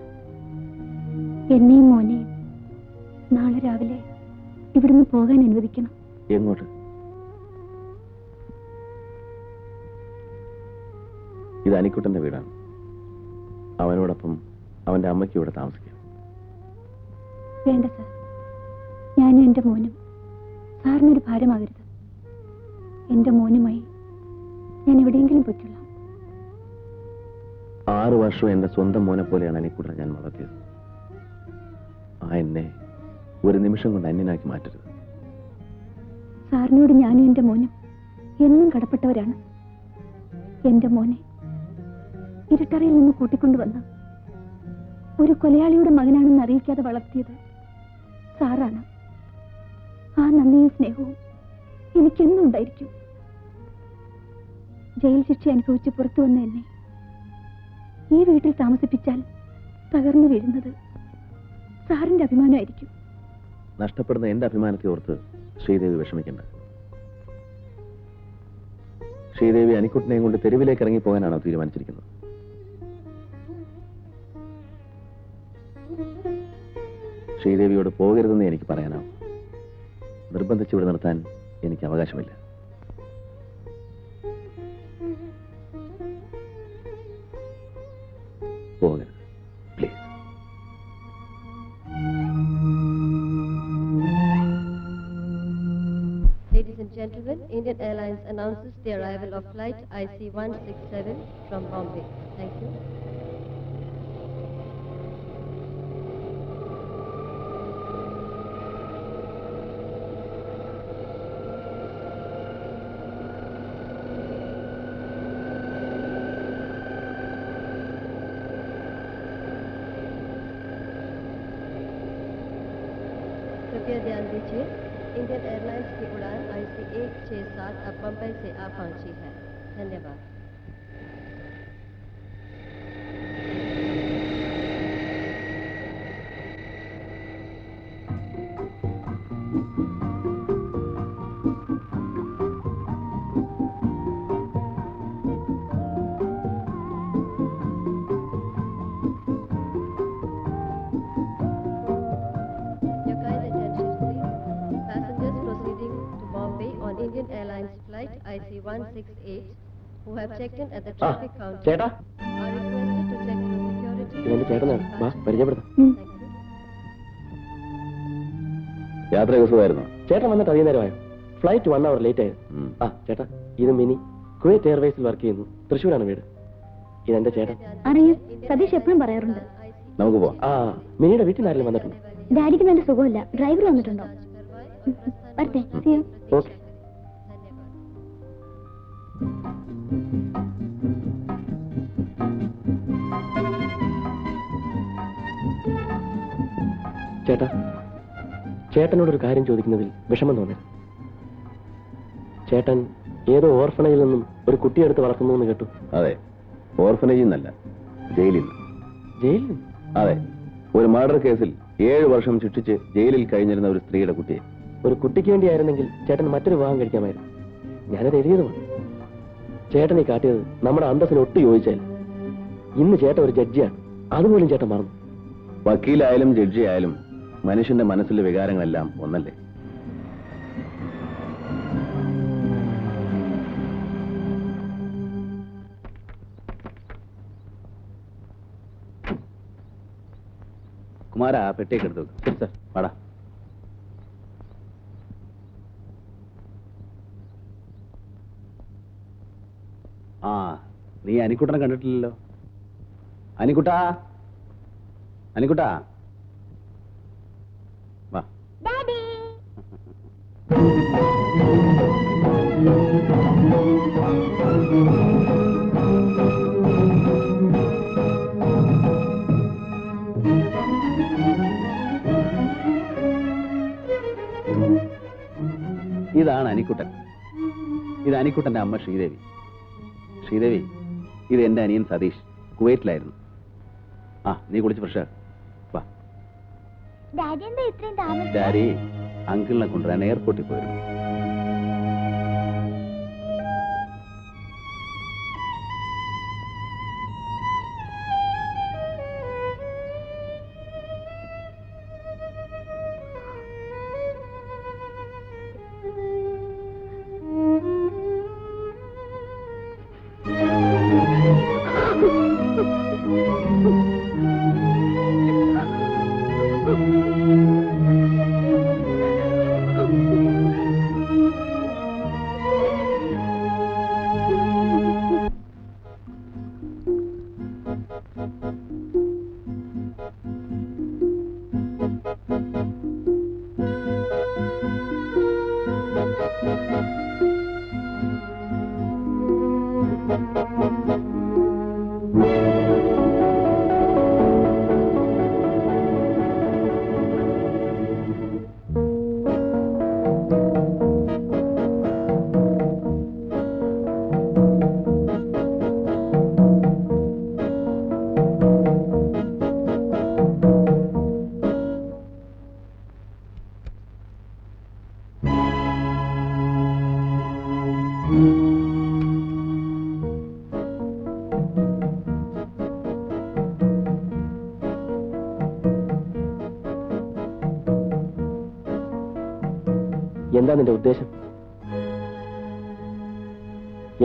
എന്നെയും മോനെയും നാളെ രാവിലെ ഇവിടുന്ന് പോകാൻ അനുവദിക്കണം. എങ്ങോട്ട്? ഇത് അനിക്കുട്ടന്റെ വീടാണ്. അവനോടൊപ്പം അവന്റെ അമ്മയ്ക്ക് ഇവിടെ താമസിക്കാം. വേണ്ട സാർ, ഞാനും എന്റെ മോനും സാറിനൊരു ഭാരമാകരുത്. എന്റെ മോനുമായി ഞാൻ എവിടെയെങ്കിലും പൊയ്ക്കൊള്ളാം. 6 വർഷം എന്റെ സ്വന്തം മോനെ പോലെയാണ് അനിക്കുട്ടനെ ഞാൻ വളർത്തിയത്. ആ എന്നെ ഒരു നിമിഷം കൊണ്ട് അന്യനാക്കി മാറ്റരുത്. സാറിനോട് ഞാനും എന്റെ മോനും എന്നും കടപ്പെട്ടവരാണ്. എന്റെ മോനെ ഇരുട്ടറയിൽ നിന്ന് കൂട്ടിക്കൊണ്ടുവന്ന് ഒരു കൊലയാളിയുടെ മകനാണെന്ന് അറിയിക്കാതെ വളർത്തിയത് സാറാണ്. ആ നന്ദിയും സ്നേഹവും എനിക്കെന്നും ഉണ്ടായിരിക്കും. ജയിൽ ശിക്ഷ അനുഭവിച്ച് പുറത്തു വന്ന എന്നെ ഈ വീട്ടിൽ താമസിപ്പിച്ചാൽ തകർന്നു വീഴുന്നത് സാറിന്റെ അഭിമാനമായിരിക്കും. നഷ്ടപ്പെടുന്ന എന്റെ അഭിമാനത്തെ ഓർത്ത് ശ്രീദേവി വിഷമിക്കണ്ട. ശ്രീദേവി അനിക്കുട്ടനെയും കൊണ്ട് തെരുവിലേക്ക് ഇറങ്ങി പോകാനാണോ തീരുമാനിച്ചിരിക്കുന്നത്? ശ്രീദേവിയോട് പോകരുതെന്ന് എനിക്ക് പറയാനാവും. നിർബന്ധിച്ച് ഇവിടെ നിർത്താൻ എനിക്ക് അവകാശമില്ല. പോകരുത്, please. Ladies and gentlemen, Indian Airlines announces the arrival of flight IC-167 from Bombay. Thank you. कृपया ध्यान दीजिए, इंडियन एयरलाइंस की उड़ान IC-167 अब बम्बई से आ पहुंची है. धन्यवाद. Your kind attention, please. Passengers proceeding to Bombay on Indian Airlines flight IC-168 who have checked in at the traffic counter ചേട്ടാ, are requested to check through security. ഇതെന്റെ ചേട്ടനാണ്. വാ, പരിചയപ്പെടുത്താം. Thank you. യാത്ര സുഖമായിരുന്നോ? ചേട്ടൻ വന്നിട്ട് അധികം നേരമായോ? ഫ്ലൈറ്റ് 1 hour ലേറ്റ് ആയിരുന്നു. ആ ചേട്ടാ, ഇത് മിനി കുവൈറ്റ് എയർവേസിൽ വർക്ക് ചെയ്യുന്നു. തൃശ്ശൂരാണ് വീട്. ഇതെന്റെ ചേട്ടൻ. അറിയാം, സതീഷ് എപ്പോഴും പറയാറുണ്ട്. നമുക്ക് പോവാം. ആ മിനിയുടെ വീട്ടിൽ ആരെങ്കിലും വന്നിട്ടുണ്ട്? ഡാഡിക്ക് നല്ല സുഖമില്ല. ഡ്രൈവർ വന്നിട്ടുണ്ടോ? വരട്ടെ. See you. ഓക്കെ. ചേട്ടാ, ചേട്ടനോടൊരു കാര്യം ചോദിക്കുന്നതിൽ വിഷമം തോന്നരുത്. ചേട്ടൻ ഏതോ ഓർഫണേജിൽ നിന്നും ഒരു കുട്ടിയെടുത്ത് വളർത്തുന്നു എന്ന് കേട്ടു. അതെ, ഓർഫനേജിൽ നിന്നല്ല, ജയിലിൽ നിന്ന്. ജയിലിൽ നിന്ന്? അതെ, ഒരു മർഡർ കേസിൽ 7 വർഷം ശിക്ഷിച്ച് ജയിലിൽ കഴിഞ്ഞിരുന്ന ഒരു സ്ത്രീയുടെ കുട്ടിയെ. ഒരു കുട്ടിക്ക് വേണ്ടിയായിരുന്നെങ്കിൽ ചേട്ടൻ മറ്റൊരു വിവാഹം കഴിക്കാമായിരുന്നു. ഞാനത് എഴുതിയതുമാണ്. ചേട്ടൻ ഈ കാട്ടിയത് നമ്മുടെ അന്തസ്സിന് ഒട്ടും യോജിച്ചല്ല. ഇന്ന് ചേട്ടൻ ഒരു ജഡ്ജിയാണ്, അതുപോലും ചേട്ടൻ മറന്നു. വക്കീലായാലും ജഡ്ജി ആയാലും മനുഷ്യന്റെ മനസ്സിലെ വികാരങ്ങളെല്ലാം ഒന്നല്ലേ? കുമാര, ആ പെട്ടിയൊക്കെ എടുത്തു വെക്ക്. ശരി സാർ. വാടാ. ആ, നീ അനിക്കുട്ടനെ കണ്ടിട്ടില്ലല്ലോ. അനിക്കുട്ടാ, അനിക്കുട്ടാ, വാ. ഡാഡി ഇതാണ് അനിക്കുട്ടൻ. ഇത് അനിക്കുട്ടന്റെ അമ്മ ശ്രീദേവി. ശ്രീദേവി, ഇത് എന്റെ അനിയൻ സതീഷ്, കുവൈറ്റിലായിരുന്നു. ആ, നീ കുളിച്ച് ഫ്രഷ് വാ. ഡാഡി എന്താ ഇത്രയും താമസം? ഡാഡി അങ്കിളിനെ കൊണ്ടുവരാൻ എയർപോർട്ടിൽ പോയിരുന്നു. എന്താ നിന്റെ ഉദ്ദേശം?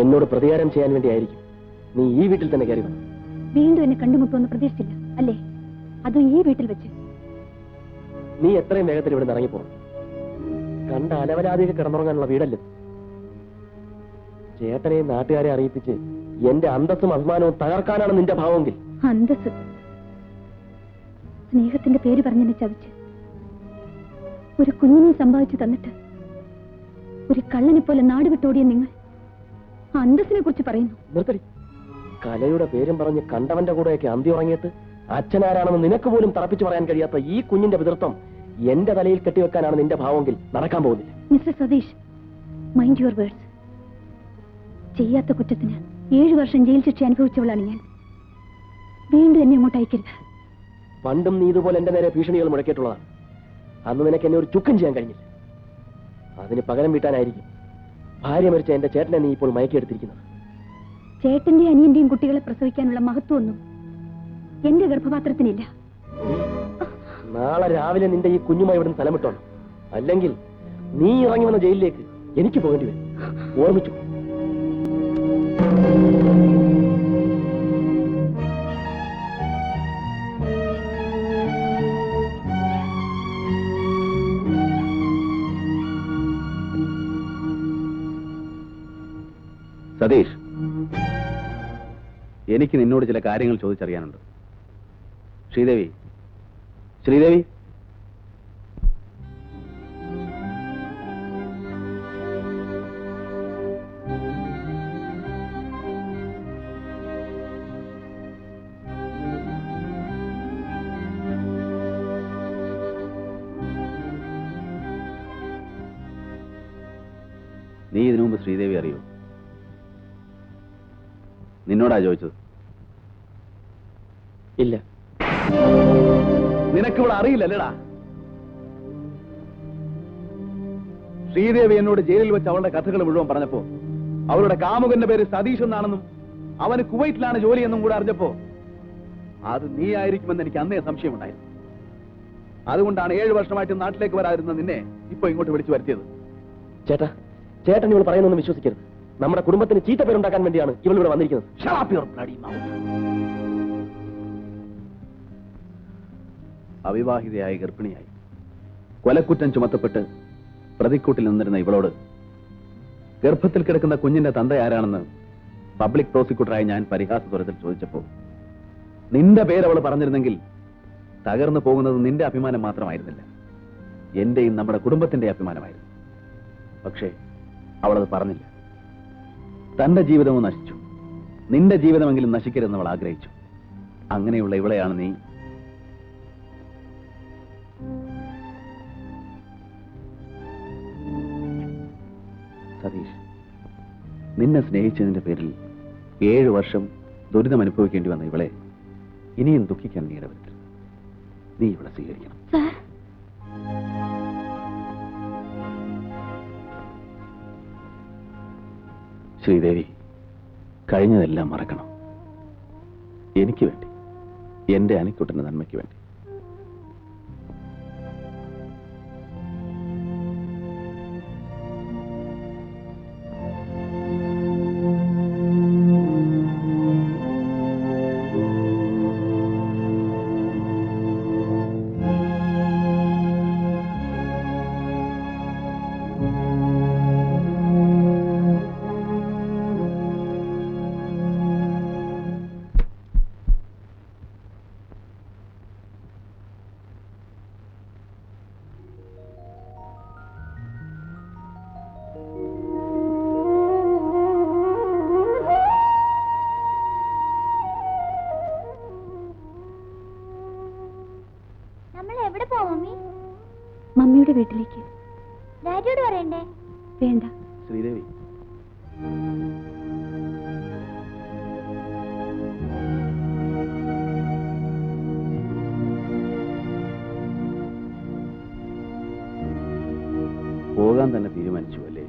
എന്നോട് പ്രതികാരം ചെയ്യാൻ വേണ്ടിയായിരിക്കും നീ ഈ വീട്ടിൽ തന്നെ കയറി വന്നു. വീണ്ടും എന്നെ കണ്ടുമുട്ടുമെന്ന് പ്രതീക്ഷിച്ചില്ല അല്ലേ? അതും ഈ വീട്ടിൽ വെച്ച്. നീ എത്രയും വേഗത്തിൽ ഇവിടെ ഇറങ്ങിപ്പോണം. കണ്ട അലവലാതിയൊക്കെ കിടന്നുറങ്ങാനുള്ള വീടല്ലേ. ചേട്ടനെ നാട്ടുകാരെ അറിയിപ്പിച്ച് എന്റെ അന്തസ്സും അഭിമാനവും തകർക്കാനാണ് നിന്റെ ഭാവമെങ്കിൽ അന്തസ് സ്നേഹത്തിന്റെ പേര് പറഞ്ഞെന്നെ ചതിച്ച് ഒരു കുഞ്ഞിനെ സമ്പാദിച്ചു തന്നിട്ട് ഒരു കള്ളനെ പോലെ നാട് വിട്ടോടിയ നിങ്ങൾ അന്തസ്സിനെ കുറിച്ച് പറയുന്നു. നിർത്തടി. കലയുടെ പേരും പറഞ്ഞ് കണ്ടവന്റെ കൂടെയൊക്കെ അന്തി ഉറങ്ങിയിട്ട് അച്ഛനാരാണെന്ന് നിനക്ക് പോലും തറപ്പിച്ചു പറയാൻ കഴിയാത്ത ഈ കുഞ്ഞിന്റെ പിതൃത്വം എന്റെ തലയിൽ കെട്ടിവെക്കാനാണ് നിന്റെ ഭാവമെങ്കിൽ നടക്കാൻ പോകുന്നില്ല. Mister Satish, mind your words. ചെയ്യാത്ത കുറ്റത്തിന് 7 വർഷം ജയിൽ ശിക്ഷ അനുഭവിച്ചവളാണ് ഞാൻ. വീണ്ടും എന്നെ അങ്ങോട്ട് അയക്കരുത്. പണ്ടും നീ ഇതുപോലെ എന്റെ നേരെ ഭീഷണികൾ മുഴക്കിയിട്ടുള്ളതാണ്. അന്ന് നിനക്ക് എന്നെ ഒരു ചുക്കും ചെയ്യാൻ കഴിഞ്ഞില്ല. അതിന് പകരം വീട്ടാനായിരിക്കും ഭാര്യ മരിച്ച എന്റെ ചേട്ടനെ നീ ഇപ്പോൾ മയക്കിയെടുത്തിരിക്കുന്നത്. ചേട്ടന്റെയും അനിയന്റെയും കുട്ടികളെ പ്രസവിക്കാനുള്ള മഹത്വമൊന്നും എന്റെ ഗർഭപാത്രത്തിനില്ല. നാളെ രാവിലെ നിന്റെ ഈ കുഞ്ഞുമായി ഇവിടുന്ന് സ്ഥലമിട്ടോണം. അല്ലെങ്കിൽ നീ ഇറങ്ങി വന്ന ജയിലിലേക്ക് എനിക്ക് പോകേണ്ടി വരും. ഓർമ്മിച്ചു. സതീഷ്, എനിക്ക് നിന്നോട് ചില കാര്യങ്ങൾ ചോദിച്ചറിയാനുണ്ട്. ശ്രീദേവി, ശ്രീദേവി, നീ ഇതിനു മുമ്പ് ശ്രീദേവി അറിയോ? നിന്നോടാ ചോദിച്ചത്. ഇല്ല. നിനക്കിവിടെ അറിയില്ലല്ലേടാ? ശ്രീദേവി എന്നോട് ജയിലിൽ വെച്ച് അവളുടെ കഥകൾ മുഴുവൻ പറഞ്ഞപ്പോ അവളുടെ കാമുകന്റെ പേര് സതീഷ് എന്നാണെന്നും അവന് കുവൈറ്റിലാണ് ജോലിയെന്നും കൂടെ അറിഞ്ഞപ്പോ അത് നീ ആയിരിക്കുമെന്ന് എനിക്ക് അന്നേ സംശയമുണ്ടായിരുന്നു. അതുകൊണ്ടാണ് 7 വർഷമായിട്ട് നാട്ടിലേക്ക് വരാതിരുന്ന നിന്നെ ഇപ്പൊ ഇങ്ങോട്ട് വിളിച്ചു വരുത്തിയത്. ചേട്ടാ, ചേട്ടൻ ഇവൾ പറയുന്നൊന്നും വിശ്വസിക്കരുത്. നമ്മുടെ കുടുംബത്തിന് ചീത്ത പേരുണ്ടാക്കാൻ വേണ്ടിയാണ് ഇവൾ ഇവിടെ വന്നിരിക്കുന്നത്. അവിവാഹിതയായി ഗർഭിണിയായി കൊലക്കുറ്റം ചുമത്തപ്പെട്ട് പ്രതിക്കൂട്ടിൽ നിന്നിരുന്ന ഇവളോട് ഗർഭത്തിൽ കിടക്കുന്ന കുഞ്ഞിന്റെ തന്ത ആരാണെന്ന് പബ്ലിക് പ്രോസിക്യൂട്ടറായി ഞാൻ പരിഹാസസ്വരത്തിൽ ചോദിച്ചപ്പോൾ നിന്റെ പേര് അവൾ പറഞ്ഞിരുന്നെങ്കിൽ തകർന്നു പോകുന്നത് നിന്റെ അഭിമാനം മാത്രമായിരുന്നില്ല, എന്റെയും നമ്മുടെ കുടുംബത്തിന്റെ അഭിമാനമായിരുന്നു. പക്ഷേ അവളത് പറഞ്ഞില്ല. തന്റെ ജീവിതവും നശിച്ചു. നിന്റെ ജീവിതമെങ്കിലും നശിക്കരുതെന്ന് അവൾ ആഗ്രഹിച്ചു. അങ്ങനെയുള്ള ഇവളെയാണ് നീ സതീഷ്. നിന്നെ സ്നേഹിച്ചതിന്റെ പേരിൽ 7 വർഷം ദുരിതം അനുഭവിക്കേണ്ടി വന്ന ഇവളെ ഇനിയും ദുഃഖിക്കാൻ നീ ഇടവരുത്തരുത്. നീ ഇവളെ സ്വീകരിക്കണം. ശ്രീദേവി, കഴിഞ്ഞതെല്ലാം മറക്കണം. എനിക്ക് വേണ്ടി, എന്റെ അനിക്കുട്ടന്റെ നന്മയ്ക്ക് വേണ്ടി. മമ്മിയുടെ വീട്ടിലേക്ക്. ഡാഡിയോട് പറയണ്ടേ? വേണ്ട. ശ്രീദേവി, പോകാൻ തന്നെ തീരുമാനിച്ചു അല്ലേ?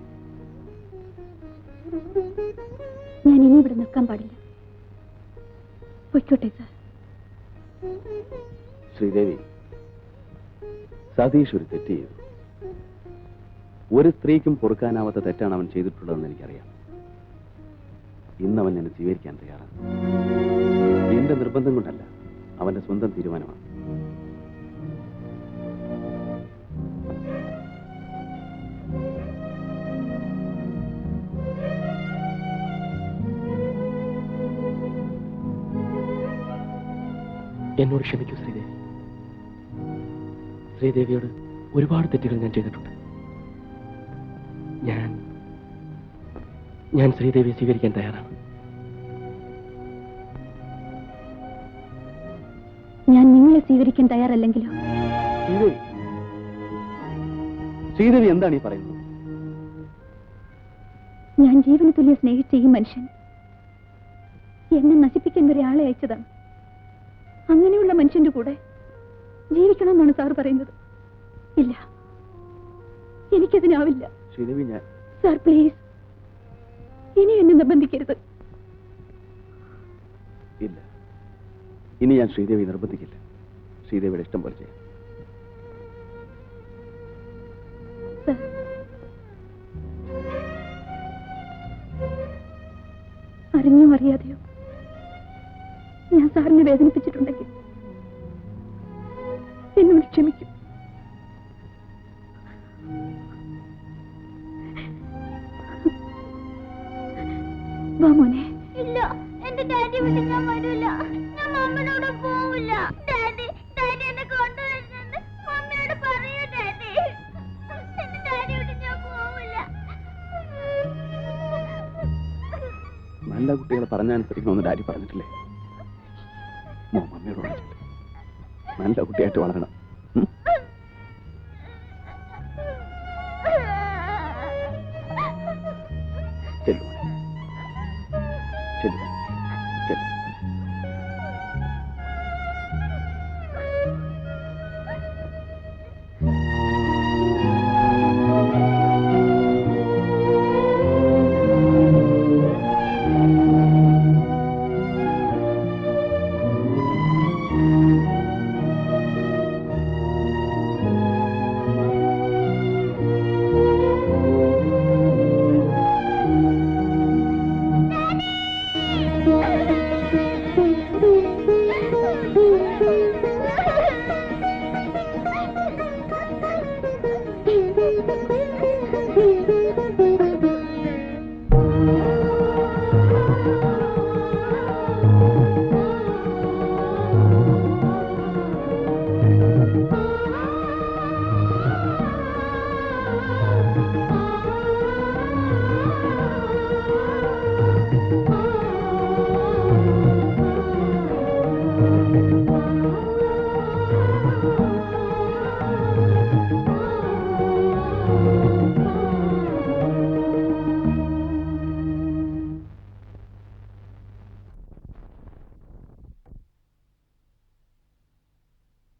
ഞാൻ ഇനി ഇവിടെ നിൽക്കാൻ പാടില്ല. പൊയ്ക്കോട്ടെ സാർ. ശ്രീദേവി, സതീഷ് ഒരു തെറ്റ് ചെയ്തു. ഒരു സ്ത്രീക്കും പൊറുക്കാനാവാത്ത തെറ്റാണ് അവൻ ചെയ്തിട്ടുള്ളതെന്ന് എനിക്കറിയാം. ഇന്നവൻ എന്നെ സ്വീകരിക്കാൻ തയ്യാറാണ്. എന്റെ നിർബന്ധം കൊണ്ടല്ല, അവന്റെ സ്വന്തം തീരുമാനമാണ്. എന്നോട് ക്ഷമിക്കൂ ശ്രീദേവി. ശ്രീദേവിയോട് ഒരുപാട് തെറ്റുകൾ ഞാൻ ചെയ്തിട്ടുണ്ട്. ഞാൻ ശ്രീദേവിയെ സ്വീകരിക്കാൻ തയ്യാറാണ്. ഞാൻ നിങ്ങളെ സ്വീകരിക്കാൻ തയ്യാറല്ലെങ്കിലോ? ശ്രീദേവി എന്താണ് ഈ പറയുന്നത്? ഞാൻ ജീവന തുല്യം സ്നേഹിച്ച ഈ മനുഷ്യൻ എന്നെ നശിപ്പിക്കുന്ന ഒരാളെ അയച്ചതാണ്. അങ്ങനെയുള്ള മനുഷ്യന്റെ കൂടെ ജീവിക്കണമെന്നാണ് സാർ പറയുന്നത്. ഇല്ല, എനിക്കതിനാവില്ല. ശ്രീദേവി, ഞാൻ സാർ പ്ലീസ്, ഇനി എന്നെ നിർബന്ധിക്കരുത്. ഇല്ല, ഇനി ഞാൻ ശ്രീദേവി നിർബന്ധിക്കില്ല. ശ്രീദേവിയുടെ ഇഷ്ടം പോലെ ചെയ്യാം. സാർ, അറിഞ്ഞോ അറിയാതെയോ ഞാൻ സാറിനെ വേദനിപ്പിച്ചിട്ടുണ്ടെങ്കിൽ എന്നോട് ക്ഷമിക്കും. വാ മോനെ. ഇല്ല, എന്റെ ഡാഡി വിട്ട് ഞാൻ വരില്ല. ഞാൻ മമ്മിനോട് പോവില്ല. ഡാഡി എന്നെ കൊണ്ടുവരുന്നത് മമ്മിയോട് പറയൂ. ഡാഡി, എന്റെ ഡാഡി വിട്ട് ഞാൻ പോവില്ല. നല്ല കുട്ടികളെ പറഞ്ഞനുസരിക്കണമെന്ന് ഡാഡി പറഞ്ഞിട്ടില്ലേ? മമ്മിയോട് പറഞ്ഞിട്ട് നല്ല കുട്ടിയായിട്ട് വളരണം. ചെല്ലു ചെല്ലു ചെല്ലു.